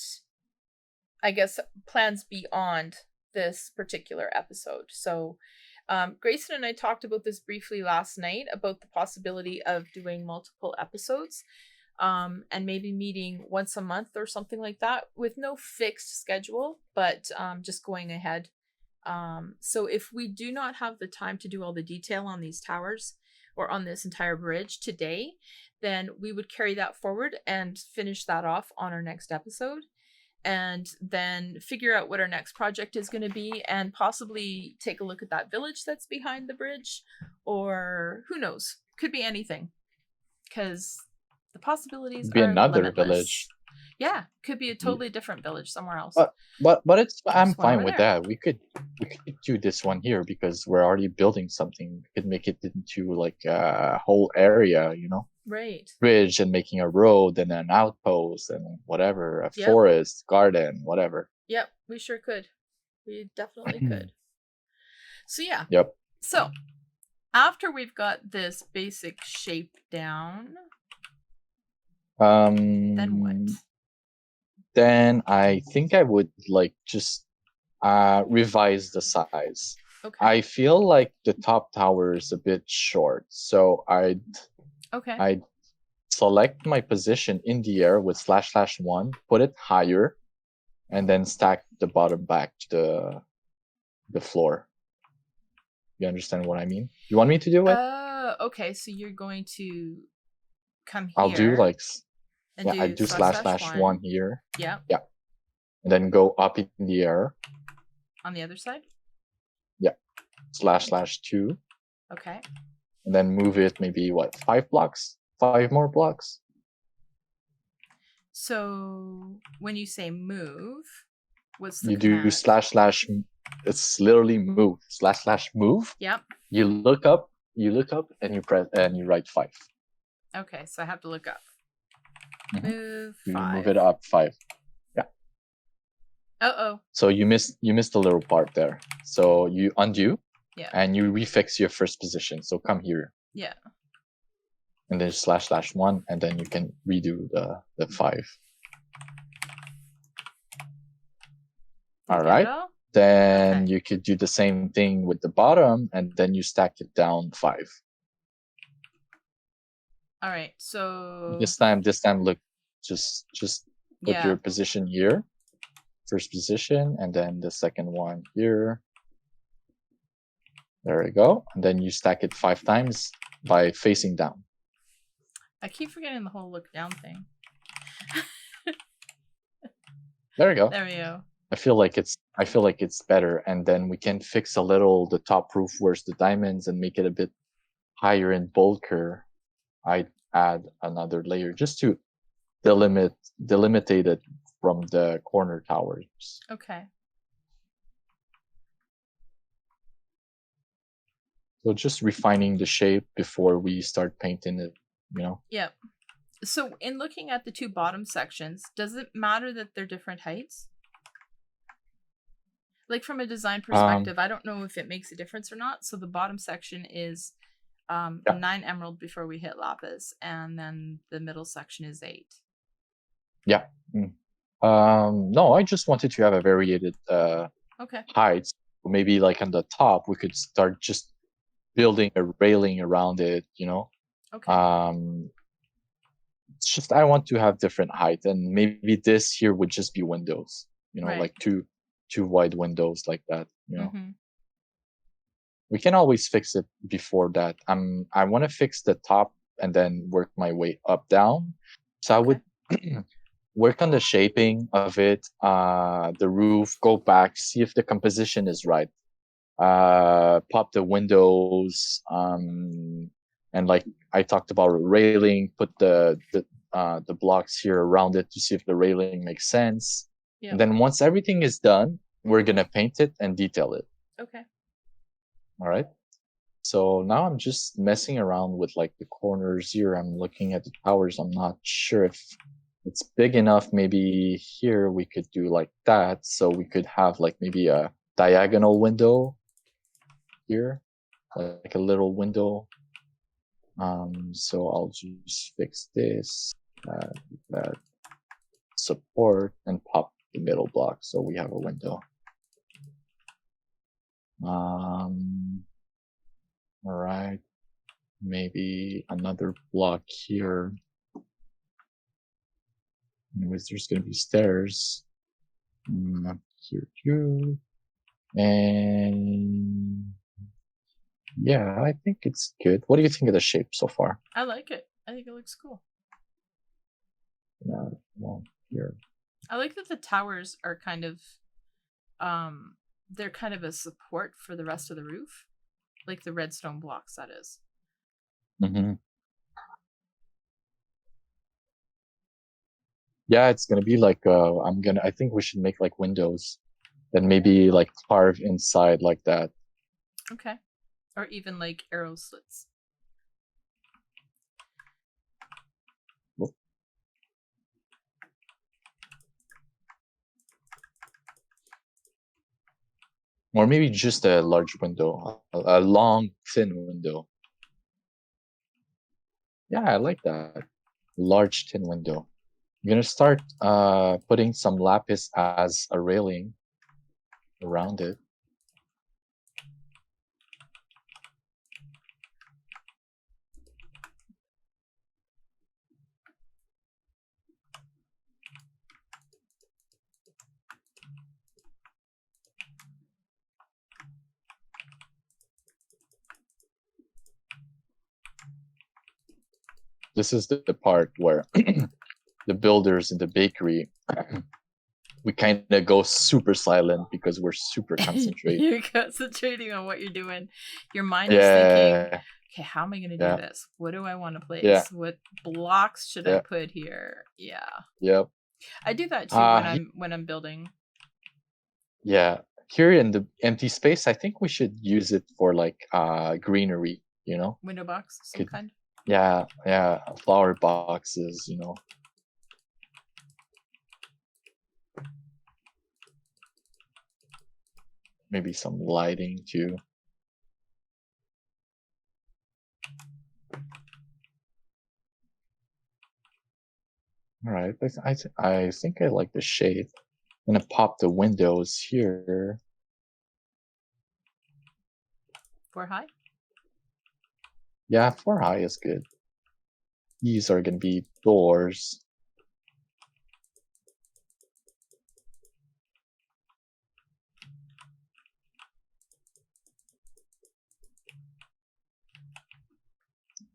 I guess plans beyond this particular episode. So Grayson and I talked about this briefly last night about the possibility of doing multiple episodes. And maybe meeting once a month or something like that with no fixed schedule, but just going ahead. So if we do not have the time to do all the detail on these towers or on this entire bridge today, then we would carry that forward and finish that off on our next episode, and then figure out what our next project is going to be, and possibly take a look at that village that's behind the bridge, or who knows, could be anything, because the possibilities Be are another limitless. village. Yeah, could be a totally different village somewhere else. But I'm Just one fine over with there. that. We could do this one here because we're already building something. We could make it into like a whole area, you know, Right. bridge and making a road and an outpost and whatever, a Yep. forest, garden, whatever. Yep, we sure could. We definitely could. So yeah. Yep. So after we've got this basic shape down, then what? Then I think I would like just revise the size. Okay. I feel like the top tower is a bit short, so I'd select my position in the air with /1, put it higher, and then stack the bottom back to the floor. You understand what I mean? You want me to do it? Okay. So you're going to come here. I'll do like I do /1 here. Yeah. Yeah. And then go up in the air. On the other side? Yeah. /2. Okay. and then move it maybe, what, 5 blocks? 5 more blocks? So when you say move, what's the You command? do // it's literally move // move. Yep. You look up, and you press and you write 5. Okay, so I have to look up. Mhm. Move You 5. move it up 5. Yeah. Uh-oh. So you missed a little part there. So you undo. Yeah. And you refix your first position. So come here. Yeah. And then //1, and then you can redo the 5. All right. Then you could do the same thing with the bottom, and then you stack it down 5. All right. So this time, look, just put your position here, first position, and then the second one here. There we go. And then you stack it 5 times by facing down. I keep forgetting the whole look down thing. There we go. There we go. I feel like it's better, and then we can fix a little the top roof where's the diamonds and make it a bit higher and bulkier. I add another layer just to delimitate it from the corner towers. Okay. So just refining the shape before we start painting it, you know? Yep. So in looking at the 2 bottom sections, does it matter that they're different heights? Like from a design perspective, I don't know if it makes a difference or not. So the bottom section is 9 emerald before we hit lapis, and then the middle section is 8. Yeah. No, I just wanted to have a varied heights. Maybe like on the top, we could start just building a railing around it, you know? Okay. It's just I want to have different height, and maybe this here would just be windows, you know, Right. like two wide windows like that, you know. Mm-hmm. We can always fix it before that. I want to fix the top and then work my way up down. So I would work on the shaping of it, the roof, go back, see if the composition is right. Pop the windows, and like I talked about railing, put the blocks here around it to see if the railing makes sense. Yeah. And then once everything is done, we're gonna paint it and detail it. Okay. All right. So now I'm just messing around with like the corners here. I'm looking at the towers. I'm not sure if it's big enough. Maybe here we could do like that. So we could have like maybe a diagonal window here, like a little window. So I'll just fix this, that support, and pop the middle block so we have a window. All right, maybe another block here. Anyways, there's gonna be stairs here too, and yeah, I think it's good. What do you think of the shape so far? I like it. I think it looks cool. Yeah, well, here. I like that the towers are kind of, they're kind of a support for the rest of the roof, like the redstone blocks. That is. Mm-hmm. Yeah, it's gonna be like I think we should make like windows, then maybe like carve inside like that. Okay. Or even like arrow slits. Or maybe just a large window, a long, thin window. Yeah, I like that. Large, thin window. I'm gonna start putting some lapis as a railing around it. This is the part where the builders in the bakery, we kind of go super silent because we're super concentrated. You're concentrating on what you're doing. Your mind is thinking, Okay, how am I going to Yeah. do this? What do I want to place? Yeah. What blocks should I Yeah. put here? Yeah. Yep. I do that too when I'm building. Yeah. Here in the empty space, I think we should use it for like greenery, you know? Window box, some kind. Yeah, yeah. Flower boxes, you know. Maybe some lighting too. All right, I think I like the shade. I'm gonna pop the windows here. 4 high? Yeah, 4 high is good. These are gonna be doors.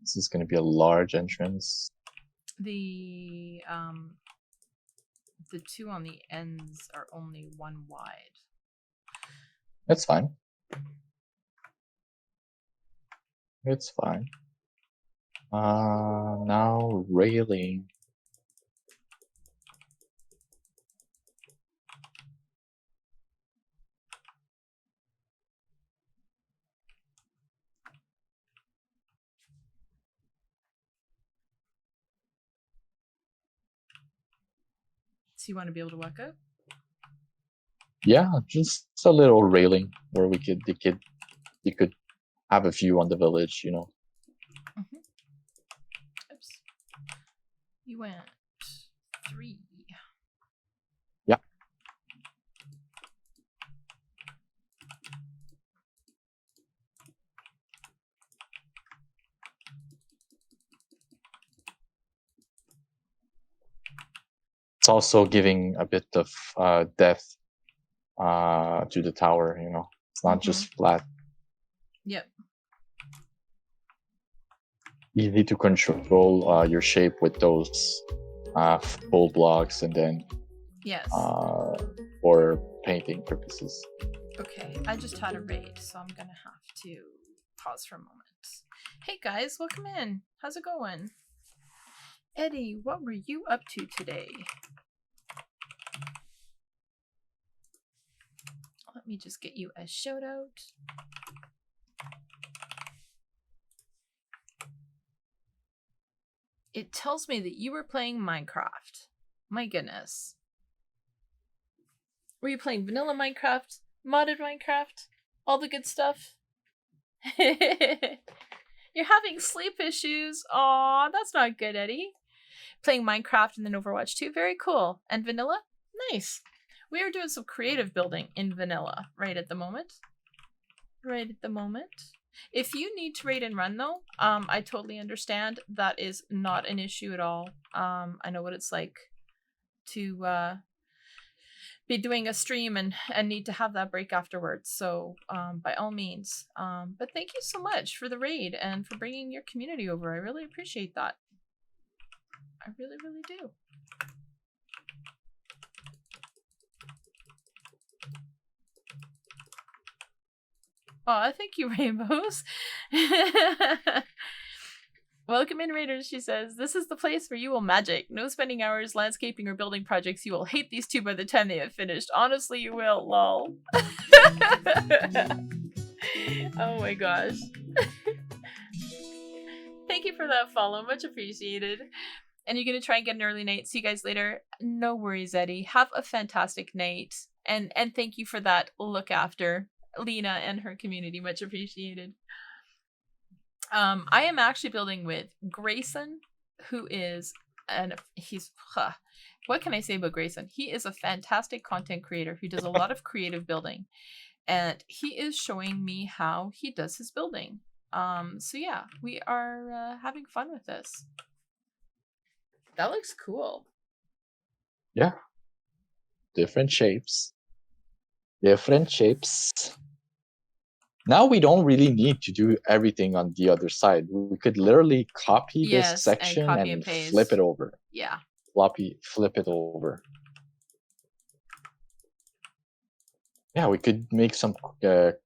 This is gonna be a large entrance. The 2 on the ends are only 1 wide. That's fine. It's fine. Now railing. So you want to be able to walk out? Yeah, just a little railing where you could have a view on the village, you know. Mm-hmm. Oops. You went 3. Yeah. It's also giving a bit of depth to the tower, you know. It's not just flat. Yep. Easy to control your shape with those full blocks, and then yes, for painting purposes. Okay, I just had a raid, so I'm gonna have to pause for a moment. Hey guys, welcome in. How's it going? Eddie, what were you up to today? Let me just get you a shout out. It tells me that you were playing Minecraft. My goodness. Were you playing vanilla Minecraft? Modded Minecraft? All the good stuff? You're having sleep issues. Aw, that's not good, Eddie. Playing Minecraft and then Overwatch 2. Very cool. And vanilla? Nice. We are doing some creative building in vanilla right at the moment. If you need to raid and run though, I totally understand. That is not an issue at all. I know what it's like to be doing a stream and need to have that break afterwards. So by all means. But thank you so much for the raid and for bringing your community over. I really appreciate that. I really, really do. Aw, thank you, Rainbows. Welcome in, Raiders, she says. This is the place where you will magic. No spending hours landscaping or building projects. You will hate these 2 by the time they have finished. Honestly, you will, lol. Oh my gosh. Thank you for that follow. Much appreciated. And you're going to try and get an early night. See you guys later. No worries, Eddie. Have a fantastic night. And thank you for that look after Lena and her community. Much appreciated. I am actually building with GraySun, who is what can I say about GraySun? He is a fantastic content creator who does a lot of creative building, and he is showing me how he does his building. So yeah, we are having fun with this. That looks cool. Yeah. Different shapes. Now we don't really need to do everything on the other side. We could literally copy this section and flip it over. Yeah. Flip it over. Yeah, we could make some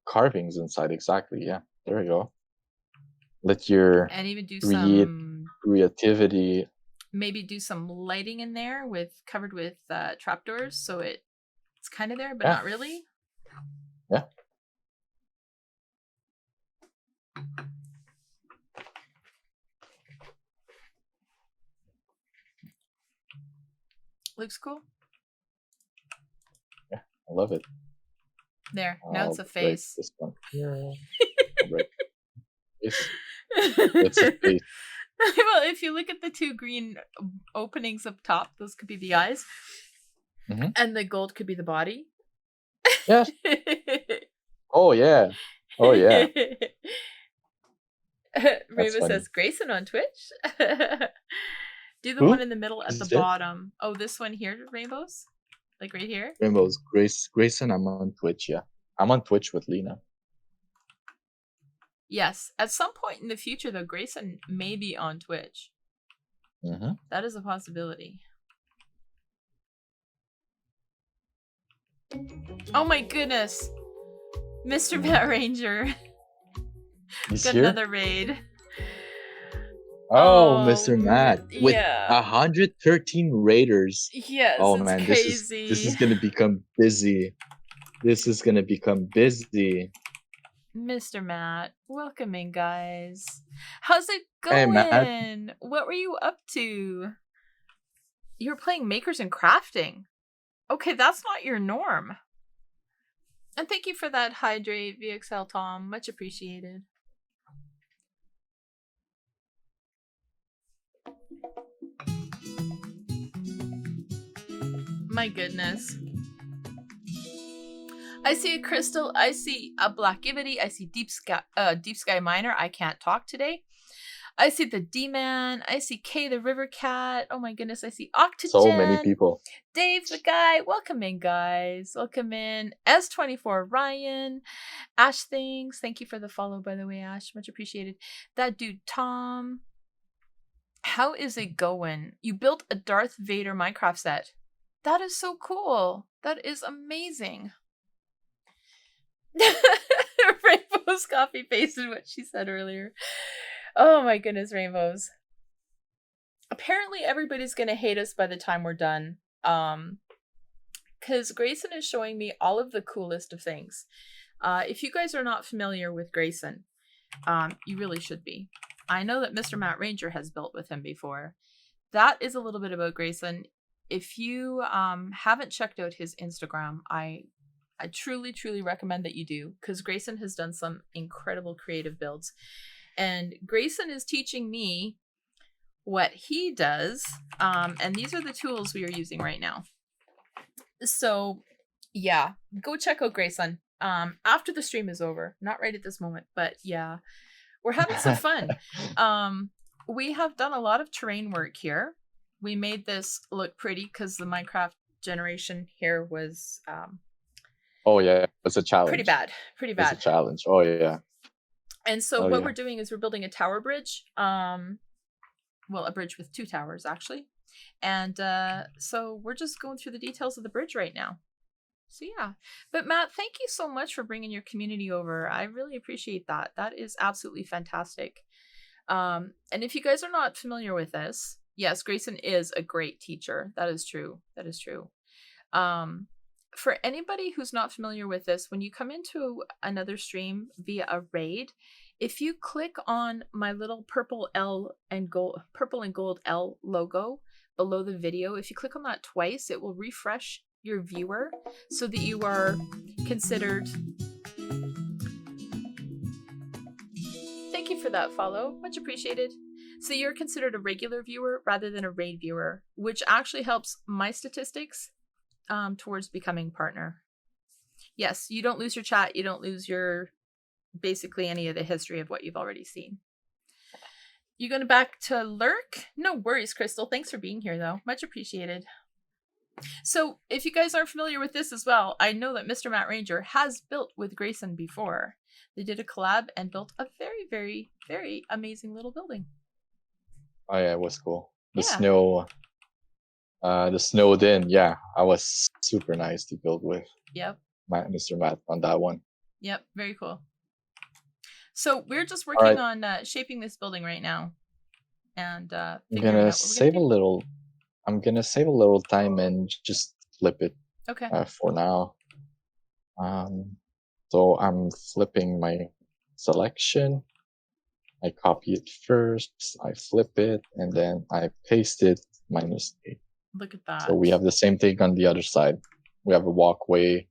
carvings inside. Exactly. Yeah, there we go. let your and even do some creativity. Maybe do some lighting in there covered with trapdoors, so it's kind of there, but not really. Yeah. Looks cool. Yeah, I love it. There, now it's a break face. this one. It's a face. Well, if you look at the two green openings up top, those could be the eyes, and the gold could be the body. Yeah. Oh yeah. Oh yeah. Rainbow says GraySun on Twitch. Do the one in the middle at the bottom. Oh, this one here, Rainbows? Like right here? Rainbows. GraySun, I'm on Twitch, yeah. I'm on Twitch with Lena. Yes. At some point in the future, though, GraySun may be on Twitch. That is a possibility. Oh my goodness. Mr. Matt Ranger. He's got here? another raid. Oh, Mr. Matt. With yeah. 113 raiders. Yes, oh it's man, crazy. this is gonna become busy. This is gonna become busy. Mr. Matt, welcome in, guys. How's it going? Hey, Matt. What were you up to? You were playing Makers and Crafting. Okay, that's not your norm. And thank you for that hydrate, VXL Tom. Much appreciated. My goodness. I see a crystal. I see a blackivity. I see deep sky miner. I can't talk today. I see the D-Man. I see Kay the river cat. Oh my goodness. I see Octogen. So many people. Dave the guy. Welcome in, guys. Welcome in. S24 Ryan. Ash Things. Thank you for the follow, by the way, Ash. Much appreciated. That dude Tom. How is it going? You built a Darth Vader Minecraft set. That is so cool. That is amazing. Rainbows copy pasted what she said earlier. Oh my goodness, Rainbows. Apparently everybody's gonna hate us by the time we're done. Because GraySun is showing me all of the coolest of things. If you guys are not familiar with GraySun, you really should be. I know that Mr. Matt Ranger has built with him before. That is a little bit about GraySun. If you haven't checked out his Instagram, I truly, truly recommend that you do, because GraySun has done some incredible creative builds. And GraySun is teaching me what he does. And these are the tools we are using right now. So, yeah, go check out GraySun after the stream is over. Not right at this moment, but yeah, we're having some fun. We have done a lot of terrain work here. We made this look pretty because the Minecraft generation here was... oh yeah, it's a challenge. Pretty bad. It's a challenge. Oh yeah. And so what we're doing is we're building a tower bridge. Well, a bridge with 2 towers, actually. And so we're just going through the details of the bridge right now. So yeah. But Matt, thank you so much for bringing your community over. I really appreciate that. That is absolutely fantastic. And if you guys are not familiar with this, yes, GraySun is a great teacher. That is true. That is true. For anybody who's not familiar with this, when you come into another stream via a raid, if you click on my little purple and gold L logo below the video, if you click on that twice, it will refresh your viewer so that you are considered... Thank you for that follow. Much appreciated. So you're considered a regular viewer rather than a raid viewer, which actually helps my statistics towards becoming partner. Yes, you don't lose your chat. You don't lose your basically any of the history of what you've already seen. You going back to lurk? No worries, Crystal. Thanks for being here, though. Much appreciated. So if you guys aren't familiar with this as well, I know that Mr. Matt Ranger has built with GraySun before. They did a collab and built a very, very, very amazing little building. Oh yeah, it was cool. The snowed in, yeah, I was super nice to build with. Yep. Mr. Matt on that one. Yep, very cool. So we're just All working right. on shaping this building right now, and I'm figuring gonna out what we're save a gonna do. little. I'm gonna save a little time and just flip it Okay. for now. So I'm flipping my selection. I copy it first, I flip it, and then I paste it -8. Look at that. So we have the same thing on the other side. We have a walkway,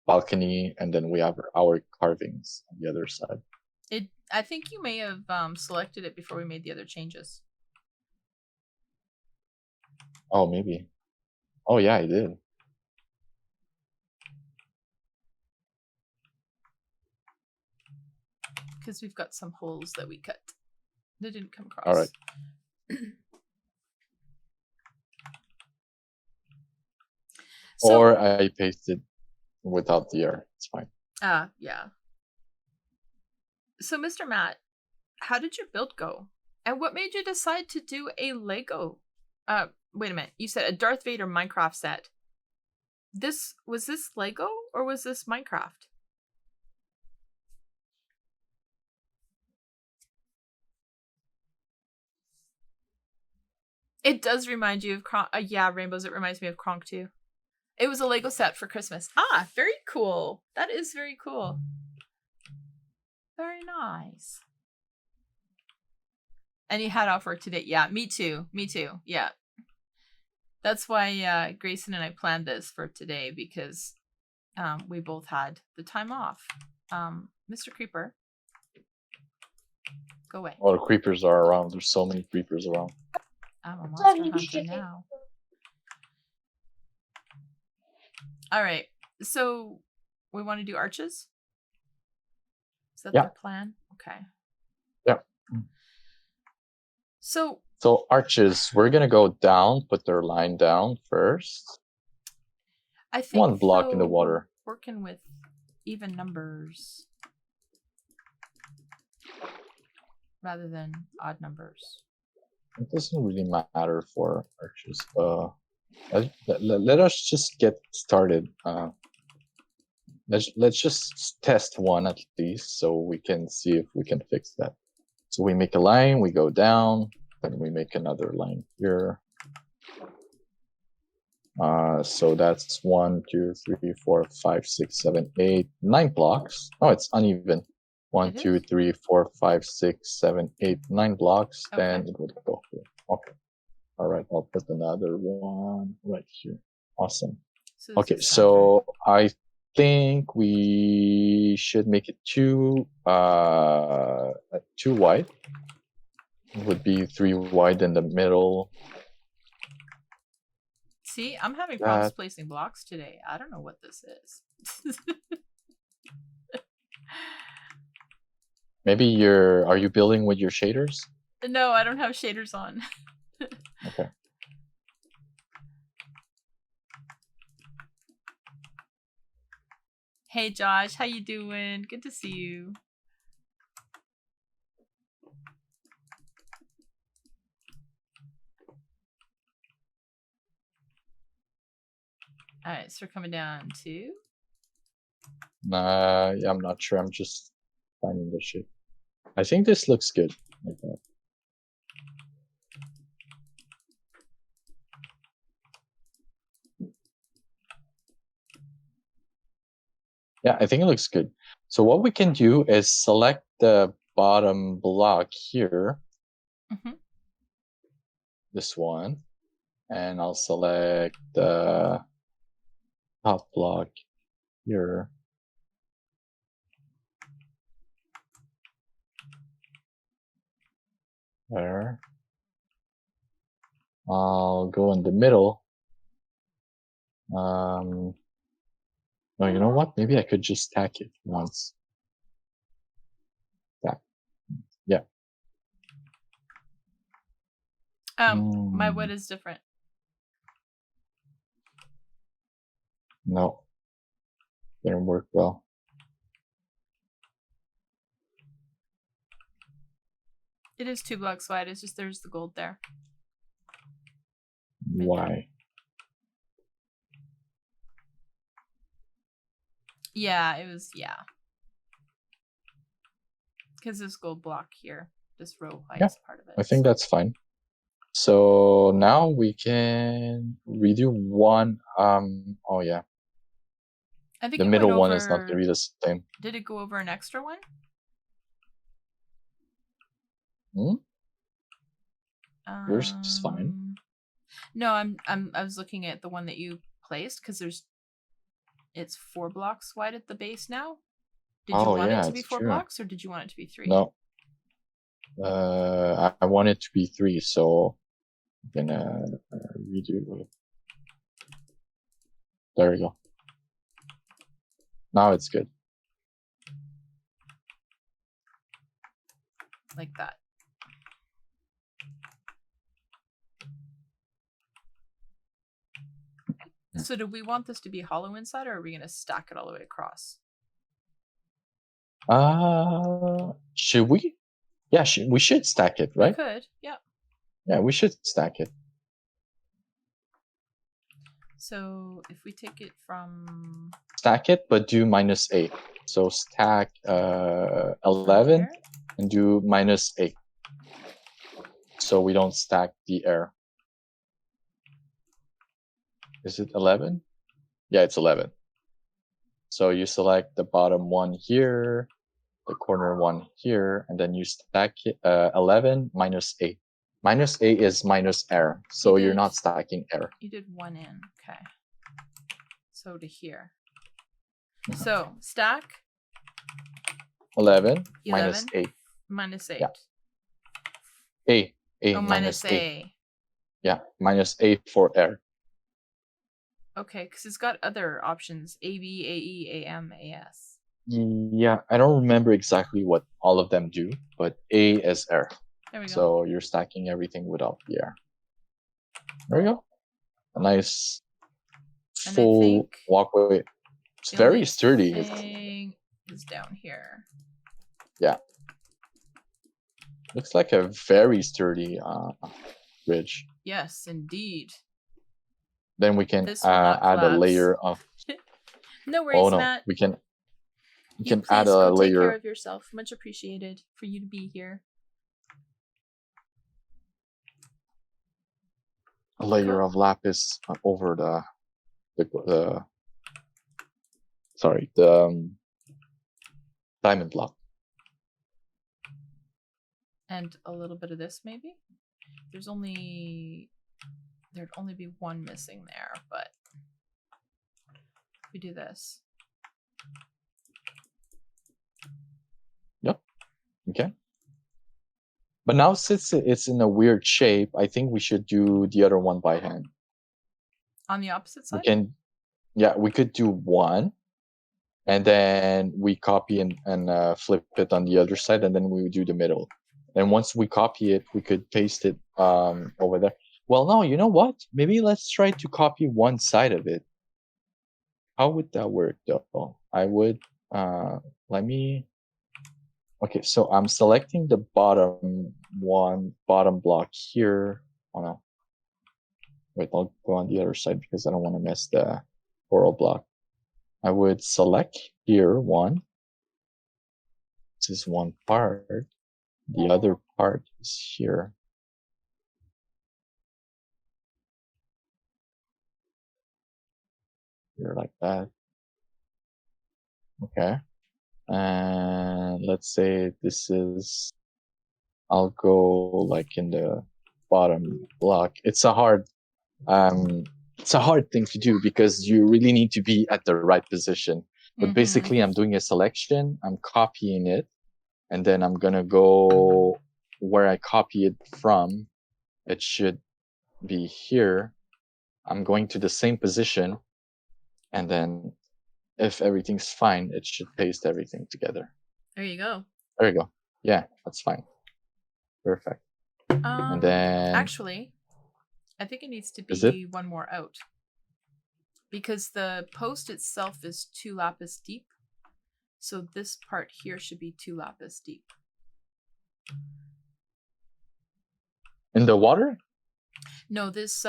balcony, and then we have our carvings on the other side. I think you may have selected it before we made the other changes. Oh, maybe. Oh, yeah, I did. Because we've got some holes that we cut. They didn't come across. All right. So, or I pasted without the error. It's fine. Yeah. So, Mr. Matt, how did your build go? And what made you decide to do a Lego? Wait a minute. You said a Darth Vader Minecraft set. Was this Lego or was this Minecraft? It does remind you of Kronk. Yeah, Rainbows. It reminds me of Kronk too. It was a Lego set for Christmas. Ah, very cool. That is very cool. Very nice. And you had off work today. Yeah, me too. Me too. Yeah. That's why GraySun and I planned this for today because we both had the time off. Mr. Creeper, go away. Oh, the creepers are around. There's so many creepers around. I'm a monster hunter now. All right. So we want to do arches? Is that the plan? Okay. Yeah. So arches, we're gonna go down, put their line down first. I think 1 block in the water. We're working with even numbers rather than odd numbers. It doesn't really matter for arches. Let us just get started. Let's just test one at least so we can see if we can fix that. So we make a line, we go down, then we make another line here. So that's 1, 2, 3, 4, 5, 6, 7, 8, 9 blocks. Oh, it's uneven. 1, 2, 3, 4, 5, 6, 7, 8, 9 blocks. Okay. Then it would go here. Okay. All right. I'll put another one right here. Awesome. Okay. So I think we should make it 2 wide. It would be 3 wide in the middle. See, I'm having problems placing blocks today. I don't know what this is. Maybe are you building with your shaders? No, I don't have shaders on. Okay. Hey Josh, how you doing? Good to see you. All right, so we're coming down to. Yeah, I'm not sure. I'm just finding the shape. I think this looks good like that. Yeah, I think it looks good. So what we can do is select the bottom block here. This one. And I'll select the top block here. There. I'll go in the middle. No, you know what? Maybe I could just stack it once. Yeah. My wood is different. No. Didn't work well. It is 2 blocks wide. It's just there's the gold there. Right. Why? Yeah, it was, Because this gold block here, this row height Yeah, is part of it. I think that's fine. So now we can redo one. Oh yeah, I think the it middle went one over... is not gonna be the same. Did it go over an extra one? Yours is fine. No, I was looking at the one that you placed because it's 4 blocks wide at the base now. Did you want it to be 4 blocks or did you want it to be 3? No. I want it to be 3, so I'm gonna redo it. There we go. Now it's good. Like that. So do we want this to be hollow inside, or are we going to stack it all the way across? Should we? Yeah, we should stack it, right? We could, yeah. Yeah, we should stack it. So if we take it from... Stack it, but do -8. So stack 11 and do -8. So we don't stack the air. Is it 11? Yeah, it's 11. So you select the bottom one here, the corner one here, and then you stack it, 11 -8. -8 is minus air, so you're not stacking air. You did 1 in, okay. So to here. So stack 11 -8. -8. Yeah. A minus -8. A. Yeah, -8 for air. Okay, because it's got other options: AB, AE, AM, AS. Yeah, I don't remember exactly what all of them do, but A is air. There we go. So you're stacking everything without the air. There we go. A nice full walkway. It's very sturdy. Is down here. Yeah. Looks like a very sturdy bridge. Yes, indeed. Then we can add a layer of... No worries, Matt. We can add a layer. Take care of yourself. Much appreciated for you to be here. A layer of lapis over the diamond block. And a little bit of this, maybe? There'd only be one missing there, but if we do this. Yep. Okay. But now since it's in a weird shape, I think we should do the other one by hand. On the opposite side? We could do one, and then we copy and flip it on the other side, and then we would do the middle. And once we copy it, we could paste it over there. Well, no, you know what? Maybe let's try to copy one side of it. How would that work, though? I would, okay, so I'm selecting the bottom block here. Oh no. Wait, I'll go on the other side because I don't want to miss the coral block. I would select here one. This is one part. The other part is here. Here like that. Okay. And let's say this is, I'll go like in the bottom block. It's a hard thing to do because you really need to be at the right position. But basically I'm doing a selection, I'm copying it, and then I'm gonna go where I copy it from. It should be here. I'm going to the same position, and then if everything's fine, it should paste everything together. There you go. There you go. Yeah, that's fine. Perfect. And then... Actually, I think it needs to be one more out. Because the post itself is 2 lapis deep. So this part here should be 2 lapis deep. In the water? No, this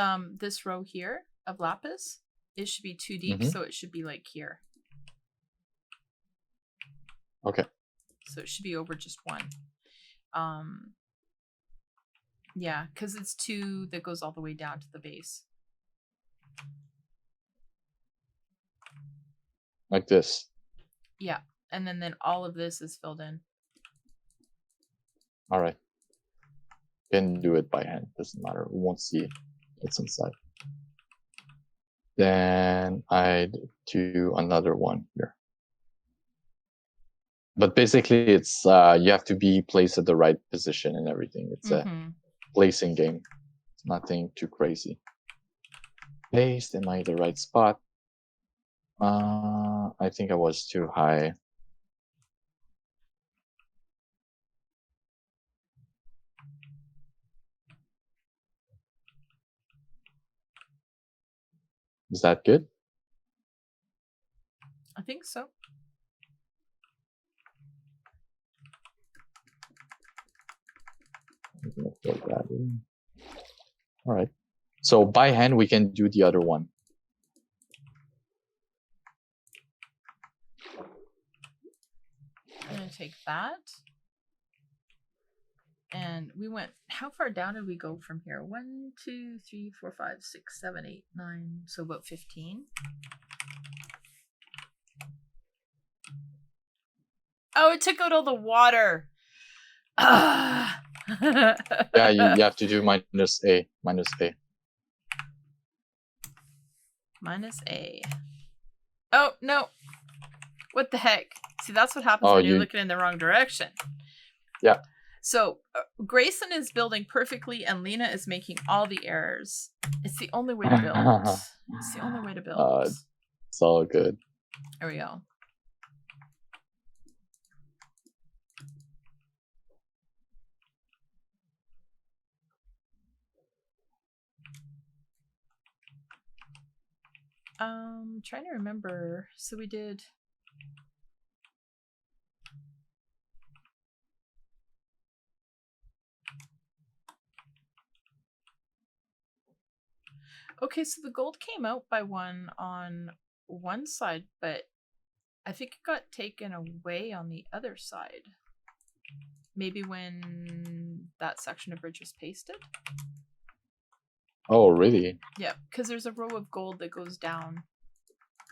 row here of lapis, it should be 2 deep, so it should be like here. Okay. So it should be over just 1. Yeah, because it's 2 that goes all the way down to the base. Like this. Yeah, and then all of this is filled in. All right. Can do it by hand. Doesn't matter. We won't see what's inside. Then I'd do another one here. But basically, it's you have to be placed at the right position and everything. It's a placing game. It's nothing too crazy. Placed, am I the right spot? I think I was too high. Is that good? I think so. All right. So by hand, we can do the other one. I'm going to take that. And we went, how far down did we go from here? 1, 2, 3, 4, 5, 6, 7, 8, 9. So about 15. Oh, it took out all the water. Ah. Yeah, you have to do minus A. Minus A. Minus A. Oh, no. What the heck? See, that's what happens when you're looking in the wrong direction. Yeah. So, GraySun is building perfectly and Lena is making all the errors. It's the only way to build. It's the only way to build. It's all good. There we go. Trying to remember. So we did. Okay, so the gold came out by 1 on one side, but I think it got taken away on the other side. Maybe when that section of bridge was pasted? Oh, really? Yeah, because there's a row of gold that goes down.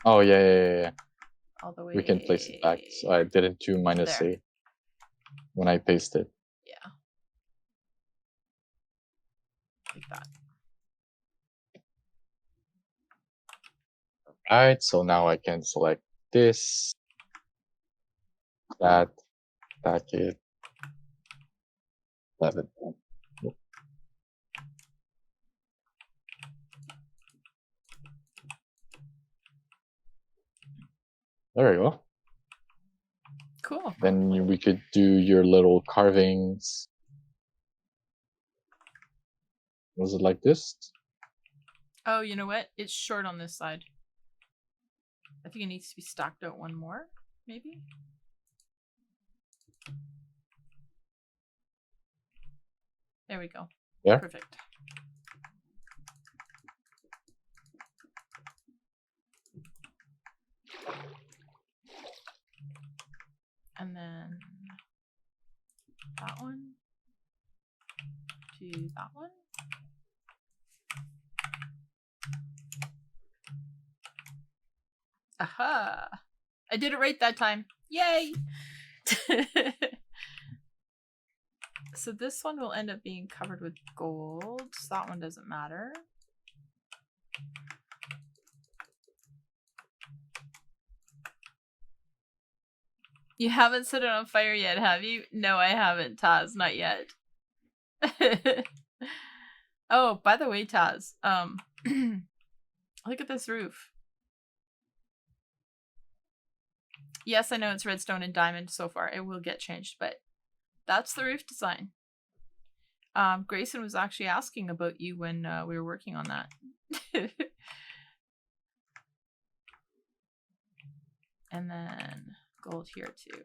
Oh, yeah. All the way. We can place it back. So I didn't do minus A when I pasted. Yeah. Like that. Alright, so now I can select this, that, it, 11. There we go. Cool. Then we could do your little carvings. Was it like this? Oh, you know what? It's short on this side. I think it needs to be stacked out 1 more, maybe? There we go. Yeah. Perfect. And then that one to that one. Aha! I did it right that time. Yay! So this one will end up being covered with gold. So that one doesn't matter. You haven't set it on fire yet, have you? No, I haven't, Taz. Not yet. Oh, by the way, Taz, look at this roof. Yes, I know it's redstone and diamond so far. It will get changed, but that's the roof design. GraySun was actually asking about you when we were working on that. And then gold here too.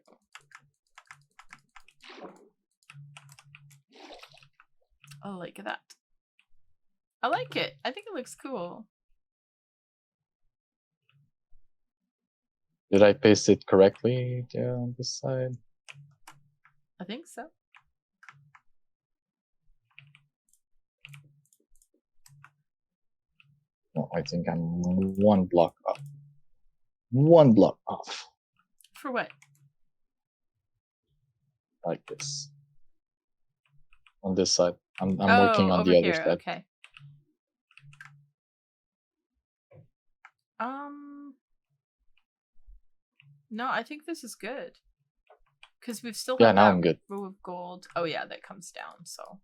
I like that. I like it. I think it looks cool. Did I paste it correctly on this side? I think so. Well, I think I'm 1 block up. 1 block off. For what? Like this. On this side. I'm working on the other side. Okay. No, I think this is good. Because we've still now I'm good. row of gold. Oh yeah, that comes down, so.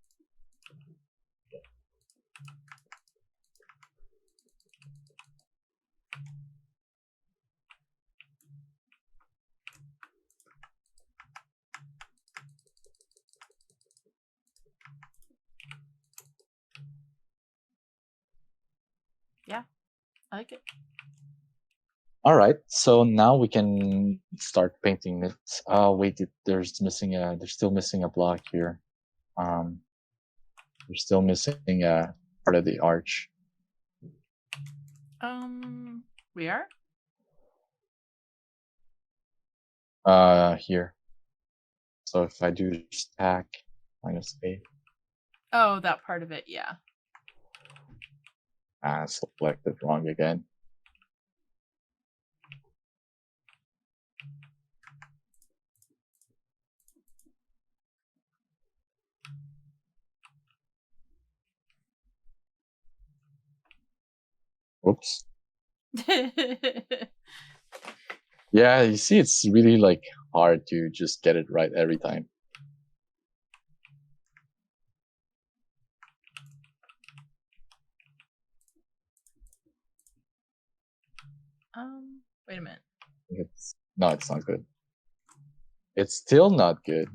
Yeah, I like it. All right, so now we can start painting it. Oh wait, there's still missing a block here. We're still missing part of the arch. We are? Here. So if I do stack -8. Oh, that part of it, yeah. Selected wrong again. Whoops. Yeah, you see, it's really like hard to just get it right every time. Wait a minute. It's not good. It's still not good.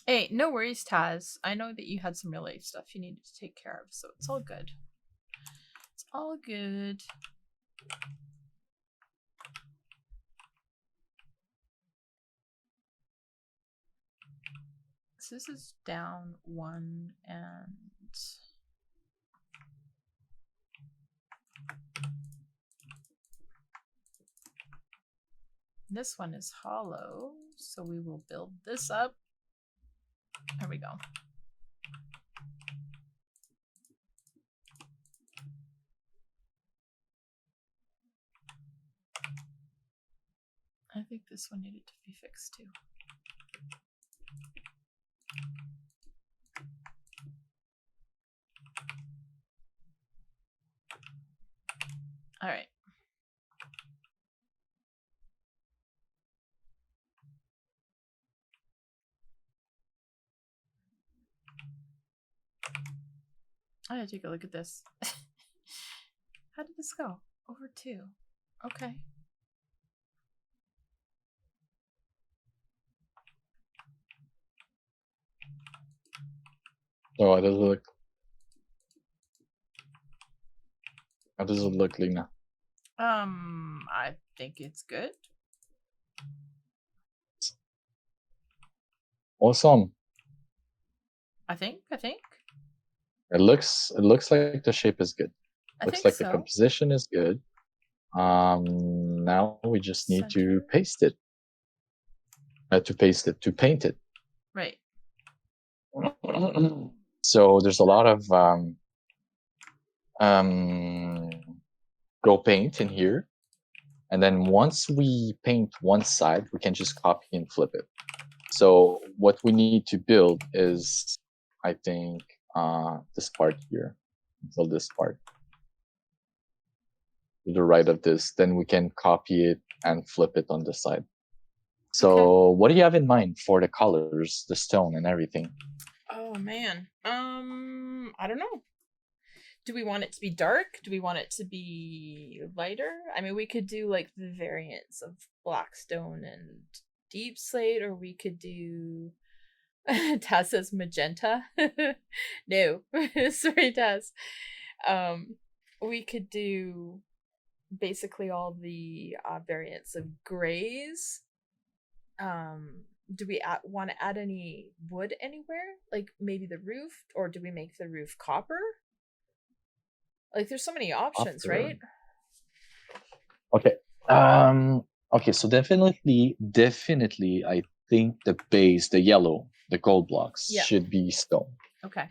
Hey, no worries, Taz. I know that you had some real life stuff you needed to take care of, so it's all good. It's all good. So this is down 1 and... This one is hollow, so we will build this up. There we go. I think this one needed to be fixed too. All right. I gotta take a look at this. How did this go? Over 2. Okay. So how does it look? How does it look, Lena? I think it's good. Awesome. I think. It looks like the shape is good. Looks like the composition is good. Now we just need to paste it. To paint it. Right. So there's a lot of goPaint in here, and then once we paint one side, we can just copy and flip it. So what we need to build is, I think, this part here. Build this part to the right of this. Then we can copy it and flip it on the side. So what do you have in mind for the colors, the stone, and everything? Oh man, I don't know. Do we want it to be dark? Do we want it to be lighter? I mean, we could do like the variants of black stone and deep slate, or we could do Taz says magenta. No, sorry, Taz. We could do basically all the variants of grays. Do we want to add any wood anywhere? Like maybe the roof, or do we make the roof copper? Like there's so many options, Copper. right? Okay. Okay, so definitely, I think the base, the yellow, the gold blocks should be stone. Okay.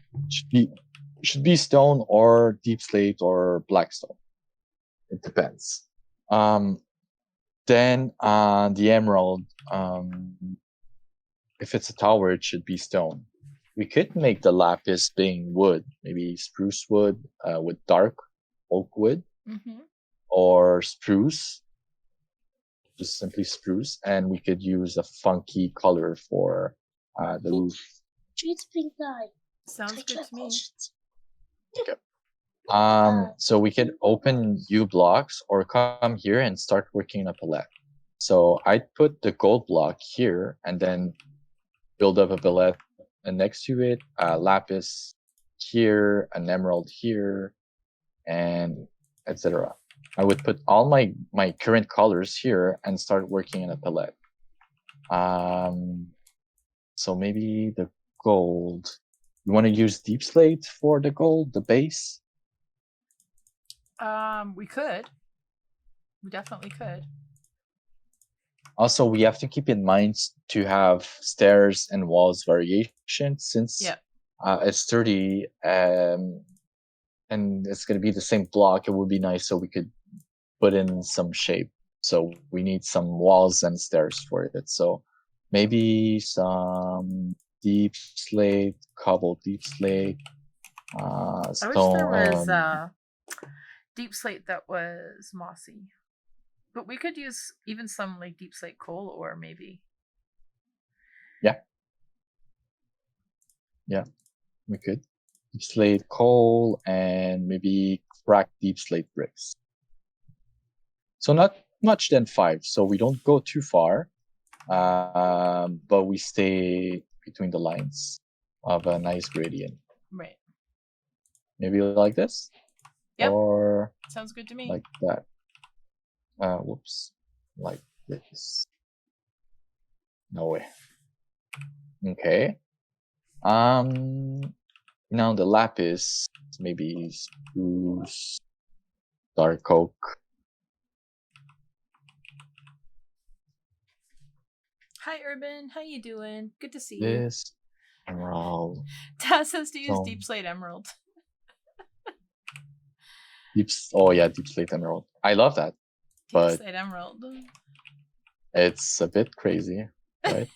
Should be stone or deep slate or black stone. It depends. Then the emerald, if it's a tower, it should be stone. We could make the lapis being wood, maybe spruce wood with dark oak wood, or spruce, just simply spruce, and we could use a funky color for the roof. Sounds good to me. Okay. So we could open U blocks or come here and start working a palette. So I'd put the gold block here and then build up a palette, and next to it, lapis here, an emerald here, and etc. I would put all my current colors here and start working in a palette. So maybe the gold. You want to use deep slate for the gold, the base? We could. We definitely could. Also, we have to keep in mind to have stairs and walls variation, since it's 30 and it's going to be the same block. It would be nice so we could put in some shape. So we need some walls and stairs for it. So maybe some deep slate, cobbled deep slate, stone. I wish there was deep slate that was mossy. But we could use even some like deep slate coal ore, maybe. Yeah, we could. Deep slate coal and maybe cracked deep slate bricks. So not much than 5. So we don't go too far, but we stay between the lines of a nice gradient. Right. Maybe like this? Yep. Or sounds good to me. Like that. Whoops. Like this. No way. Okay. Now the lapis, maybe spruce, dark oak. Hi, Urban. How you doing? Good to see you. This emerald. Taz says to use deep slate emerald. Deep slate emerald. I love that. Deep slate emerald. It's a bit crazy, right?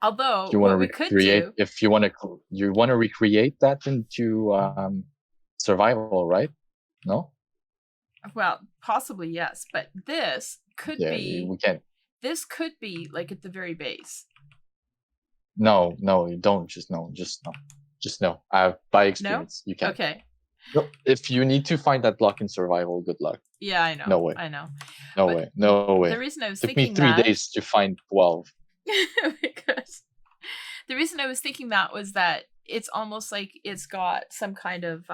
Although, you want to recreate, if you want to recreate that into survival, right? No. Well, possibly yes, but this could be. We can't. This could be like at the very base. No, you don't. Just no. By experience, you can't. Okay. No, if you need to find that block in survival, good luck. Yeah, I know. No way. I know. No way. No way. The reason I was took thinking me 3 days to find 12. Because the reason I was thinking that was that it's almost like it's got some kind of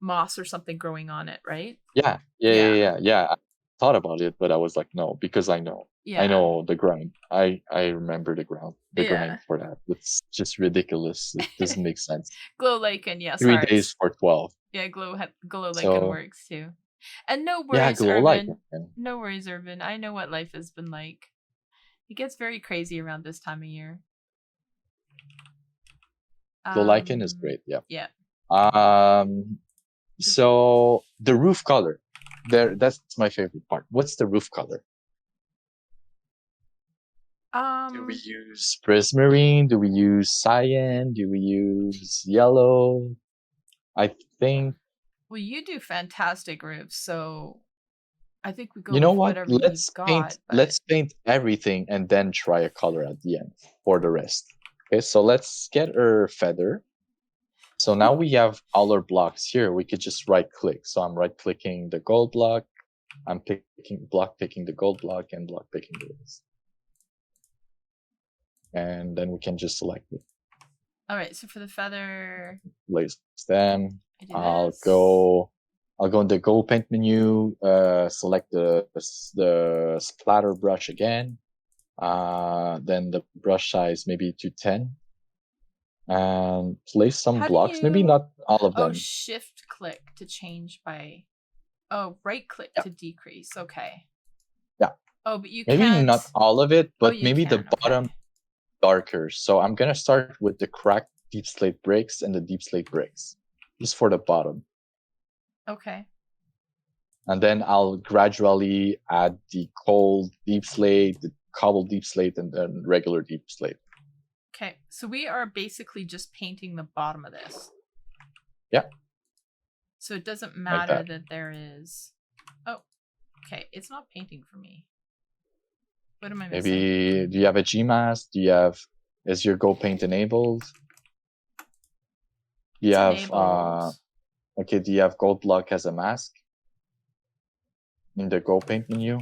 moss or something growing on it, right? Yeah. I thought about it, but I was like, no, because I know. Yeah. I know the grind. I remember the grind for that. It's just ridiculous. It doesn't make sense. Glow Lichen, yes. 3 days for 12. Yeah, Glow Lichen works too. And no worries, yeah, Glow Urban. Lichen. No worries, Urban. I know what life has been like. It gets very crazy around this time of year. Glow Lichen is great. Yeah. Yeah. So the roof color, that's my favorite part. What's the roof color? Do we use prismarine? Do we use cyan? Do we use yellow? I think. Well, you do fantastic roofs, so I think we go. You know what? Whatever Let's paint everything and then try a color at the end for the rest. Okay, so let's get our feather. So now we have all our blocks here. We could just right click. So I'm right clicking the gold block. I'm picking the gold block and block picking the rest. And then we can just select it. All right. So for the feather, place them. I'll go in the goPaint menu. Select the splatter brush again. Then the brush size maybe to 10. And place some blocks. Maybe not all of them. Shift click to change by. Oh, right click Yeah. to decrease. Okay. Yeah. Oh, but you Maybe can't. not all of it, but you maybe the can, okay. bottom darker. So I'm gonna start with the cracked deep slate bricks and the deep slate bricks, just for the bottom, Okay. and then I'll gradually add the cold deep slate, the cobbled deep slate, and then regular deep slate. Okay. So we are basically just painting the bottom of this. Yeah. So it doesn't matter that. that there is. Oh, okay. It's not painting for me. What am I missing? Maybe do you have a GMask? Is your goPaint enabled? Do you have enabled. okay, do you have gold block as a mask in the goPaint menu?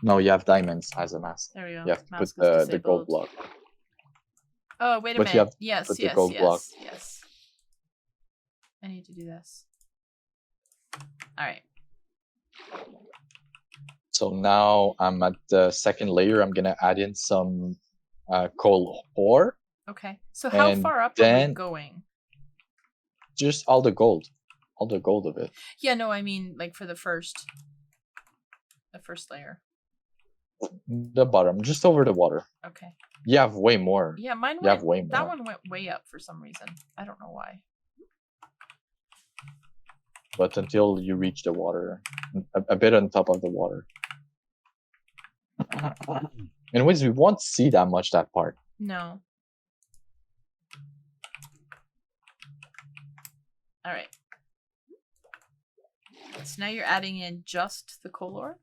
No, you have diamonds as a mask. There we go. You have to Mask put is the gold disabled. block. Oh, wait a But you have minute. to Yes, put the yes, gold block. yes, yes. I need to do this. All right. So now I'm at the second layer. I'm gonna add in some coal ore. Okay. So how And far up are we then going? just all the gold of it. Yeah, no, I mean like for the first layer. The bottom, just over the water. Okay. You have way more. Yeah, mine You have went. way more. That one went way up for some reason. I don't know why. But until you reach the water, a bit on top of the water. Anyways, we won't see that much that part. No. All right. So now you're adding in just the coal ore?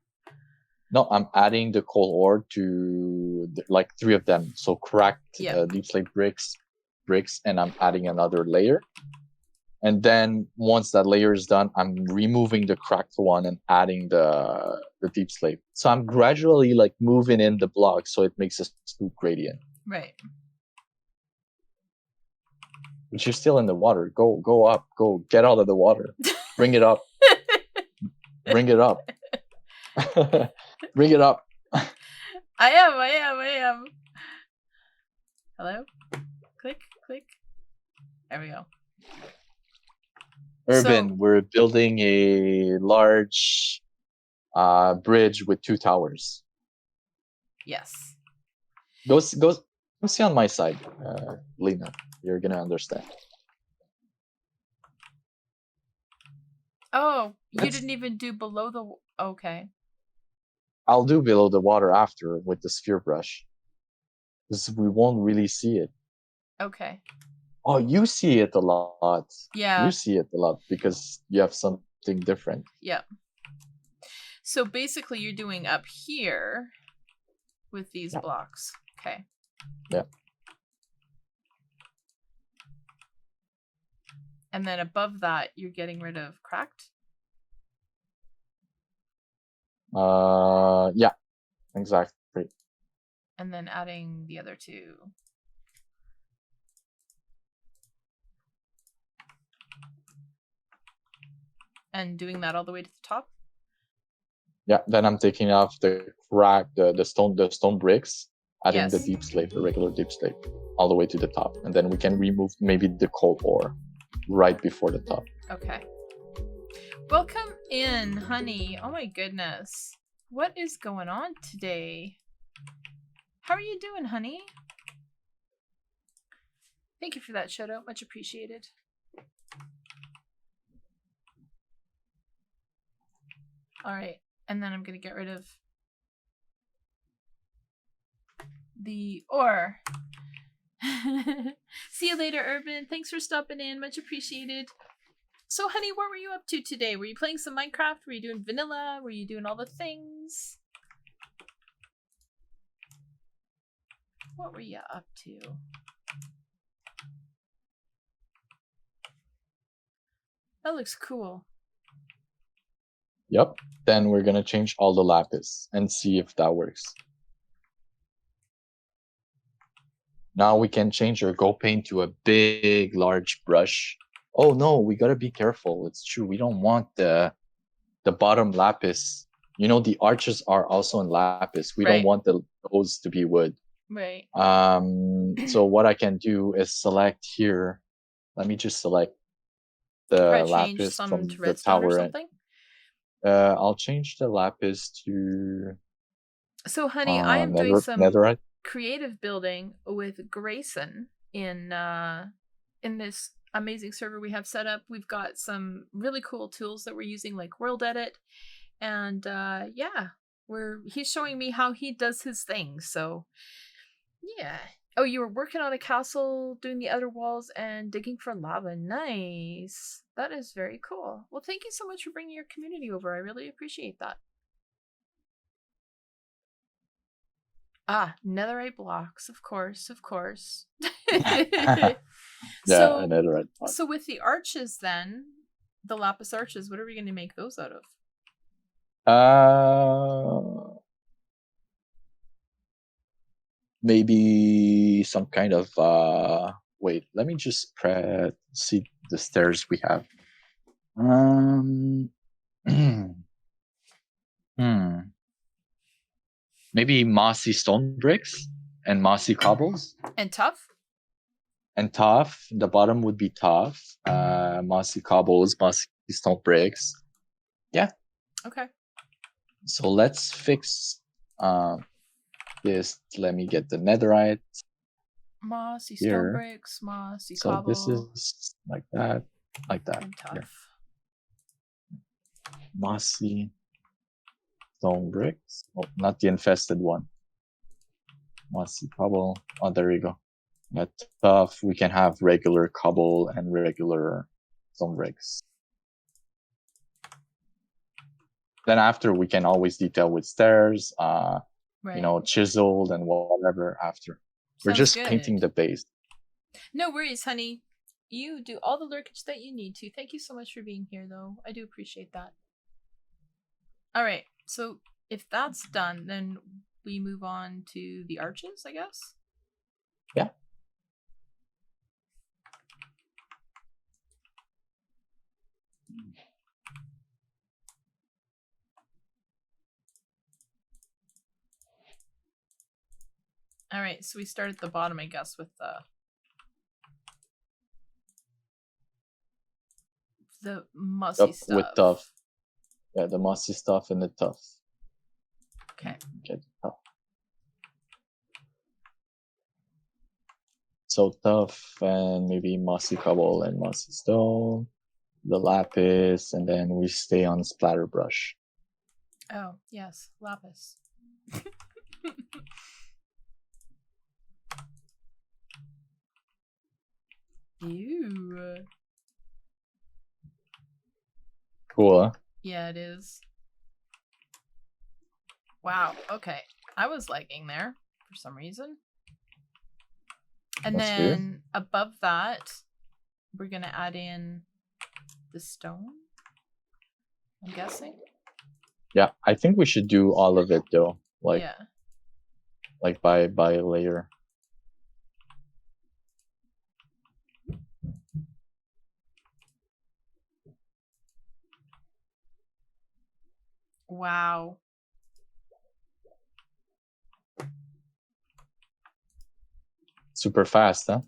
No, I'm adding the coal ore to like 3 of them. So cracked deep slate bricks, and I'm adding another layer. And then once that layer is done, I'm removing the cracked one and adding the deep slate. So I'm gradually like moving in the block so it makes a smooth gradient. Right. But you're still in the water. Go up. Go get out of the water. Bring it up. Bring it up. Bring it up. I am. Hello? Click. There we go. Urban, we're building a large bridge with 2 towers. Yes. Go see on my side, Lena. You're gonna understand. Oh, you didn't even do below the... Okay. I'll do below the water after with the sphere brush. Because we won't really see it. Okay. Oh, you see it a lot. Yeah. You see it a lot because you have something different. Yeah. So basically you're doing up here with these blocks. Okay. Yeah. And then above that, you're getting rid of cracked? Yeah, exactly. And then adding the other 2. And doing that all the way to the top? Yeah, then I'm taking off the stone bricks, adding the deep slate, the regular deep slate, all the way to the top. And then we can remove maybe the coal ore right before the top. Okay. Welcome in, honey. Oh my goodness. What is going on today? How are you doing, honey? Thank you for that shout out. Much appreciated. All right. And then I'm going to get rid of the ore. See you later, Urban. Thanks for stopping in. Much appreciated. So, honey, what were you up to today? Were you playing some Minecraft? Were you doing vanilla? Were you doing all the things? What were you up to? That looks cool. Yep. Then we're going to change all the lapis and see if that works. Now we can change our goPaint to a big, large brush. Oh no, we gotta be careful. It's true. We don't want the bottom lapis. You know, the arches are also in lapis. We don't want those to be wood. Right. So what I can do is select here. Let me just select the lapis from the tower. I'll change the lapis to So, honey, I am doing some netherite. creative building with GraySun in this amazing server we have set up. We've got some really cool tools that we're using, like World Edit, and yeah, he's showing me how he does his thing. So, yeah. Oh, you were working on a castle, doing the other walls, and digging for lava. Nice. That is very cool. Well, thank you so much for bringing your community over. I really appreciate that. Ah, netherite blocks, of course, of course. Yeah, so, netherite block. So with the arches then, the lapis arches, what are we going to make those out of? Maybe some kind of wait, let me just see the stairs we have. Maybe mossy stone bricks and mossy cobbles. And tough? And tough. The bottom would be tough. Mossy cobbles, mossy stone bricks. Yeah. Okay. So let's fix this. Let me get the netherite. Mossy stone bricks, mossy cobble. So this is like that. Like that. And tough. Here. Mossy stone bricks. Oh, not the infested one. Mossy cobble. Oh, there you go. At tough, we can have regular cobble and regular stone bricks. Then after, we can always detail with stairs, right. You know, chiseled and whatever after. We're just painting the base. No worries, honey. You do all the lurkage that you need to. Thank you so much for being here, though. I do appreciate that. All right. So if that's done, then we move on to the arches, I guess? Yeah. All right, so we start at the bottom, I guess, with the mossy stuff. With tough. Yeah, the mossy stuff and the tough. Okay. Get tough. So tough and maybe mossy cobble and mossy stone, the lapis, and then we stay on splatter brush. Oh, yes, lapis. Ew. Cool, huh? Yeah, it is. Wow, okay. I was liking there for some reason. And That's then weird. Above that, we're going to add in the stone, I'm guessing. Yeah, I think we should do all of it though. Like, yeah. Like by layer. Wow. Super fast, huh?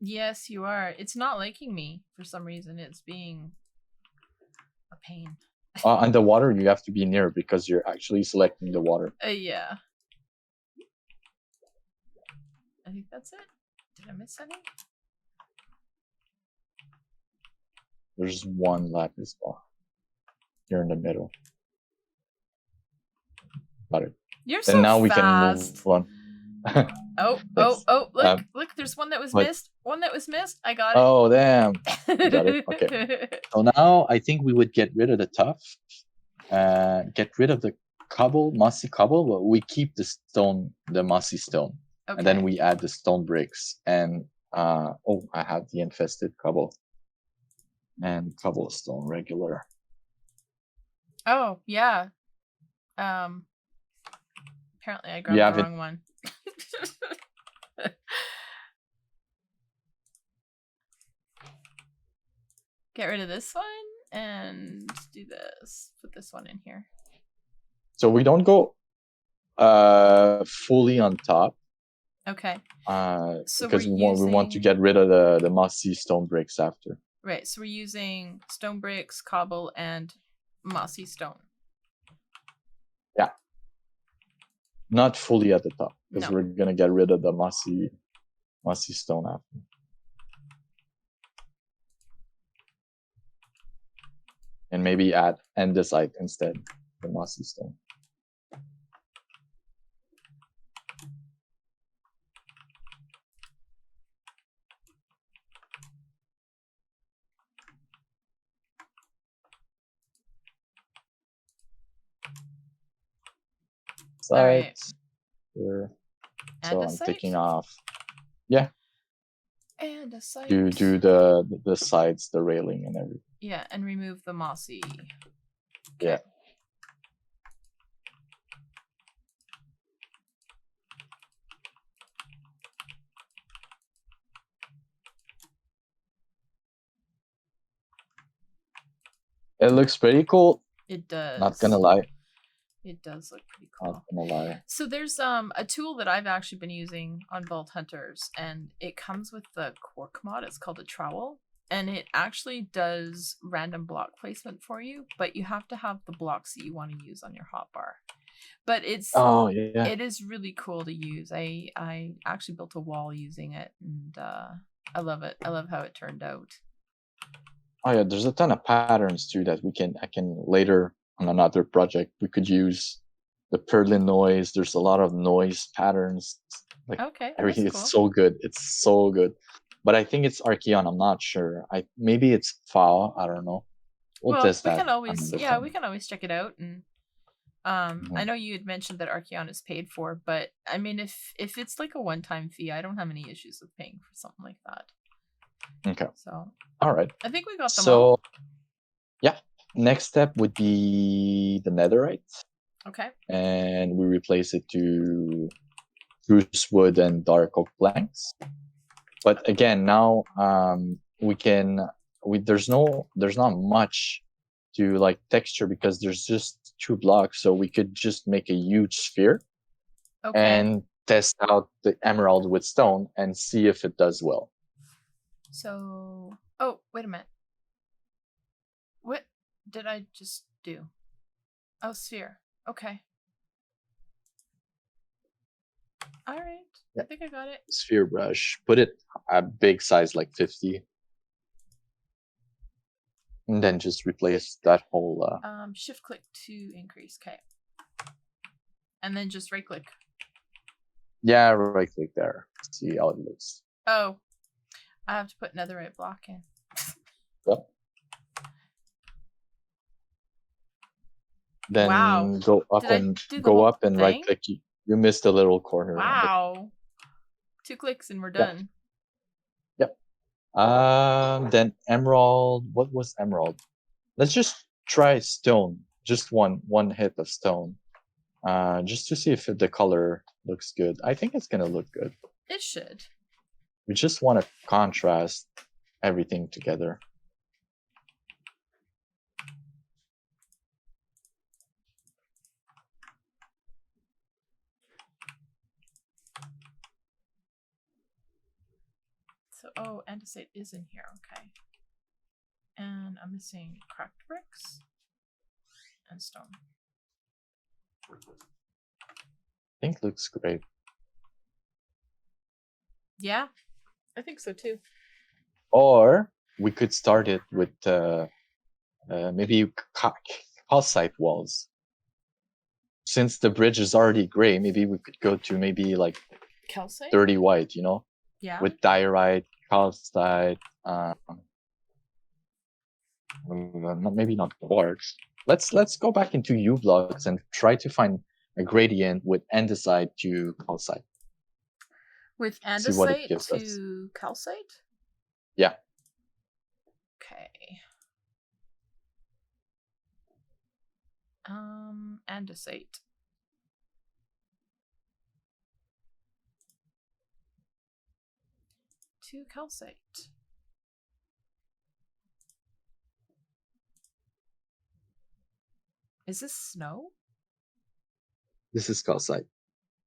Yes, you are. It's not liking me for some reason. It's being a pain. And the water you have to be near because you're actually selecting the water. Yeah. I think that's it. Did I miss any? There's one lapis block here in the middle. Got it. You're so fast. And now we can move on. Oh, look, there's one that was missed. One that was missed. I got it. Oh, damn. Got it. Okay. So now I think we would get rid of the tough. Get rid of the cobble, mossy cobble, but we keep the stone, the mossy stone. Okay. And then we add the stone bricks. And, I have the infested cobble. And cobblestone regular. Oh, yeah. Apparently I grabbed the wrong one. Get rid of this one and do this. Put this one in here. So we don't go fully on top. Okay. So because we want to get rid of the mossy stone bricks after. Right. So we're using stone bricks, cobble, and mossy stone. Yeah. Not fully at the top, because No. we're gonna get rid of the mossy stone after. And maybe add andesite instead, the mossy stone. Sides. Here. So I'm taking off. Yeah. Andesite. Do the sides, the railing and everything. Yeah, and remove the mossy. Okay. Yeah. It looks pretty cool. It does. Not gonna lie. It does look pretty cool. Not gonna lie. So there's a tool that I've actually been using on Vault Hunters, and it comes with the Quark mod. It's called a trowel, and it actually does random block placement for you, but you have to have the blocks that you want to use on your hotbar. But it is really cool to use. I actually built a wall using it, and I love it. I love how it turned out. Oh yeah, there's a ton of patterns too that I can later on another project we could use. The Perlin noise. There's a lot of noise patterns. Like everything. It's so good. It's so good. But I think it's Archeon. I'm not sure. Maybe it's FAO. I don't know. We'll test that. We can always check it out. And I know you had mentioned that Archeon is paid for, but I mean, if it's like a one-time fee, I don't have any issues with paying for something like that. Okay. So. All right. I think we got them all. Yeah. Next step would be the netherite. Okay. And we replace it to spruce wood and dark oak planks. But again, now there's not much to like texture because there's just 2 blocks, so we could just make a huge sphere and test out the emerald with stone and see if it does well. So, oh, wait a minute. What did I just do? Oh, sphere. Okay. All right. Yeah. I think I got it. Sphere brush. Put it a big size, like 50. And then just replace that whole... Shift click to increase. Okay. And then just right click. Yeah, right click there. See how it looks. Oh. I have to put netherite block in. Yep. Then go up and right click. You missed a little corner. Wow. 2 clicks and we're done. Yep. Then emerald. What was emerald? Let's just try stone. Just one hit of stone. Just to see if the color looks good. I think it's gonna look good. It should. We just want to contrast everything together. So, andesite is in here, okay. And I'm missing cracked bricks and stone. I think looks great. Yeah, I think so too. Or we could start it with maybe calcite walls. Since the bridge is already gray, maybe we could go to maybe like calcite? 30 white, you know? Yeah. With diorite, calcite, maybe not quartz. Let's go back into U blocks and try to find a gradient with andesite to calcite. With andesite to calcite? Yeah. Okay. Andesite. To calcite. Is this snow? This is calcite.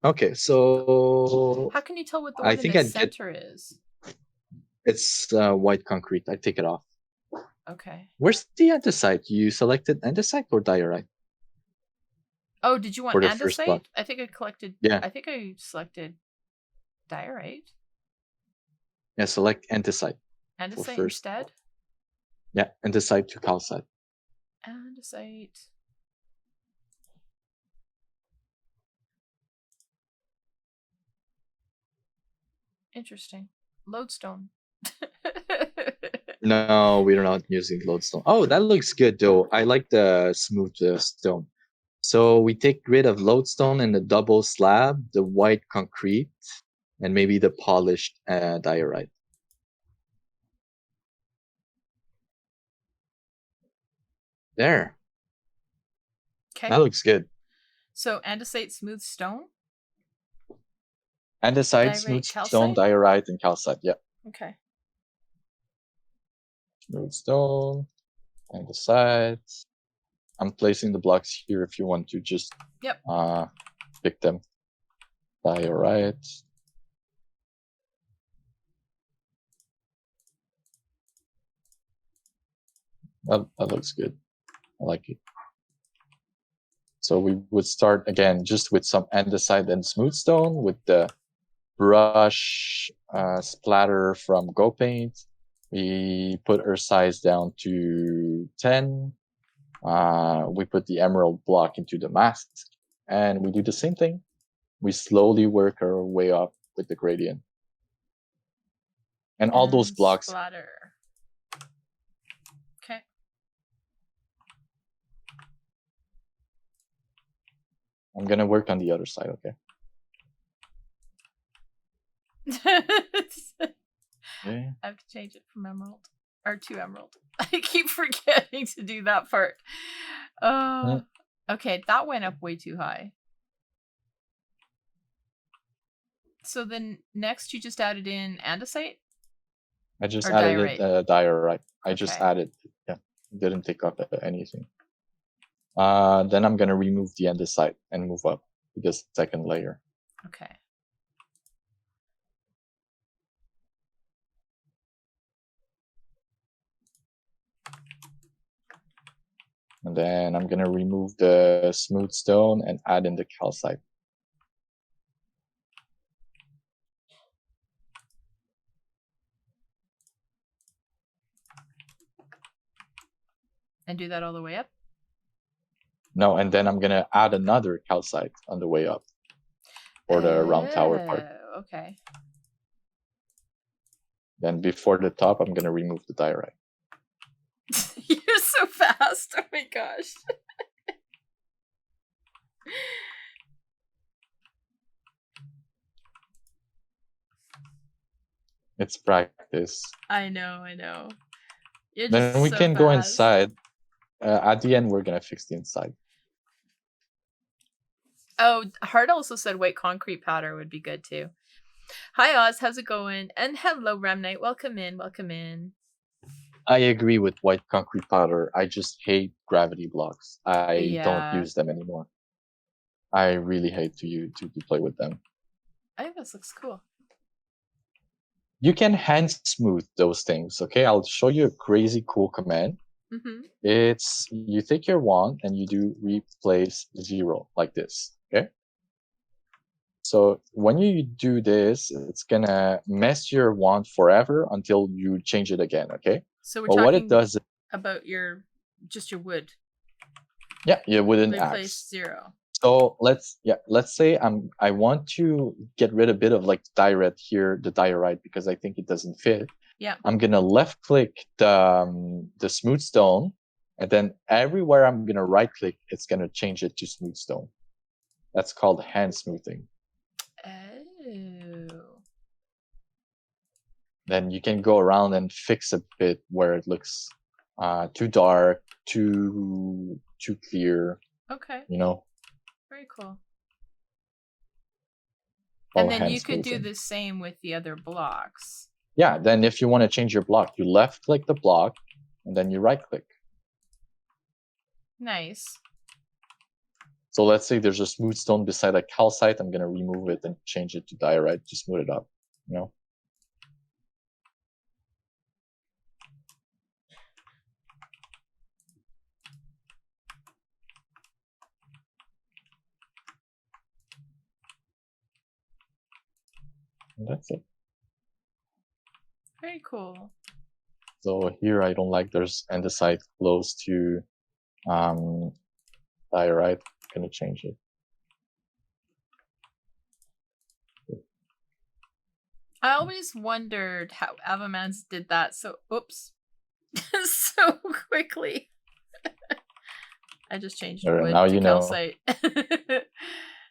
Okay, so how can you tell what the one in the center is? It's white concrete. I take it off. Okay. Where's the andesite? You selected andesite or diorite? Oh, did you want for the first block. andesite? I think I collected. Yeah. I think I selected diorite. Yeah, select andesite. Andesite instead? Yeah, andesite to calcite. Andesite. Interesting. Lodestone. No, we're not using lodestone. Oh, that looks good though. I like the smooth stone. So we take rid of lodestone and the double slab, the white concrete, and maybe the polished diorite. There. Okay. That looks good. So andesite, smooth stone? Andesite, smooth stone, diorite, and calcite. Yeah. Okay. Smooth stone, andesite. I'm placing the blocks here if you want to just pick them. Diorite. That looks good. I like it. So we would start again just with some andesite and smooth stone with the brush splatter from goPaint. We put our size down to 10. We put the emerald block into the mask, and we do the same thing. We slowly work our way up with the gradient. And all those blocks. Splatter. Okay. I'm going to work on the other side, okay? I have to change it from emerald. Or to emerald. I keep forgetting to do that part. Okay, that went up way too high. So then next you just added in andesite? I just added diorite. I just added, didn't take off anything. Then I'm going to remove the andesite and move up to the second layer. Okay. And then I'm going to remove the smooth stone and add in the calcite. And do that all the way up? No, and then I'm going to add another calcite on the way up for the round tower part. Okay. Then before the top, I'm going to remove the diorite. You're so fast. Oh my gosh. It's practice. I know. You're then just we so can fast. go inside. At the end, we're going to fix the inside. Oh, Hart also said white concrete powder would be good too. Hi Oz, how's it going? And hello Remnite, welcome in. I agree with white concrete powder. I just hate gravity blocks. I don't use them anymore. I really hate to play with them. I think this looks cool. You can hand smooth those things, okay? I'll show you a crazy cool command. Mm-hmm. It's, you take your wand and you do replace 0 like this, okay? So when you do this, it's gonna mess your wand forever until you change it again, okay? So we're talking what it does about your wood. Yeah, your wooden replace axe. 0. So let's say I want to get rid of a bit of like diorite here, the diorite, because I think it doesn't fit. Yeah. I'm gonna left click the smooth stone, and then everywhere I'm gonna right click, it's gonna change it to smooth stone. That's called hand smoothing. Oh. Then you can go around and fix a bit where it looks too dark, too clear. Okay. You know. Very cool. All and then you could smoothing. do the same with the other blocks. Yeah, then if you want to change your block, you left click the block and then you right click. Nice. So let's say there's a smooth stone beside a calcite. I'm going to remove it and change it to diorite to smooth it up, you know? that's it. Very cool. So here I don't like there's andesite close to diorite. Gonna change it. I always wondered how Avamans did that so so quickly. I just changed Alright, wood now to you know. calcite.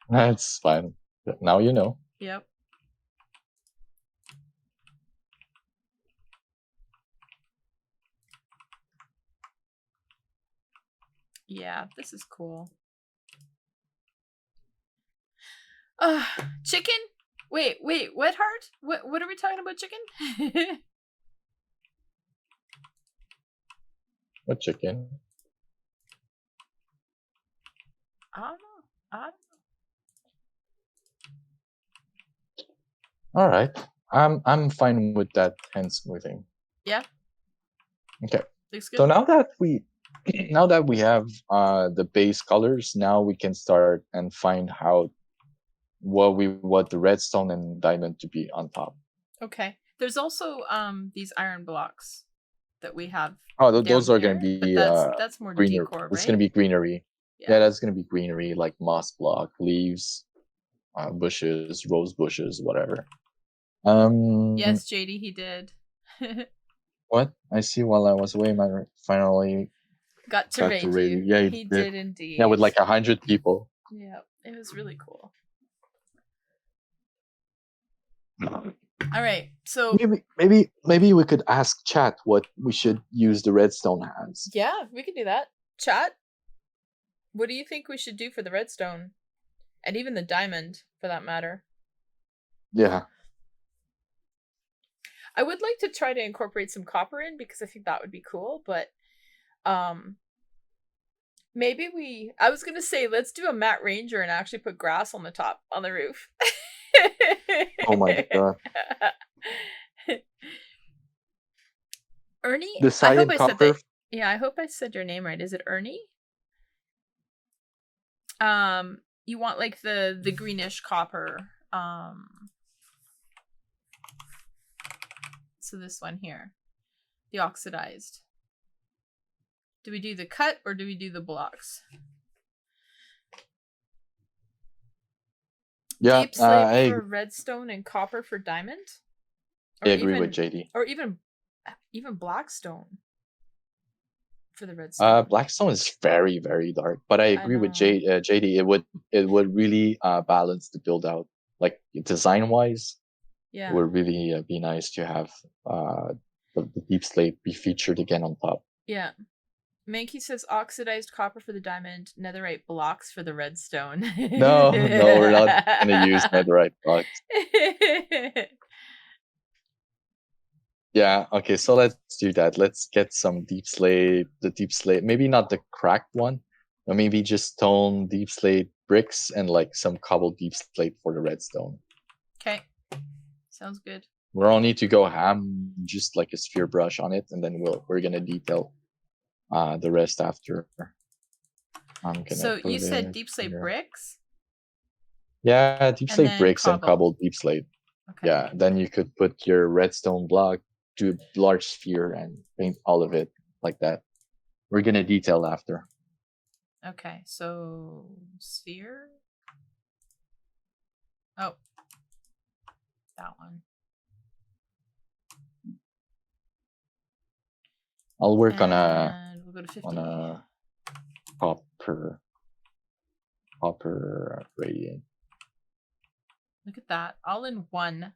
That's fine. Now you know. Yep. Yeah, this is cool. Chicken? Wait, what heart? What are we talking about, chicken? What chicken? I don't know. All right. I'm fine with that hand smoothing. Yeah. Okay. Looks good. So now that we have the base colors, now we can start and find how what the redstone and diamond to be on top. Okay. There's also these iron blocks that we have. Oh, those are going going to be that's more greener. decor, right? It's going to be greenery. Yeah, that's going to be greenery, like moss block, leaves, bushes, rose bushes, whatever. Yes, JD, he did. What? I see. While I was away, my finally got to raid you. Yeah, he did indeed. Yeah, with like 100 people. Yeah, it was really cool. All right, so maybe we could ask chat what we should use the redstone as. Yeah, we could do that. Chat, what do you think we should do for the redstone, and even the diamond, for that matter? Yeah. I would like to try to incorporate some copper in because I think that would be cool, but maybe I was gonna say let's do a matte ranger and actually put grass on the top on the roof. Oh my god. Ernie? The cyan copper. Yeah, I hope I said your name right. Is it Ernie? You want like the greenish copper. So this one here. The oxidized. Do we do the cut or do we do the blocks? Yeah, Deep slate for redstone and copper for diamond? I agree with JD. Or even blackstone for the redstone. Blackstone is very, very dark, but I agree with JD. It would really balance the build out, like design wise. Yeah, it would really be nice to have the deep slate be featured again on top. Yeah. Mankey says oxidized copper for the diamond, netherite blocks for the redstone. No, we're not gonna use netherite blocks. Yeah, okay, so let's do that. Let's get some deep slate, maybe not the cracked one, but maybe just stone deep slate bricks and like some cobbled deep slate for the redstone. Okay. Sounds good. We'll all need to go ham just like a sphere brush on it, and then we're gonna detail the rest after. So you said deep slate bricks? Yeah, deep slate bricks and cobbled deep slate. Okay. Yeah, then you could put your redstone block to a large sphere and paint all of it like that. We're gonna detail after. Okay, so sphere. Oh, that one. I'll work on a copper gradient. Look at that, all in one.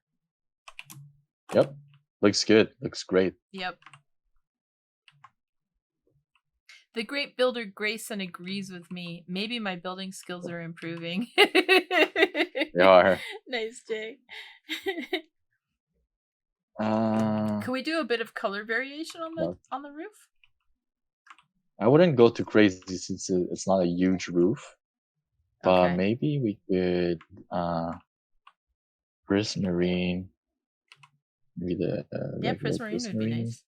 Yep, looks good. Looks great. Yep. The great builder GraySun agrees with me. Maybe my building skills are improving. They are. Nice, Jay. Can we do a bit of color variation on the roof? I wouldn't go too crazy since it's not a huge roof. But maybe we could prismarine. Maybe the prismarine would be nice.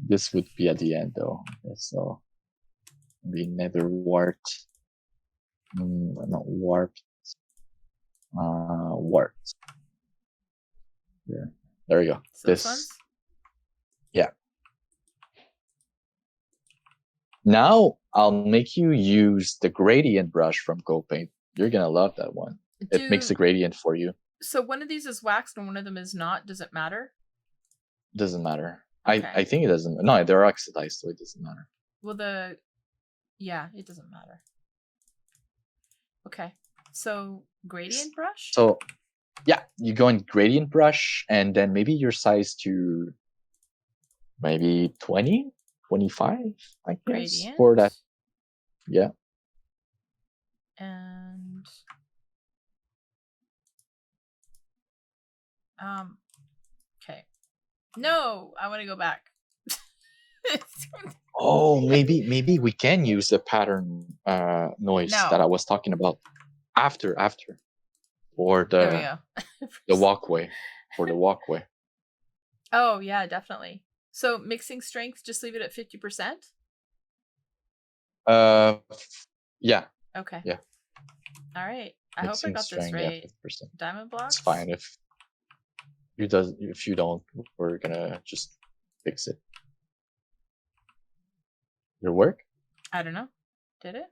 This would be at the end though. Okay, so maybe nether warped. Not warped. Wart. Yeah, there you go. So this one's? Yeah. Now I'll make you use the gradient brush from goPaint. You're gonna love that one. It makes a gradient for you. So one of these is waxed and one of them is not. Does it matter? Doesn't matter. Okay. I think it doesn't. No, they're oxidized, so it doesn't matter. Well, yeah, it doesn't matter. Okay, so gradient brush. So, yeah, you go in gradient brush, and then maybe your size to maybe 20, 25, I guess, gradient. For that. Yeah. And okay. No, I want to go back. Oh, maybe we can use the pattern noise that I was talking about after or the walkway for the walkway. Oh yeah, definitely. So mixing strength, just leave it at 50%. Yeah. Okay. Yeah. All right. I hope I got this right. Yeah, diamond blocks. It's fine if you don't, we're gonna just fix it. Your work? I don't know. Did it?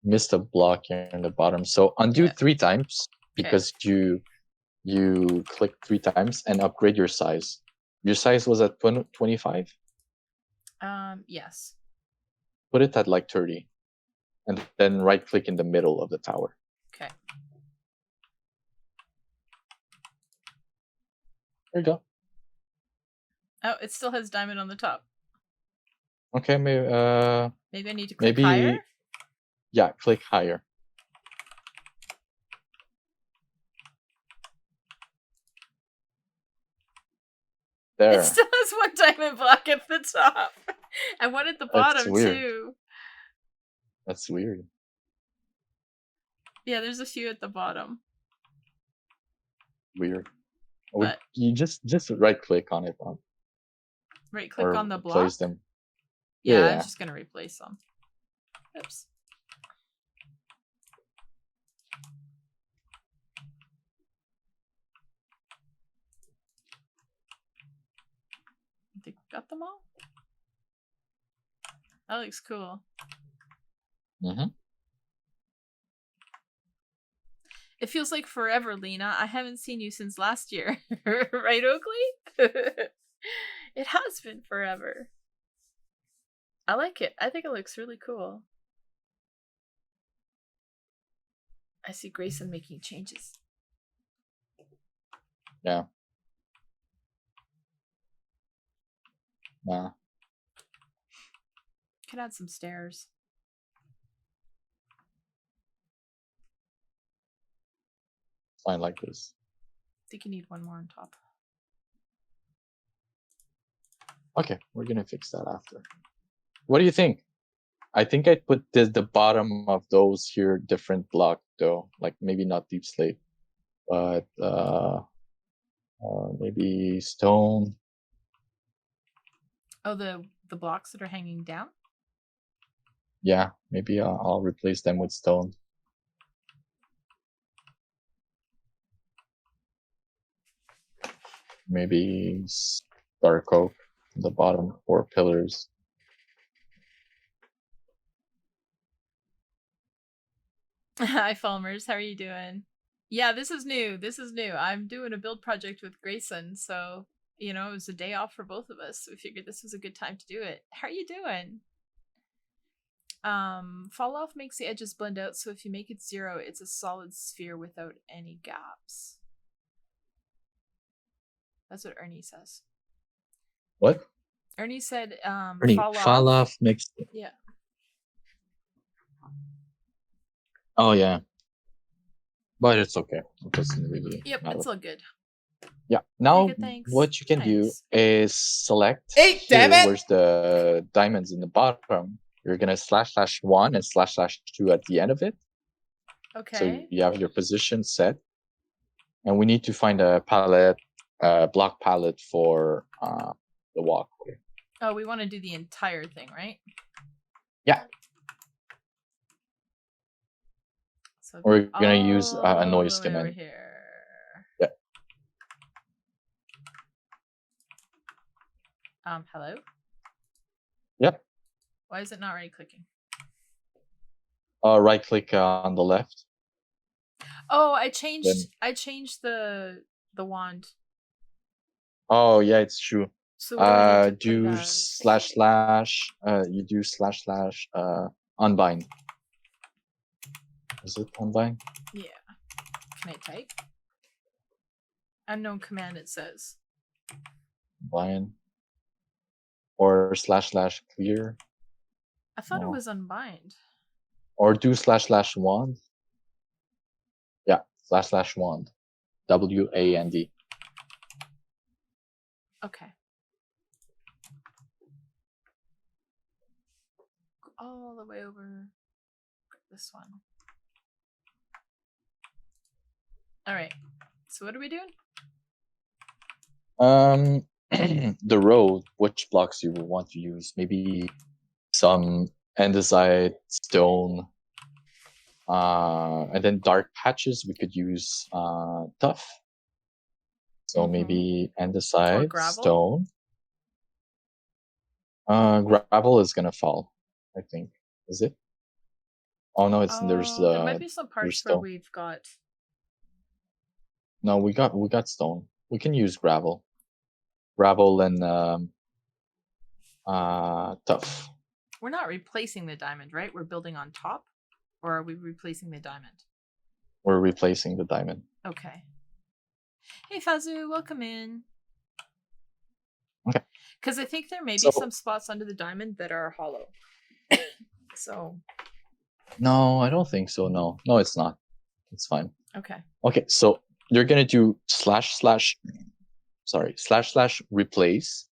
Missed a block here in the bottom. So undo 3 times because you click 3 times and upgrade your size. Your size was at 25? Yes. Put it at like 30. And then right click in the middle of the tower. Okay. There you go. Oh, it still has diamond on the top. Okay, maybe I need to click higher? Yeah, click higher. There. It still has 1 diamond block at the top. And 1 at the bottom too. That's weird. Yeah, there's a few at the bottom. Weird. But you just right click on it. Right click on the block? Replace them. Yeah, I'm just going to replace them. Oops. I think we got them all. That looks cool. Mm-hmm. It feels like forever, Lena. I haven't seen you since last year. Right, Oakley? It has been forever. I like it. I think it looks really cool. I see GraySun making changes. Yeah. Nah. Could add some stairs. Fine like this. I think you need 1 more on top. Okay, we're gonna fix that after. What do you think? I think I'd put the bottom of those here different block though, like maybe not deep slate, but maybe stone. Oh, the blocks that are hanging down? Yeah, maybe I'll replace them with stone. Maybe dark oak at the bottom, 4 pillars. Hi, Falmers. How are you doing? Yeah, this is new. I'm doing a build project with GraySun, so, it was a day off for both of us. So we figured this was a good time to do it. How are you doing? Fall off makes the edges blend out, so if you make it 0, it's a solid sphere without any gaps. That's what Ernie says. What? Ernie said, Ernie, fall off makes. Yeah. Oh yeah. But it's okay. It doesn't really matter. It's all good. Yeah. Now good, what you can do is select damn it! Where's the diamonds in the bottom. You're gonna //1 and //2 at the end of it. Okay. So you have your position set. And we need to find a palette, block palette for the walkway. Oh, we want to do the entire thing, right? Yeah. So we're gonna use a noise the way over command. here. Yeah. Hello? Yep. Why is it not right clicking? Right click on the left. Oh, I changed the wand. Oh yeah, it's true. So what do I need to Do put it as? / you do / unbind. Is it unbind? Yeah. Can I type? Unknown command, it says. Unbind. Or / clear. I thought it was unbind. Or do / wand. Yeah, / wand. WAND. Okay. Go all the way over this one. All right. So what are we doing? The road, which blocks you will want to use? Maybe some andesite, stone, and then dark patches. We could use tough. So maybe andesite, stone. Gravel is gonna fall, I think. Is it? Oh no, there's there might be some parts where we've got. No, we got stone. We can use gravel. Gravel and tough. We're not replacing the diamond, right? We're building on top, or are we replacing the diamond? We're replacing the diamond. Okay. Hey Fazu, welcome in. Okay. Because I think there may be some spots under the diamond that are hollow. So. No, I don't think so. No, it's not. It's fine. Okay. Okay, so you're gonna do / replace.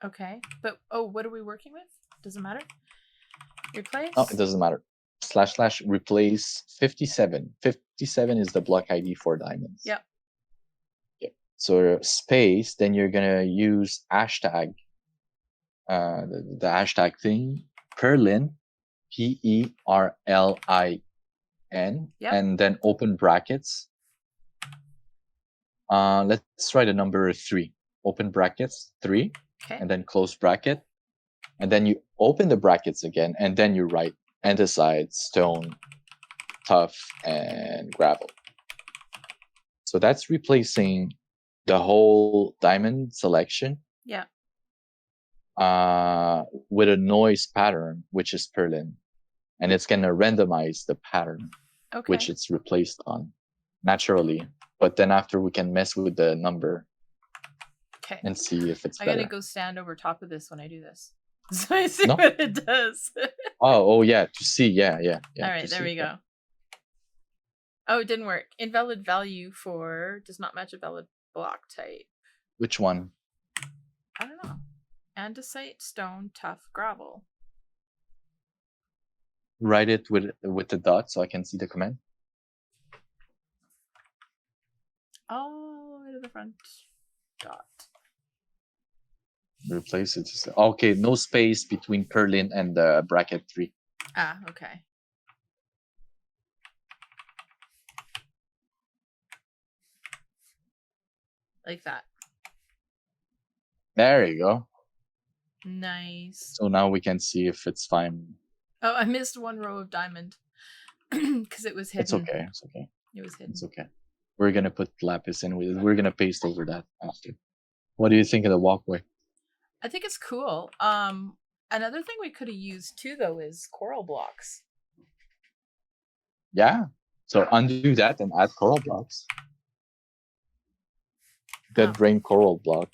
Okay, but what are we working with? Does it matter? Replace? No, it doesn't matter. / replace 57. 57 is the block ID for diamonds. Yep. Okay. So space, then you're gonna use hashtag. The hashtag thing, Perlin, PERLIN, and then open brackets. Let's write a number 3. Open brackets 3, and then close bracket, and then you open the brackets again, and then you write andesite, stone, tough, and gravel. So that's replacing the whole diamond selection. Yeah. With a noise pattern, which is Perlin, and it's gonna randomize the pattern, which it's replaced on naturally. But then after we can mess with the number, and see if it's better. I gotta go stand over top of this when I do this, so I see what it does. oh yeah, to see, yeah. All right, there we go. Oh, it didn't work. Invalid value for does not match a valid block type. Which one? I don't know. Andesite, stone, tough, gravel. Write it with the dot so I can see the command. All the way to the front. Dot. Replace it. Okay, no space between Perlin and the bracket 3. Ah, okay. Like that. There you go. Nice. So now we can see if it's fine. Oh, I missed one row of diamond because it was hidden. It's okay. It was hidden. It's okay. We're gonna put lapis in with it. We're gonna paste over that after. What do you think of the walkway? I think it's cool. Another thing we could have used too, though, is coral blocks. Yeah. So undo that and add coral blocks. Dead brain coral block.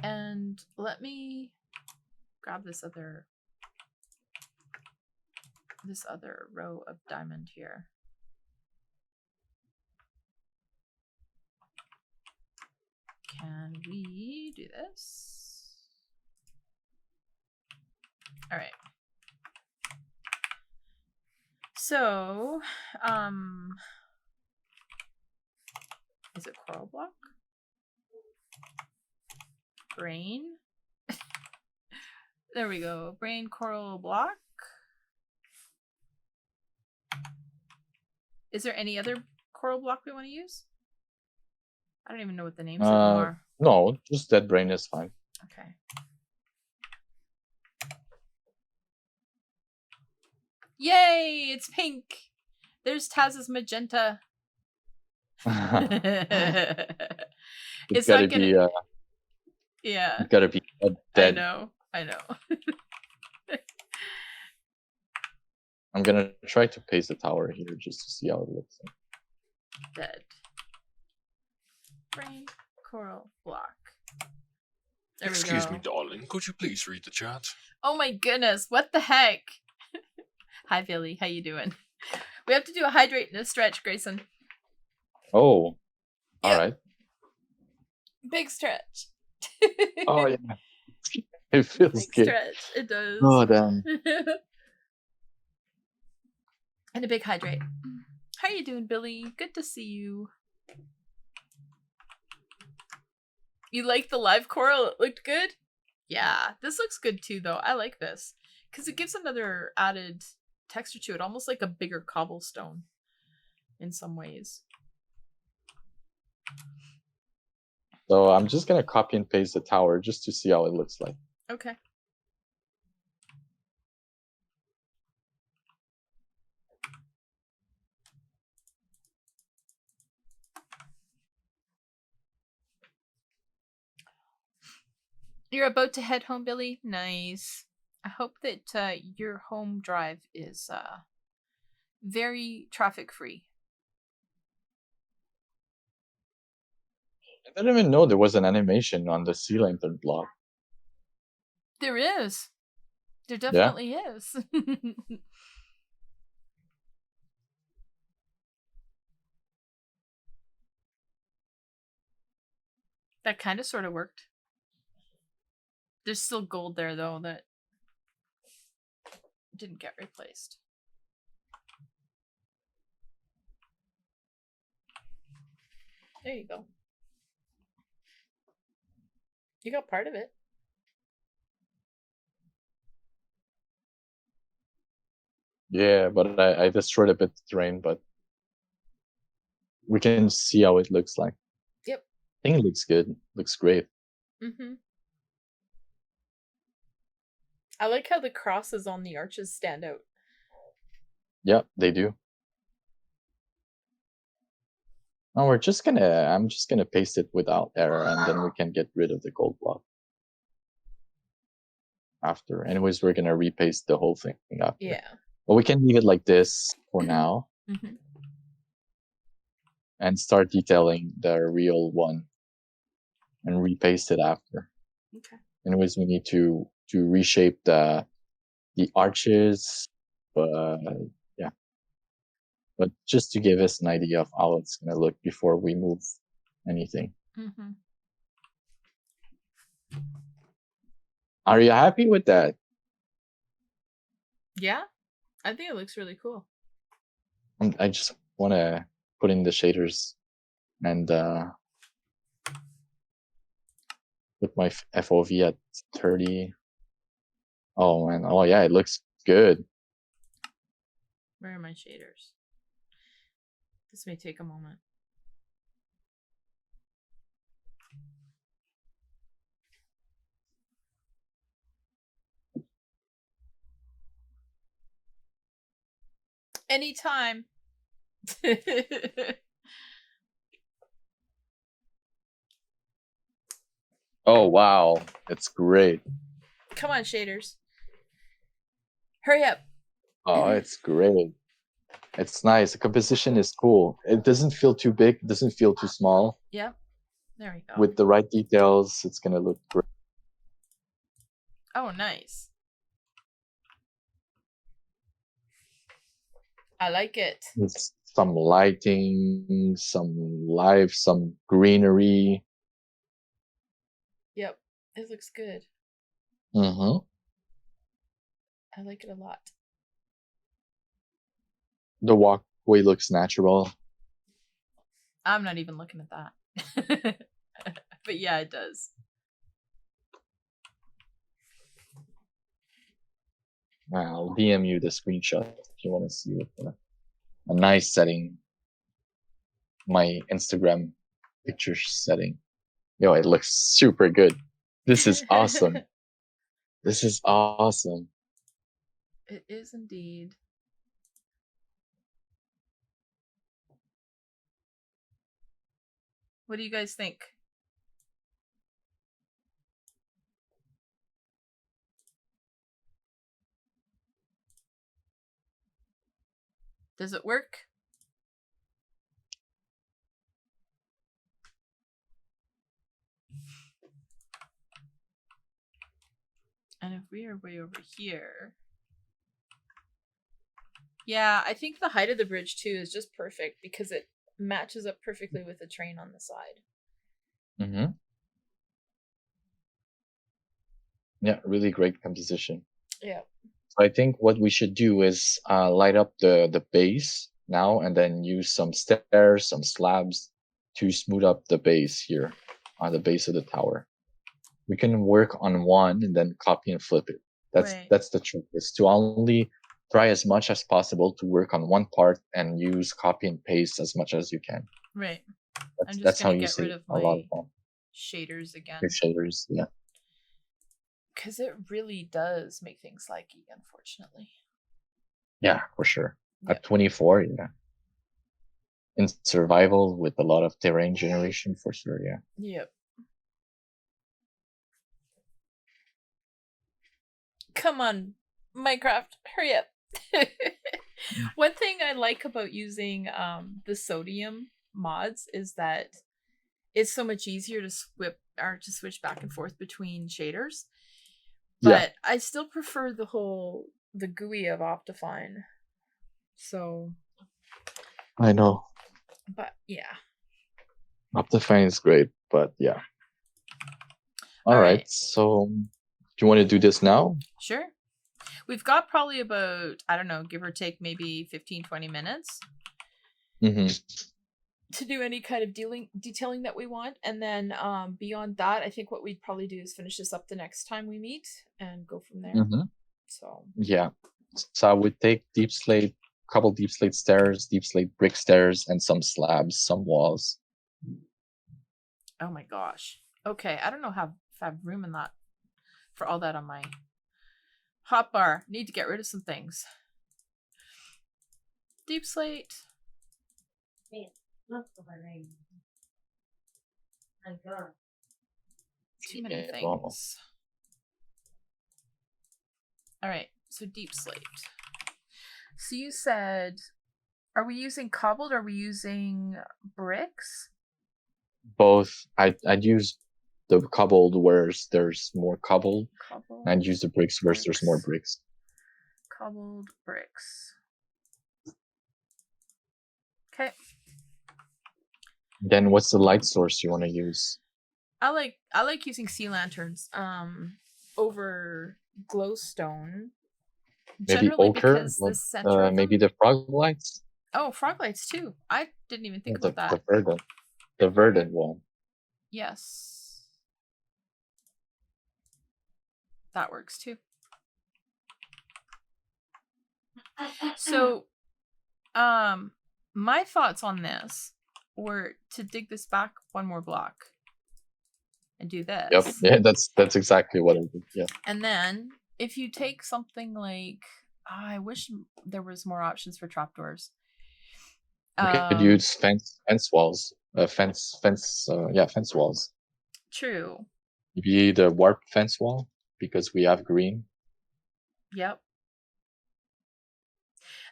And let me grab this other row of diamond here. Can we do this? All right. So, is it coral block? Brain. There we go. Brain coral block. Is there any other coral block we want to use? I don't even know what the names of them are. No, just Dead Brain is fine. Okay. Yay! It's pink. There's Taz's magenta. It's gotta be yeah. It's gotta be dead. I know. I'm gonna try to paste the tower here just to see how it looks like. Dead brain coral block. There Excuse me, darling. Could you please read the chat? Oh my goodness! What the heck? Hi, Billy. How you doing? We have to do a hydrate and a stretch, GraySun. Oh, Yep. all right. Big stretch. Oh yeah, it feels Big good. stretch. It does. Oh damn. And a big hydrate. How you doing, Billy? Good to see you. You like the live coral? It looked good? Yeah, this looks good too, though. I like this. Because it gives another added texture to it, almost like a bigger cobblestone in some ways. So I'm just gonna copy and paste the tower just to see how it looks like. Okay. You're about to head home, Billy? Nice. I hope that your home drive is very traffic free. I didn't even know there was an animation on the sea lantern block. There is. There definitely is. That kind of sort of worked. There's still gold there, though, that didn't get replaced. There you go. You got part of it. Yeah, but I destroyed a bit of terrain, but we can see how it looks like. Yep. I think it looks good. Looks great. Mm-hmm. I like how the crosses on the arches stand out. Yeah, they do. Now I'm just gonna paste it without error, and then we can get rid of the gold block after. Anyways, we're gonna repaste the whole thing after. Yeah. But we can leave it like this for now, and start detailing the real one, and repaste it after. Okay. Anyways, we need to reshape the arches, but yeah. But just to give us an idea of how it's gonna look before we move anything. Are you happy with that? Yeah, I think it looks really cool. I just want to put in the shaders and put my FOV at 30. Oh man, oh yeah, it looks good. Where are my shaders? This may take a moment. Anytime. Oh wow, it's great. Come on, shaders. Hurry up. Oh, it's great. It's nice. The composition is cool. It doesn't feel too big. It doesn't feel too small. Yep. There we go. With the right details, it's gonna look great. Oh, nice. I like it. With some lighting, some life, some greenery. Yep. It looks good. Mm-hmm. I like it a lot. The walkway looks natural. I'm not even looking at that. But yeah, it does. I'll DM you the screenshot if you want to see it. a nice setting. My Instagram picture setting. Yo, it looks super good. This is awesome. This is awesome. It is indeed. What do you guys think? Does it work? And if we are way over here... Yeah, I think the height of the bridge too is just perfect because it matches up perfectly with the train on the side. Mm-hmm. Yeah, really great composition. Yeah. So I think what we should do is light up the base now and then use some stairs, some slabs to smooth up the base here on the base of the tower. We can work on one and then copy and flip it. That's the trick, is to only try as much as possible to work on one part and use copy and paste as much as you can. Right. That's how you save a lot of time. Shaders again. The shaders, yeah. Because it really does make things laggy, unfortunately. Yeah, for sure. Yep. At 24, yeah. In survival with a lot of terrain generation, for sure, yeah. Yep. Come on, Minecraft, hurry up. One thing I like about using the sodium mods is that it's so much easier to switch back and forth between shaders. But yeah. I still prefer the GUI of Optifine. So I know. But yeah. Optifine is great, but yeah. All right. So do you want to do this now? Sure. We've got probably about, I don't know, give or take maybe 15-20 minutes. Mm-hmm. To do any kind of detailing that we want, and then beyond that, I think what we'd probably do is finish this up the next time we meet and go from there. Mm-hmm. So yeah, so I would take deep slate, couple deep slate stairs, deep slate brick stairs, and some slabs, some walls. Oh my gosh. Okay, I don't know if I have room in that for all that on my hotbar. Need to get rid of some things. Deep slate. Too many things. All right, so deep slate. So you said, are we using cobbled or are we using bricks? Both. I'd use the cobbled where there's more cobbled. I'd use the bricks where there's more bricks. Cobbled bricks. Okay. Then what's the light source you want to use? I like using sea lanterns over glowstone. Maybe ochre, maybe the frog lights. Oh, frog lights too. I didn't even think about that. The verdant one. Yes. That works too. So my thoughts on this were to dig this back one more block and do this. Yep. Yeah, that's exactly what I did. Yeah. And then if you take something like, I wish there was more options for trapdoors. You could use fence walls. Fence walls. True. Maybe the warp fence wall because we have green. Yep.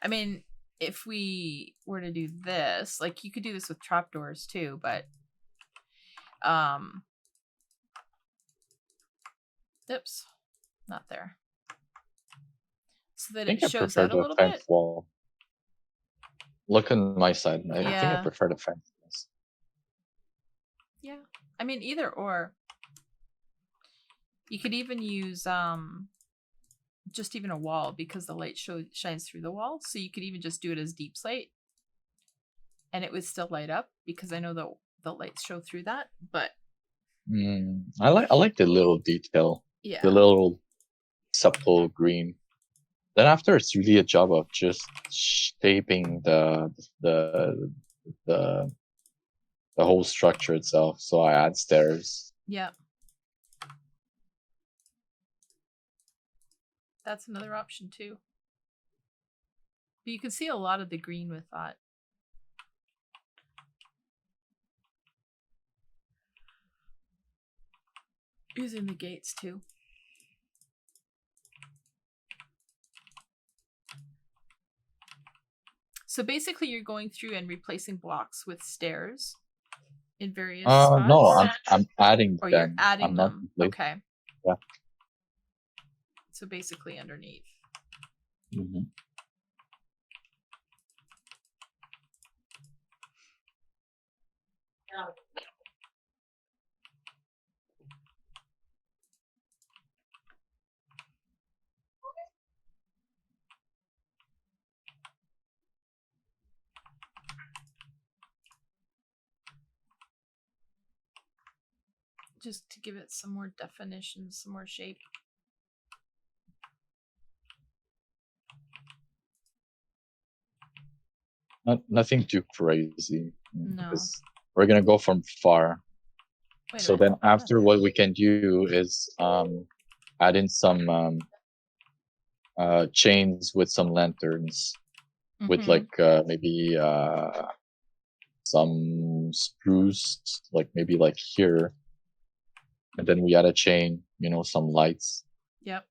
I mean, if we were to do this, like you could do this with trapdoors too, but oops, not there. So that it shows out a little bit. Wall. Look on my side. I think I prefer the fence. Yeah, I mean either or. You could even use just even a wall because the light shines through the wall. So you could even just do it as deep slate, and it would still light up because I know the lights show through that. But I like the little detail. Yeah. The little subtle green. Then after, it's really a job of just shaping the whole structure itself. So I add stairs. Yeah. That's another option too. But you can see a lot of the green with that. Using the gates too. So basically you're going through and replacing blocks with stairs in various spots? No, I'm adding or them. You're adding I'm them. Not okay. Yeah. So basically underneath. Mm-hmm. Just to give it some more definition, some more shape. Nothing too crazy. No. Because we're gonna go from far. So then after, what we can do is add in some chains with some lanterns, with like maybe some spruce, like maybe like here, and then we add a chain, you know, some lights. Yep.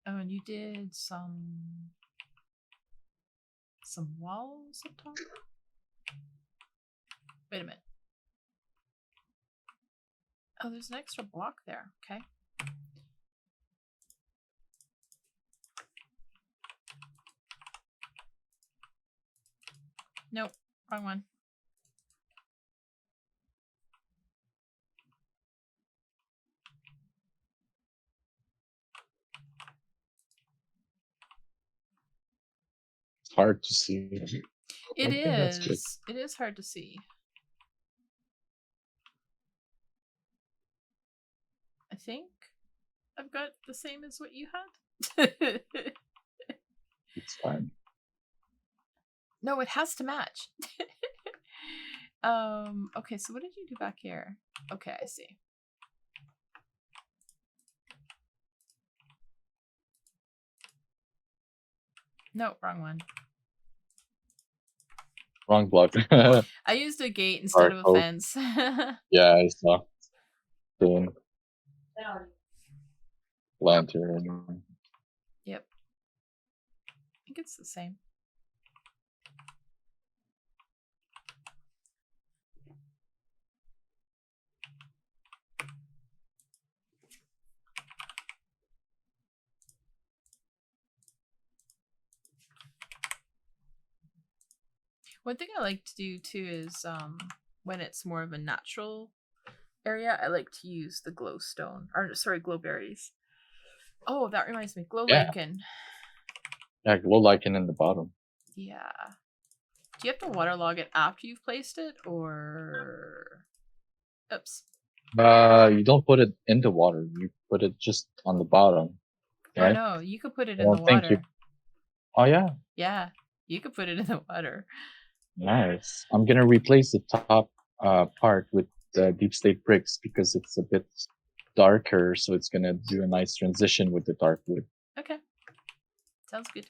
Oh, and you did some walls up top? Wait a minute. Oh, there's an extra block there. Okay. Nope, wrong one. It's hard to see. It is. It is hard to see. I think I've got the same as what you had. It's fine. No, it has to match. Okay, so what did you do back here? Okay, I see. No, wrong one. Wrong block. I used a gate instead of a fence. Yeah, I saw. Boom. Lantern. Yep. I think it's the same. One thing I like to do too is when it's more of a natural area, I like to use the glowstone, or sorry, glowberries. Oh, that reminds me, glow lichen. Yeah, glow lichen in the bottom. Yeah. Do you have to waterlog it after you've placed it, or? Oops. You don't put it in the water. You put it just on the bottom. Right? Oh no, you could put it in the water. Oh yeah. Yeah, you could put it in the water. Nice. I'm gonna replace the top part with the deep slate bricks because it's a bit darker, so it's gonna do a nice transition with the dark wood. Okay, sounds good.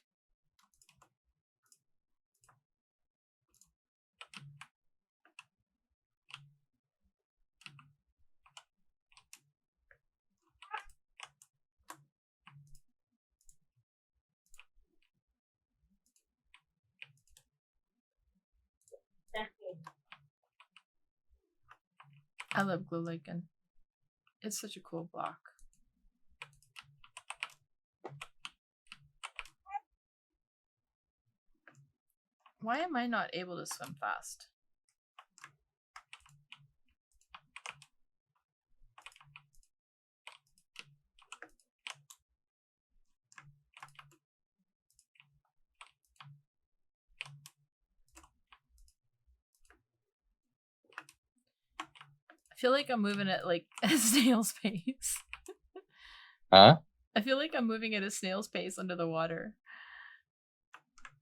I love glow lichen. It's such a cool block. Why am I not able to swim fast? I feel like I'm moving at like a snail's pace. Huh? I feel like I'm moving at a snail's pace under the water.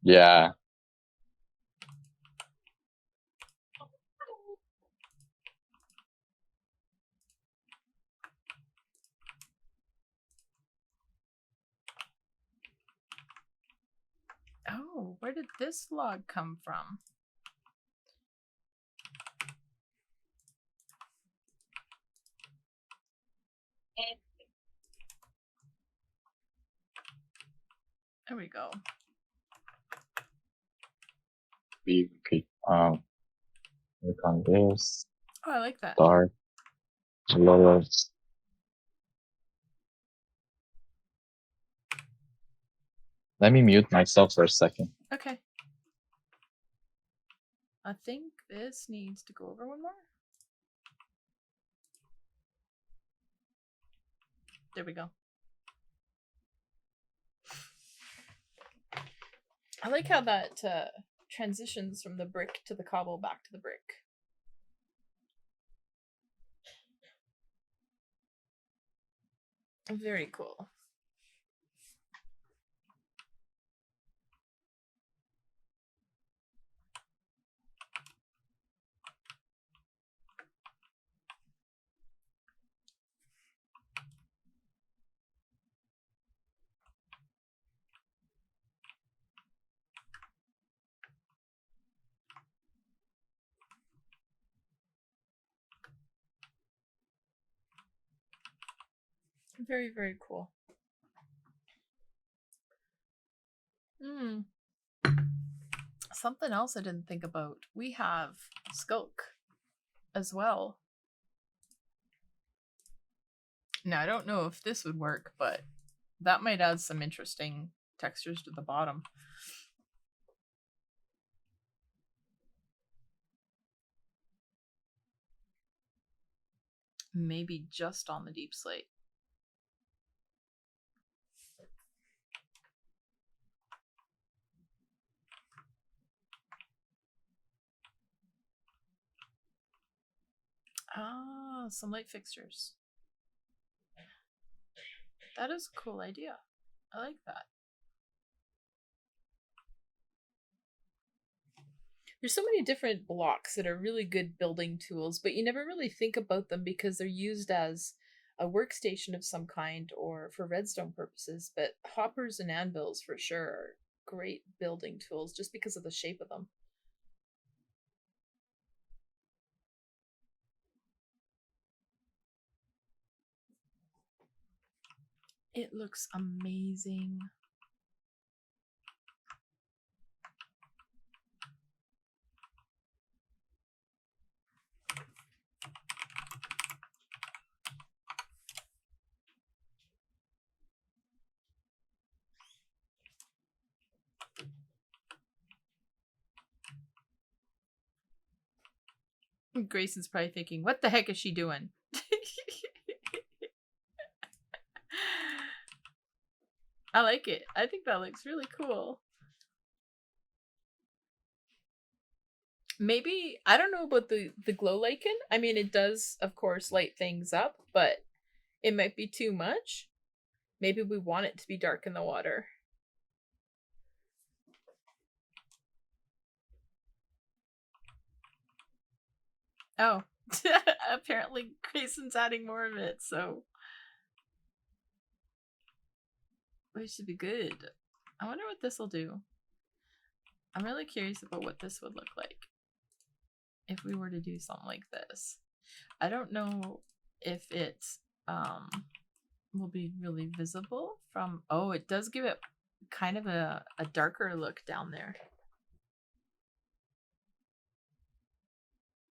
Yeah. Oh, where did this log come from? There we go. We could work on this. Oh, I like that. Dark. A lot of. Let me mute myself for a second. Okay. I think this needs to go over one more. There we go. I like how that transitions from the brick to the cobble back to the brick. Very cool. Very, very cool. Something else I didn't think about. We have Skulk as well. Now, I don't know if this would work, but that might add some interesting textures to the bottom. Maybe just on the deep slate. Ah, some light fixtures. That is a cool idea. I like that. There's so many different blocks that are really good building tools, but you never really think about them because they're used as a workstation of some kind or for redstone purposes. But hoppers and anvils for sure are great building tools just because of the shape of them. It looks amazing. GraySun's probably thinking, what the heck is she doing? I like it. I think that looks really cool. Maybe, I don't know about the glow lichen. I mean, it does, of course, light things up, but it might be too much. Maybe we want it to be dark in the water. Oh, apparently GraySun's adding more of it, so we should be good. I wonder what this will do. I'm really curious about what this would look like if we were to do something like this. I don't know if it will be really visible from... Oh, it does give it kind of a darker look down there.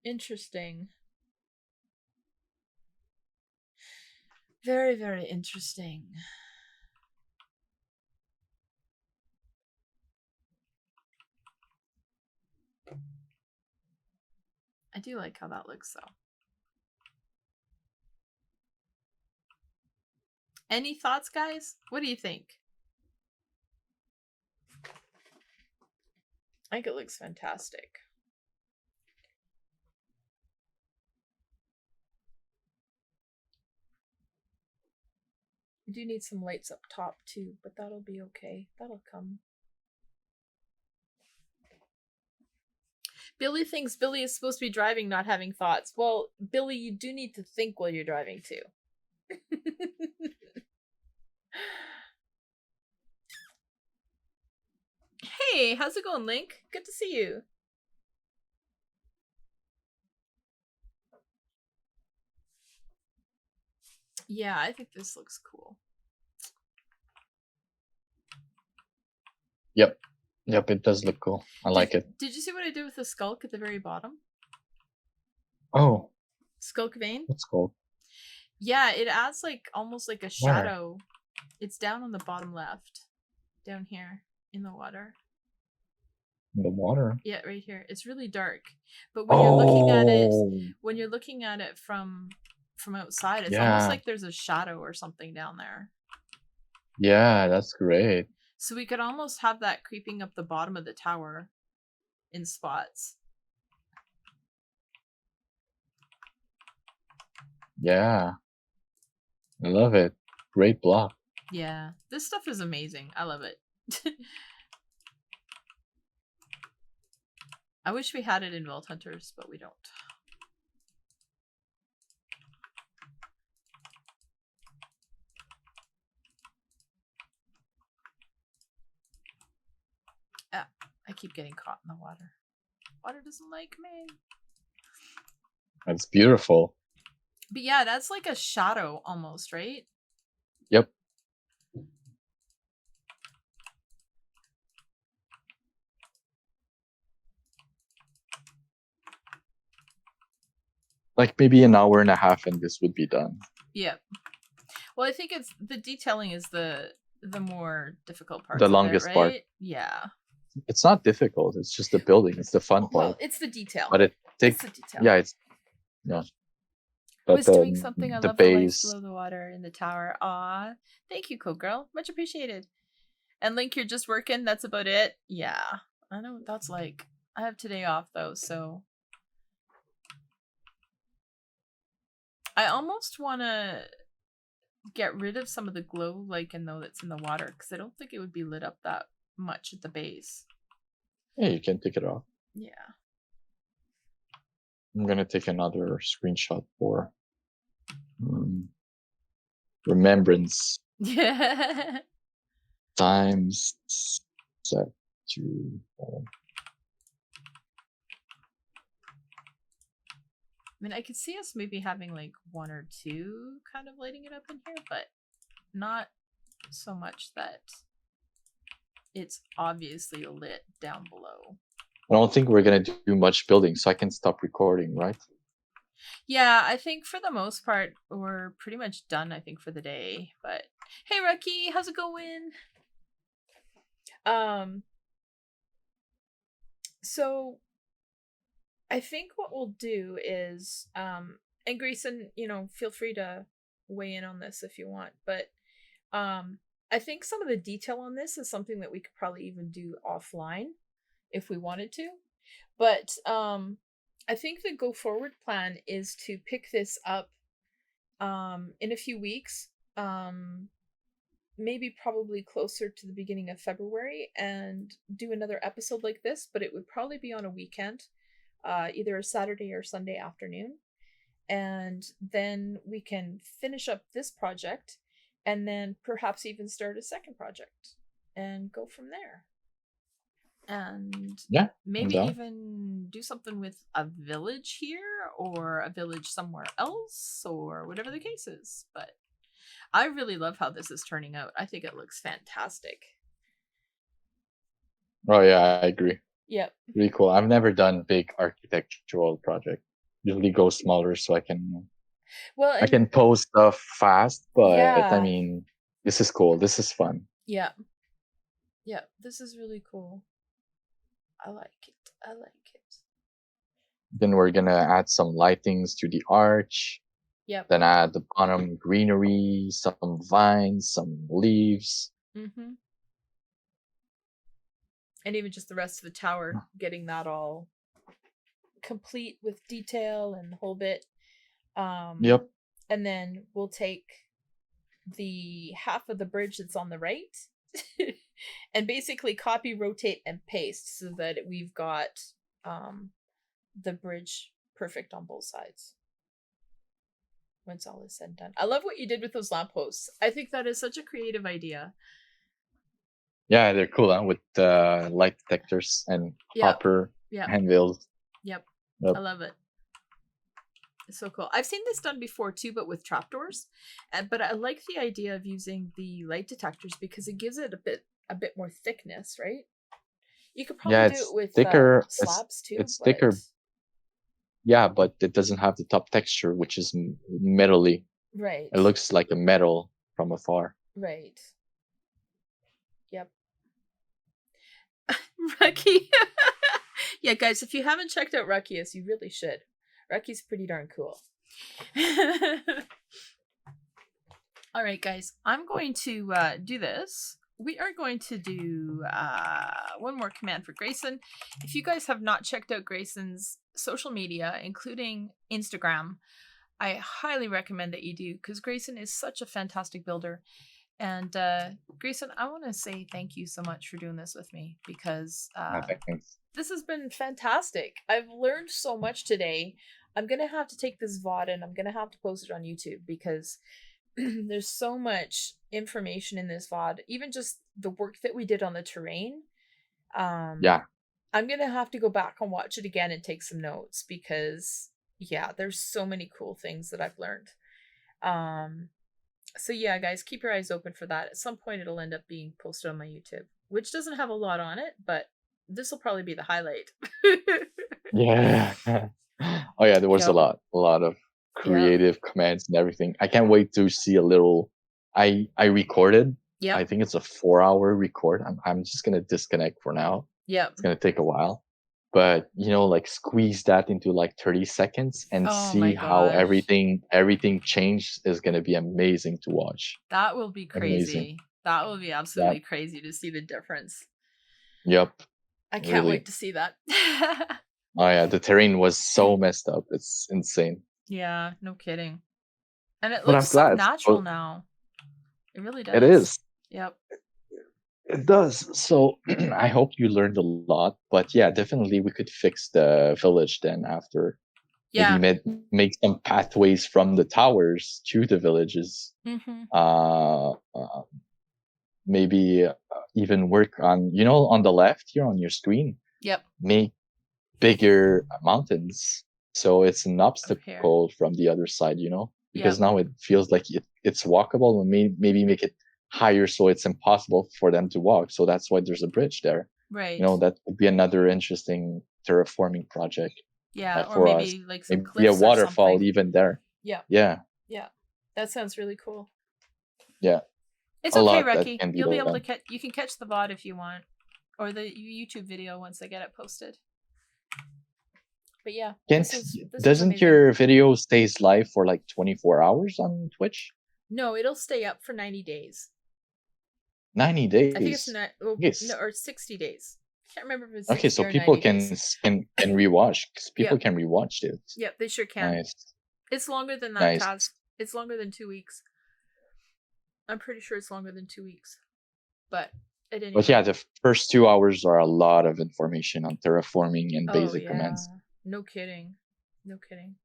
Interesting. Very, very interesting. I do like how that looks, though. Any thoughts, guys? What do you think? I think it looks fantastic. We do need some lights up top too, but that'll be okay. That'll come. Billy thinks Billy is supposed to be driving, not having thoughts. Well, Billy, you do need to think while you're driving too. Hey, how's it going, Link? Good to see you. Yeah, I think this looks cool. Yep. Yep, it does look cool. I like it. Did you see what I did with the skulk at the very bottom? Oh. Skulk vein? What's cool? Yeah, it adds like almost like a shadow. Where? It's down on the bottom left. Down here in the water. In the water? Yeah, right here. It's really dark. But when you're looking at it from outside, it's almost like there's a shadow or something down there. Yeah, that's great. So we could almost have that creeping up the bottom of the tower in spots. Yeah. I love it. Great block. Yeah. This stuff is amazing. I love it. I wish we had it in Vault Hunters, but we don't. Ah, I keep getting caught in the water. Water doesn't like me. That's beautiful. But yeah, that's like a shadow almost, right? Yep. Like maybe an hour and a half and this would be done. Yep. Well, I think it's the detailing is the more difficult part. The longest part. Yeah. It's not difficult. It's just the building. It's the fun part. Well, it's the detail. But it takes. It's the detail. Yeah, it's. Yeah. But was doing something. I love the lights below base. the water in the tower. Aw, thank you, Cool Girl. Much appreciated. And Link, you're just working. That's about it. Yeah, I know what that's like. I have today off though, so I almost want to get rid of some of the glow lichen though that's in the water because I don't think it would be lit up that much at the base. Yeah, you can take it off. Yeah. I'm gonna take another screenshot for remembrance. Yeah. Times set to. I mean, I could see us maybe having like one or two kind of lighting it up in here, but not so much that it's obviously lit down below. I don't think we're going to do much building, so I can stop recording, right? Yeah, I think for the most part, we're pretty much done, I think, for the day. But hey, Rucky, how's it going? So I think what we'll do is, and GraySun, feel free to weigh in on this if you want, but I think some of the detail on this is something that we could probably even do offline if we wanted to. But I think the go forward plan is to pick this up in a few weeks, maybe probably closer to the beginning of February, and do another episode like this, but it would probably be on a weekend. Either a Saturday or Sunday afternoon, and then we can finish up this project and then perhaps even start a second project and go from there. And yeah, maybe even do something with a village here or a village somewhere else or whatever the case is. But I really love how this is turning out. I think it looks fantastic. Oh yeah, I agree. Yep. Really cool. I've never done big architectural project. Usually go smaller so I can I can post stuff fast, but yeah. I mean, this is cool. This is fun. Yeah. Yeah, this is really cool. I like it. I like it. Then we're gonna add some lightings to the arch. Yep. Then add the bottom greenery, some vines, some leaves. Mm-hmm. And even just the rest of the tower, getting that all complete with detail and the whole bit. Yep. And then we'll take the half of the bridge that's on the right and basically copy, rotate, and paste so that we've got the bridge perfect on both sides. Once all is said and done. I love what you did with those lampposts. I think that is such a creative idea. Yeah, they're cool, huh? With light detectors and hopper handbills. Yep. I love it. It's so cool. I've seen this done before too, but with trapdoors. But I like the idea of using the light detectors because it gives it a bit more thickness, right? You could probably do it with thicker, slabs too. It's thicker. Yeah, but it doesn't have the top texture, which is metally. Right. It looks like a metal from afar. Right. Yep. Rucky. Yeah, guys, if you haven't checked out Ruckius, you really should. Rucky's pretty darn cool. All right, guys, I'm going to do this. We are going to do one more command for GraySun. If you guys have not checked out GraySun's social media, including Instagram, I highly recommend that you do because GraySun is such a fantastic builder. And GraySun, I want to say thank you so much for doing this with me because this has been fantastic. I've learned so much today. I'm going to have to take this VOD and I'm going to have to post it on YouTube because there's so much information in this VOD. Even just the work that we did on the terrain. Yeah. I'm going to have to go back and watch it again and take some notes because, yeah, there's so many cool things that I've learned. So yeah, guys, keep your eyes open for that. At some point, it'll end up being posted on my YouTube, which doesn't have a lot on it, but this will probably be the highlight. Yeah. Oh yeah, there was a lot of creative commands and everything. I can't wait to see a little. I recorded. Yeah. I think it's a 4-hour record. I'm just gonna disconnect for now. Yeah. It's gonna take a while, but like squeeze that into like 30 seconds and see how everything changed is gonna be amazing to watch. That will be crazy. Amazing. That will be absolutely crazy to see the difference. Yep. I can't wait to see that. Oh yeah, the terrain was so messed up. It's insane. Yeah, no kidding. And it looks so natural now. It really does. It is. Yep. It does. So I hope you learned a lot. But yeah, definitely we could fix the village then after. Yeah. Maybe make some pathways from the towers to the villages. Mm-hmm. Maybe even work on, on the left here on your screen. Yep. Make bigger mountains. So it's an obstacle from the other side, because now it feels like it's walkable, and maybe make it higher so it's impossible for them to walk. So that's why there's a bridge there. Right. That would be another interesting terraforming project. Yeah, or maybe us. Like some cliffs. Maybe a waterfall even there. Yeah. Yeah. Yeah. That sounds really cool. Yeah. It's okay, Reki. You'll be able to you can catch the VOD if you want, or the YouTube video once I get it posted. But yeah, doesn't your video stays live for like 24 hours on Twitch? No, it'll stay up for 90 days. 90 days? I think it's no, or 60 days. I can't remember if it's 60 so or people 90 can rewatch. People can rewatch it. Yep, they sure can. Nice. It's longer than that, Taz. It's longer than 2 weeks. I'm pretty sure it's longer than 2 weeks. But yeah, the first 2 hours are a lot of information on terraforming and basic commands. No kidding. No kidding.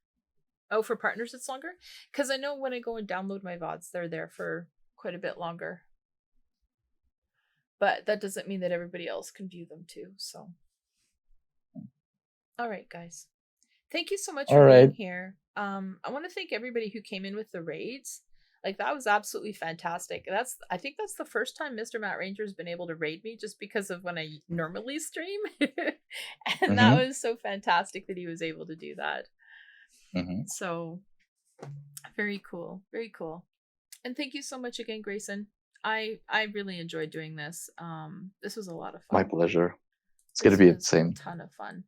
Oh, for partners it's longer? Because I know when I go and download my VODs, they're there for quite a bit longer. But that doesn't mean that everybody else can view them too, so. All right, guys. Thank you so much for being here. I want to thank everybody who came in with the raids. Like, that was absolutely fantastic. I think that's the first time Mr. Matt Ranger has been able to raid me just because of when I normally stream. And that was so fantastic that he was able to do that. So, very cool. Very cool. And thank you so much again, GraySun. I really enjoyed doing this. This was a lot of fun. My pleasure. It's going to be insane. A ton of fun.